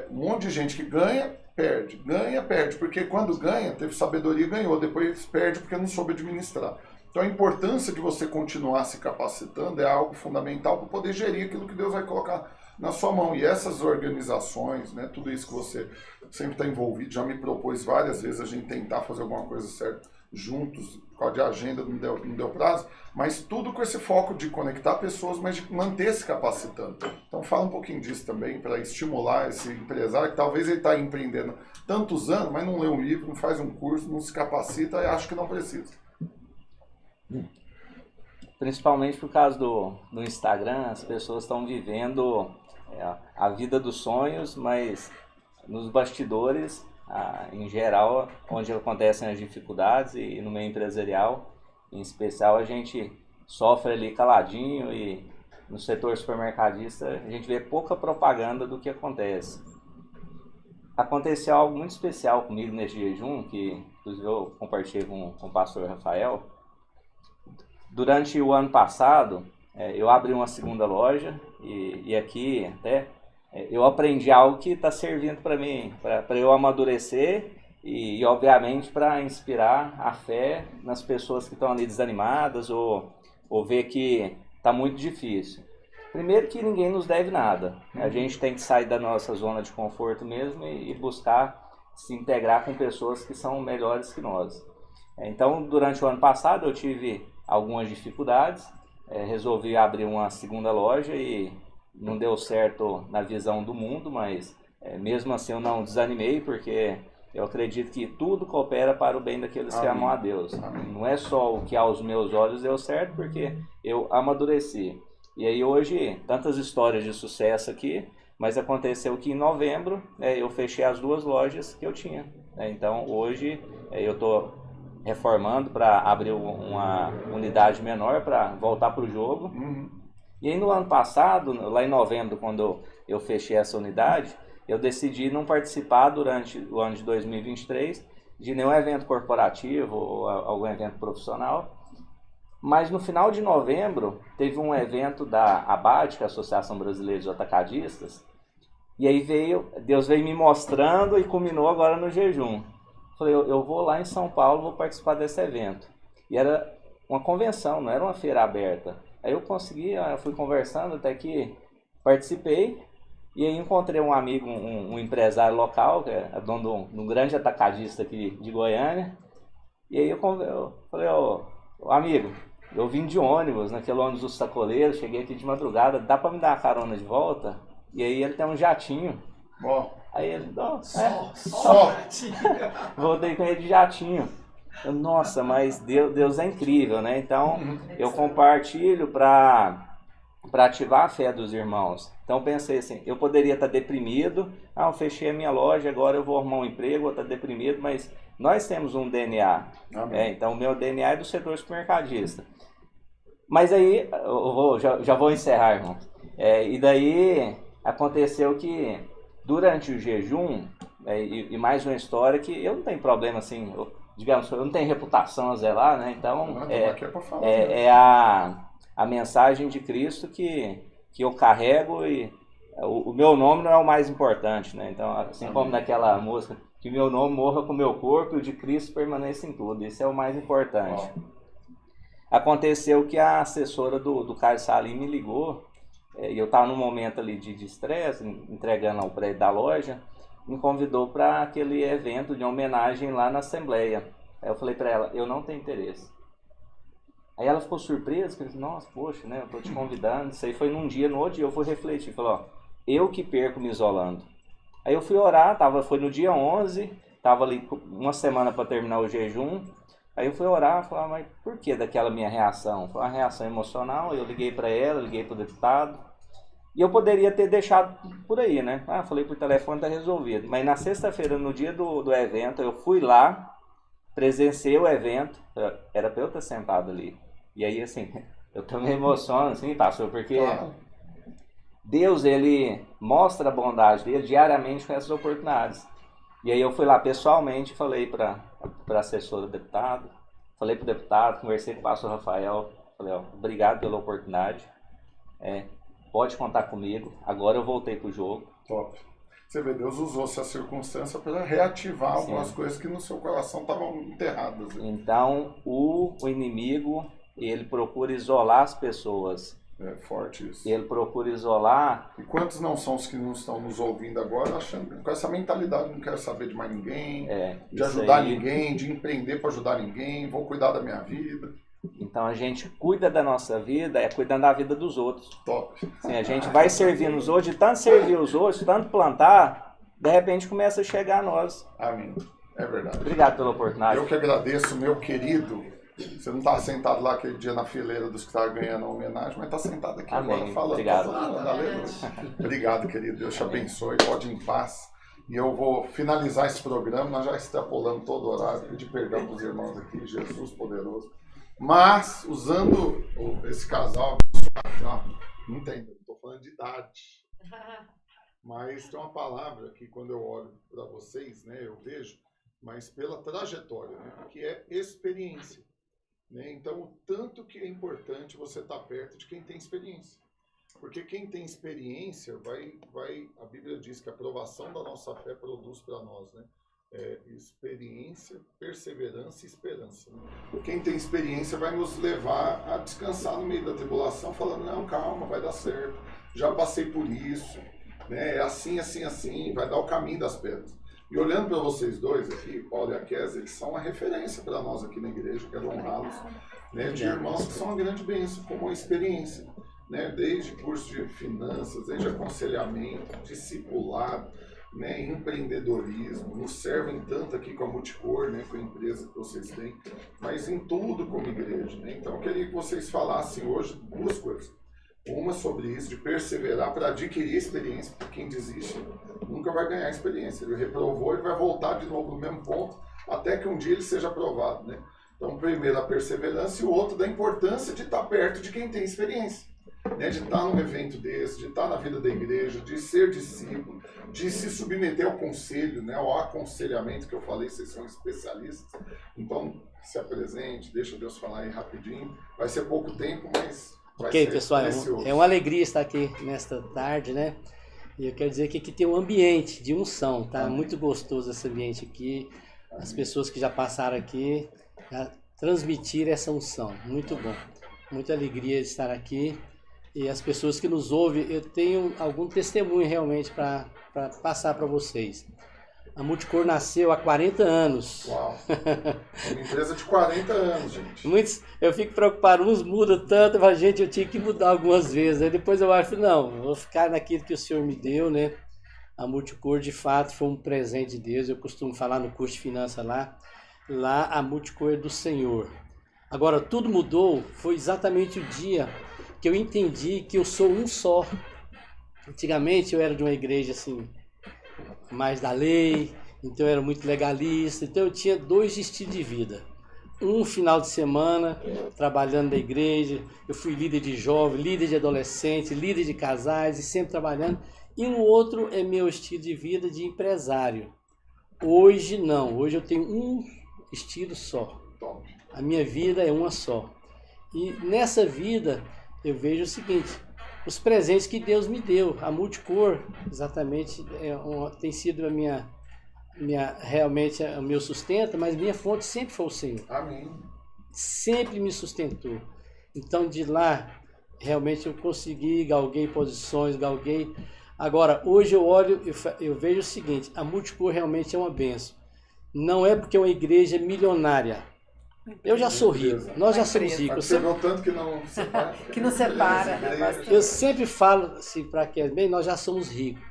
um monte de gente que ganha, perde, porque quando ganha, teve sabedoria e ganhou, depois perde porque não soube administrar. Então a importância de você continuar se capacitando é algo fundamental para poder gerir aquilo que Deus vai colocar na sua mão. E essas organizações, né, tudo isso que você sempre está envolvido, já me propôs várias vezes a gente tentar fazer alguma coisa certa juntos, por causa de agenda não deu prazo, mas tudo com esse foco de conectar pessoas, mas de manter se capacitando. Então fala um pouquinho disso também, para estimular esse empresário, que talvez ele está empreendendo tantos anos, mas não lê um livro, não faz um curso, não se capacita e acha que não precisa. Principalmente por causa do Instagram, as pessoas estão vivendo a vida dos sonhos, mas nos bastidores, em geral, onde acontecem as dificuldades, e no meio empresarial, em especial, a gente sofre ali caladinho, e no setor supermercadista a gente vê pouca propaganda do que acontece. Aconteceu algo muito especial comigo nesse jejum, que inclusive eu compartilhei com o pastor Rafael. Durante o ano passado, eu abri uma segunda loja e aqui até eu aprendi algo que está servindo para mim, para eu amadurecer e obviamente para inspirar a fé nas pessoas que estão ali desanimadas ou ver que está muito difícil. Primeiro que ninguém nos deve nada, a gente tem que sair da nossa zona de conforto mesmo e buscar se integrar com pessoas que são melhores que nós. Então, durante o ano passado eu tive algumas dificuldades, resolvi abrir uma segunda loja e não deu certo na visão do mundo, mas mesmo assim eu não desanimei, porque eu acredito que tudo coopera para o bem daqueles que amam a Deus. Não é só o que aos meus olhos deu certo, porque eu amadureci. E aí hoje, tantas histórias de sucesso aqui, mas aconteceu que em novembro eu fechei as 2 lojas que eu tinha. Então hoje eu estou reformando para abrir uma unidade menor para voltar para o jogo. E aí no ano passado, lá em novembro, quando eu fechei essa unidade, eu decidi não participar durante o ano de 2023 de nenhum evento corporativo ou algum evento profissional. Mas no final de novembro teve um evento da ABAD, que é a Associação Brasileira de Atacadistas, e aí Deus veio me mostrando e culminou agora no jejum. Falei, eu vou lá em São Paulo, vou participar desse evento. E era uma convenção, não era uma feira aberta. Aí eu fui conversando até que participei. E aí encontrei um amigo, um empresário local, que é dono de um grande atacadista aqui de Goiânia. E aí eu falei, amigo, eu vim de ônibus, naquele ônibus dos sacoleiros, cheguei aqui de madrugada, dá pra me dar uma carona de volta? E aí ele tem um jatinho. Aí ele, voltei com ele de jatinho. Nossa, mas Deus é incrível, né? Então, eu compartilho para ativar a fé dos irmãos. Então, pensei assim, eu poderia estar deprimido, eu fechei a minha loja, agora eu vou arrumar um emprego, vou estar deprimido, mas nós temos um DNA. Então, o meu DNA é do setor supermercadista. Mas aí, já vou encerrar, irmão. E daí, aconteceu que durante o jejum, e mais uma história que eu não tenho problema assim, digamos, eu não tenho reputação a zelar, né? Então é a mensagem de Cristo que eu carrego, e o meu nome não é o mais importante, né? Então, assim como naquela música, que meu nome morra com o meu corpo e o de Cristo permaneça em tudo, isso é o mais importante. Aconteceu que a assessora do Caio Salim me ligou, e eu estava num momento ali de estresse, entregando ao prédio da loja, me convidou para aquele evento de homenagem lá na Assembleia. Aí eu falei para ela, eu não tenho interesse. Aí ela ficou surpresa, falei, nossa, poxa, né, eu tô te convidando. Isso aí foi num dia, no outro dia eu fui refletir, falei, ó, eu que perco me isolando. Aí eu fui orar, foi no dia 11, tava ali uma semana para terminar o jejum. Aí eu fui orar, falei, mas por que daquela minha reação? Foi uma reação emocional, eu liguei para ela, liguei pro deputado. E eu poderia ter deixado por aí, né? Falei por telefone, tá resolvido. Mas na sexta-feira, no dia do evento, eu fui lá, presenciei o evento, era para eu estar sentado ali. E aí, assim, eu também emociono, assim, pastor, porque Deus, ele mostra a bondade dele diariamente com essas oportunidades. E aí eu fui lá pessoalmente, falei para assessora do deputado, falei para o deputado, conversei com o pastor Rafael, falei, ó, obrigado pela oportunidade, pode contar comigo, agora eu voltei pro jogo. Top. Você vê, Deus usou essa circunstância para reativar algumas coisas que no seu coração estavam enterradas. Então, o inimigo, ele procura isolar as pessoas. É forte isso. Ele procura isolar. E quantos não são os que não estão nos ouvindo agora, achando com essa mentalidade, não quero saber de mais ninguém, de ajudar ninguém, de empreender para ajudar ninguém, vou cuidar da minha vida. Então a gente cuida da nossa vida, cuidando da vida dos outros. Top. Sim, a gente vai servindo os outros, de tanto servir os outros, tanto plantar, de repente começa a chegar a nós. Amém. É verdade. Obrigado pela oportunidade. Eu que agradeço, meu querido. Você não está sentado lá aquele dia na fileira dos que estavam ganhando a homenagem, mas está sentado aqui agora falando. Obrigado. Obrigado, querido. Deus te abençoe. Pode ir em paz. E eu vou finalizar esse programa. Nós já extrapolamos todo o horário. Pedir perdão para os irmãos aqui. Jesus poderoso. Mas, usando esse casal, não entendo, estou falando de idade. Mas tem uma palavra que quando eu olho para vocês, né, eu vejo, mas pela trajetória, né, que é experiência. Né? Então, o tanto que é importante você estar perto de quem tem experiência. Porque quem tem experiência a Bíblia diz que a aprovação da nossa fé produz para nós, né? Experiência, perseverança e esperança. Né? Quem tem experiência vai nos levar a descansar no meio da tribulação, falando, não, calma, vai dar certo, já passei por isso, né? É assim, assim, assim, vai dar o caminho das pedras. E olhando para vocês dois aqui, Paulo e a Kézia, eles são uma referência para nós aqui na igreja, quero honrá-los, né? De irmãos que são uma grande bênção, como uma experiência, né? Desde curso de finanças, desde aconselhamento, discipulado, né, empreendedorismo, nos servem tanto aqui com a Multicor, né, com a empresa que vocês têm, mas em tudo como igreja. Né? Então eu queria que vocês falassem hoje duas coisas. Uma sobre isso, de perseverar para adquirir experiência, porque quem desiste nunca vai ganhar experiência. Ele reprovou, ele vai voltar de novo no mesmo ponto, até que um dia ele seja aprovado. Né? Então, primeiro a perseverança e o outro da importância de estar perto de quem tem experiência. Né, de estar num evento desse, de estar na vida da igreja, de ser discípulo, de se submeter ao conselho, né, ao aconselhamento que eu falei, vocês são especialistas. Então, se apresente, deixa Deus falar aí rapidinho. Vai ser pouco tempo, mas vai ser pessoal, precioso. É uma alegria estar aqui nesta tarde, né? E eu quero dizer que aqui tem um ambiente de unção, tá? Muito gostoso esse ambiente aqui. As pessoas que já passaram aqui já transmitiram essa unção. Muito bom. Muita alegria de estar aqui. E as pessoas que nos ouvem, eu tenho algum testemunho realmente para passar para vocês. A Multicor nasceu há 40 anos. Uau! Uma empresa de 40 anos, gente. Eu fico preocupado, uns mudam tanto, mas gente, eu tinha que mudar algumas vezes. Aí depois eu acho, não, vou ficar naquilo que o Senhor me deu, né? A Multicor, de fato, foi um presente de Deus. Eu costumo falar no curso de finanças lá a Multicor é do Senhor. Agora, tudo mudou, foi exatamente o dia que eu entendi que eu sou um só. Antigamente eu era de uma igreja assim, mais da lei, então eu era muito legalista, então eu tinha dois estilos de vida. Um final de semana, trabalhando na igreja, eu fui líder de jovem, líder de adolescente, líder de casais e sempre trabalhando. E no outro é meu estilo de vida de empresário. Hoje não, hoje eu tenho um estilo só. A minha vida é uma só. E nessa vida eu vejo o seguinte, os presentes que Deus me deu, a Multicor, exatamente, tem sido realmente o meu sustento, mas minha fonte sempre foi o Senhor. Amém. Sempre me sustentou. Então, de lá, realmente eu consegui, galguei posições, galguei Agora, hoje eu olho, eu vejo o seguinte, a Multicor realmente é uma bênção. Não é porque é uma igreja milionária. Eu já sou rico, nós já somos ricos. Tanto que não separa. Que não separa. Eu sempre falo assim para quem é bem, nós já somos ricos.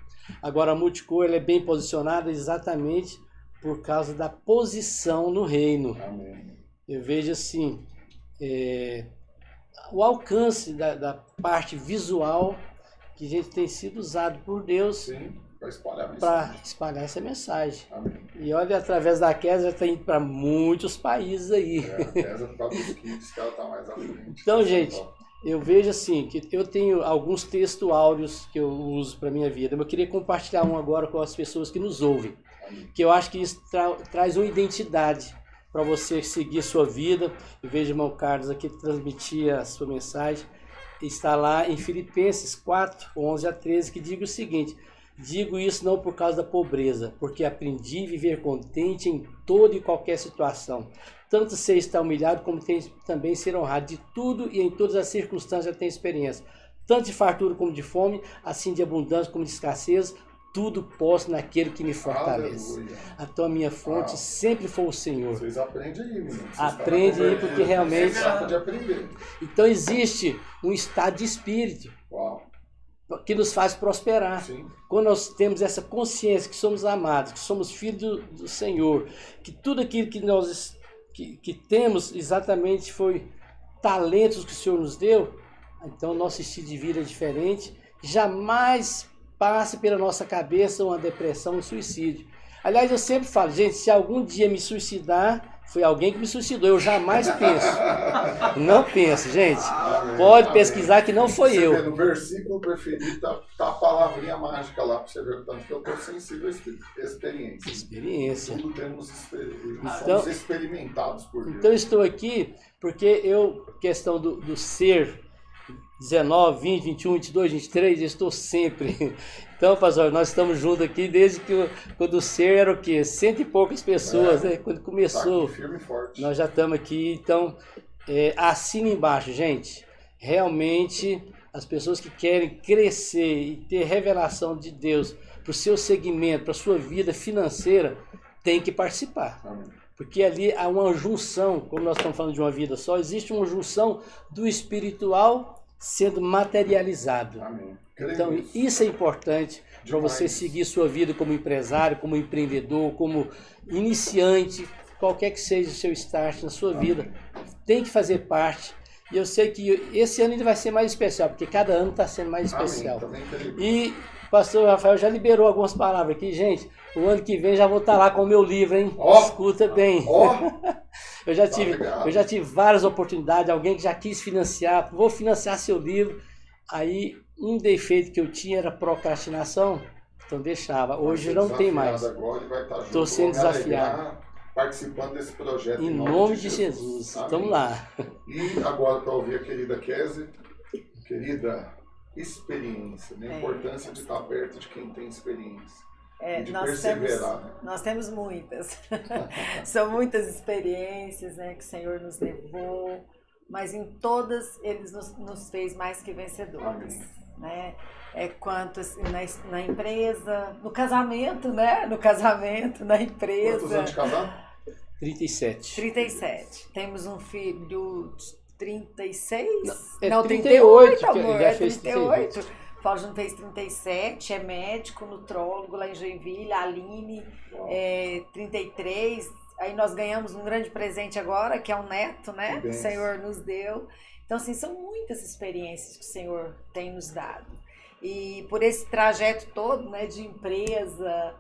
Agora a Multicor ela é bem posicionada exatamente por causa da posição no reino. Amém. Eu vejo assim, o alcance da parte visual que a gente tem sido usado por Deus para espalhar essa mensagem. Amém. E olha, através da Kézia está indo para muitos países aí. A Kézia por causa dos kits que ela está mais à frente. Então, gente, eu vejo assim, que eu tenho alguns textos áureos que eu uso para minha vida. Eu queria compartilhar um agora com as pessoas que nos ouvem. Que eu acho que isso traz uma identidade para você seguir sua vida. Eu vejo o irmão Carlos aqui transmitir a sua mensagem. Está lá em Filipenses 4, 11 a 13, que diz o seguinte: digo isso não por causa da pobreza, porque aprendi a viver contente em toda e qualquer situação. Tanto sei estar humilhado, como também ser honrado. De tudo e em todas as circunstâncias eu tenho experiência. Tanto de fartura como de fome, assim de abundância como de escassez, tudo posso naquele que me fortalece. Então a minha fonte sempre foi o Senhor. Vocês aprendem aí, menino. Aprende aí, porque realmente... De aprender. Então existe um estado de espírito que nos faz prosperar. Sim. Quando nós temos essa consciência que somos amados, que somos filhos do Senhor, que tudo aquilo que nós que temos exatamente foi talentos que o Senhor nos deu, então nosso estilo de vida é diferente. Jamais passe pela nossa cabeça uma depressão, um suicídio. Aliás, eu sempre falo, gente, se algum dia me suicidar, foi alguém que me suicidou. Eu jamais penso. Não penso, gente. Pode pesquisar que não foi eu. No versículo preferido tá a palavrinha mágica lá, para você ver o tanto que eu estou sensível à experiência. Experiência. Tudo temos somos experimentados por Deus. Então, eu estou aqui porque questão do ser... 19, 20, 21, 22, 23, eu estou sempre. Então, pastor, nós estamos juntos aqui desde que quando o ser era o quê? 100 e poucas pessoas, né? Quando começou. Tá aqui, firme e forte. Nós já estamos aqui, então, assina embaixo, gente. Realmente, as pessoas que querem crescer e ter revelação de Deus para o seu segmento, para a sua vida financeira, tem que participar. Amém. Porque ali há uma junção, como nós estamos falando de uma vida só, existe uma junção do espiritual sendo materializado. Amém. Então, isso é importante para você seguir sua vida como empresário, como empreendedor, como iniciante, qualquer que seja o seu start na sua vida. Tem que fazer parte. E eu sei que esse ano ainda vai ser mais especial, porque cada ano está sendo mais especial. E o pastor Rafael já liberou algumas palavras aqui, gente. O ano que vem já vou estar lá com o meu livro, hein? Escuta bem. Eu já tive várias oportunidades, alguém que já quis financiar, vou financiar seu livro. Aí um defeito que eu tinha era procrastinação, então deixava. Hoje não tem mais. Estou sendo desafiado. Participando desse projeto. Em nome de Jesus. Vamos lá. E agora para ouvir a querida Kézia, querida experiência, né? A importância de estar perto de quem tem experiência. E de perseverar, né? Nós temos muitas. São muitas experiências, né, que o Senhor nos levou, mas em todas Ele nos fez mais que vencedores. Né? Quanto assim, na empresa, no casamento, né? No casamento, na empresa. Quantos anos de casado? 37. 37. Temos um filho de 36? Não, 38, amor, já fez 38. Fábio fez 37, é médico, nutrólogo lá em Joinville, a Aline, 33. Aí nós ganhamos um grande presente agora, que é um neto, né? Que o Senhor nos deu. Então, assim, são muitas experiências que o Senhor tem nos dado. E por esse trajeto todo, né, de empresa,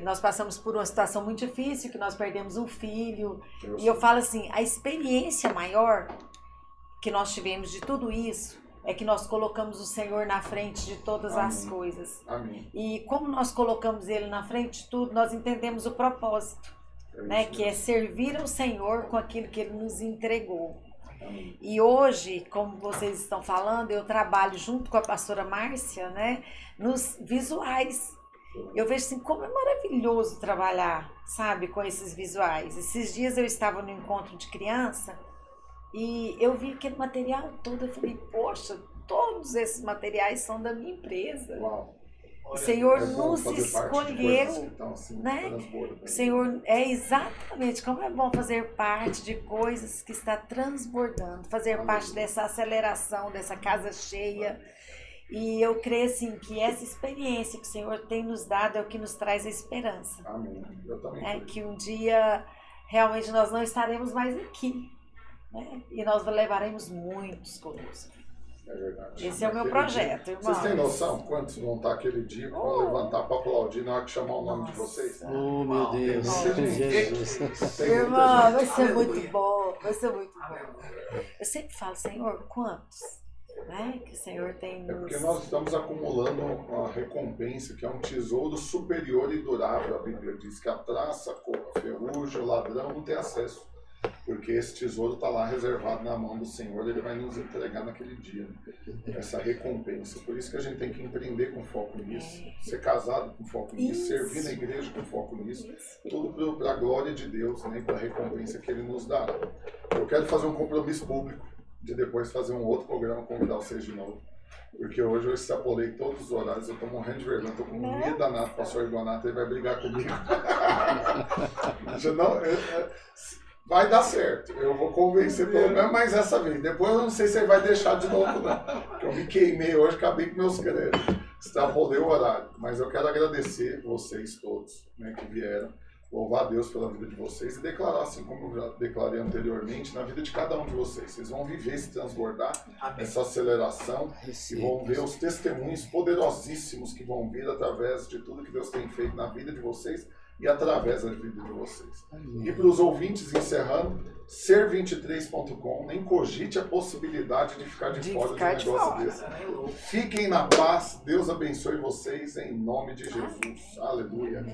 nós passamos por uma situação muito difícil, que nós perdemos um filho. E eu falo assim, a experiência maior que nós tivemos de tudo isso é que nós colocamos o Senhor na frente de todas as coisas. Amém. E como nós colocamos Ele na frente de tudo, nós entendemos o propósito, né? Que é servir ao Senhor com aquilo que Ele nos entregou. Amém. E hoje, como vocês estão falando, eu trabalho junto com a pastora Márcia, né? Nos visuais. Eu vejo assim, como é maravilhoso trabalhar, sabe, com esses visuais. Esses dias eu estava no encontro de criança e eu vi aquele material todo, eu falei, poxa, todos esses materiais são da minha empresa. Uau. O Senhor É bom nos fazer parte de escolheu, coisas que estão, assim, né? transbordando. O Senhor é exatamente como é bom fazer parte de coisas que está transbordando, fazer parte dessa aceleração, dessa casa cheia. E eu creio assim que essa experiência que o Senhor tem nos dado é o que nos traz a esperança. Amém. Eu também. É que um dia realmente nós não estaremos mais aqui, né? E nós levaremos muitos conosco. É verdade. Esse é o meu Naquele projeto, dia, irmãos. Vocês têm noção quantos vão estar aquele dia que vão levantar para aplaudir na hora que chamar o nome de vocês? Oh, meu Deus. Jesus. Irmão, vai ser muito bom. Vai ser muito bom. Eu sempre falo, Senhor, quantos? Né? Que o Senhor tem nos... É porque nós estamos acumulando uma recompensa que é um tesouro superior e durável. A Bíblia diz que a traça, a ferrugem, o ladrão não tem acesso. Porque esse tesouro está lá reservado na mão do Senhor, ele vai nos entregar naquele dia. Essa recompensa. Por isso que a gente tem que empreender com foco nisso, ser casado com foco nisso, servir na igreja com foco nisso. Tudo para a glória de Deus, né? Para a recompensa que Ele nos dará. Eu quero fazer um compromisso público de depois fazer um outro programa, convidar vocês de novo. Porque hoje eu extrapolei todos os horários, eu tô morrendo de vergonha, tô com medo danado, o pastor Igonato, ele vai brigar comigo. Vai dar certo, eu vou convencer pelo menos mais essa vez. Depois eu não sei se ele vai deixar de novo não, porque eu me queimei hoje, acabei com meus créditos, extrapolei o horário. Mas eu quero agradecer vocês todos, né, que vieram, louvar a Deus pela vida de vocês e declarar, assim como eu já declarei anteriormente, na vida de cada um de vocês. Vocês vão viver, se transbordar, essa aceleração, e vão ver os testemunhos poderosíssimos que vão vir através de tudo que Deus tem feito na vida de vocês e através da vida de vocês. E para os ouvintes, encerrando, ser23.com, nem cogite a possibilidade de ficar de fora de um negócio desse. Fiquem na paz, Deus abençoe vocês em nome de Jesus. Aleluia.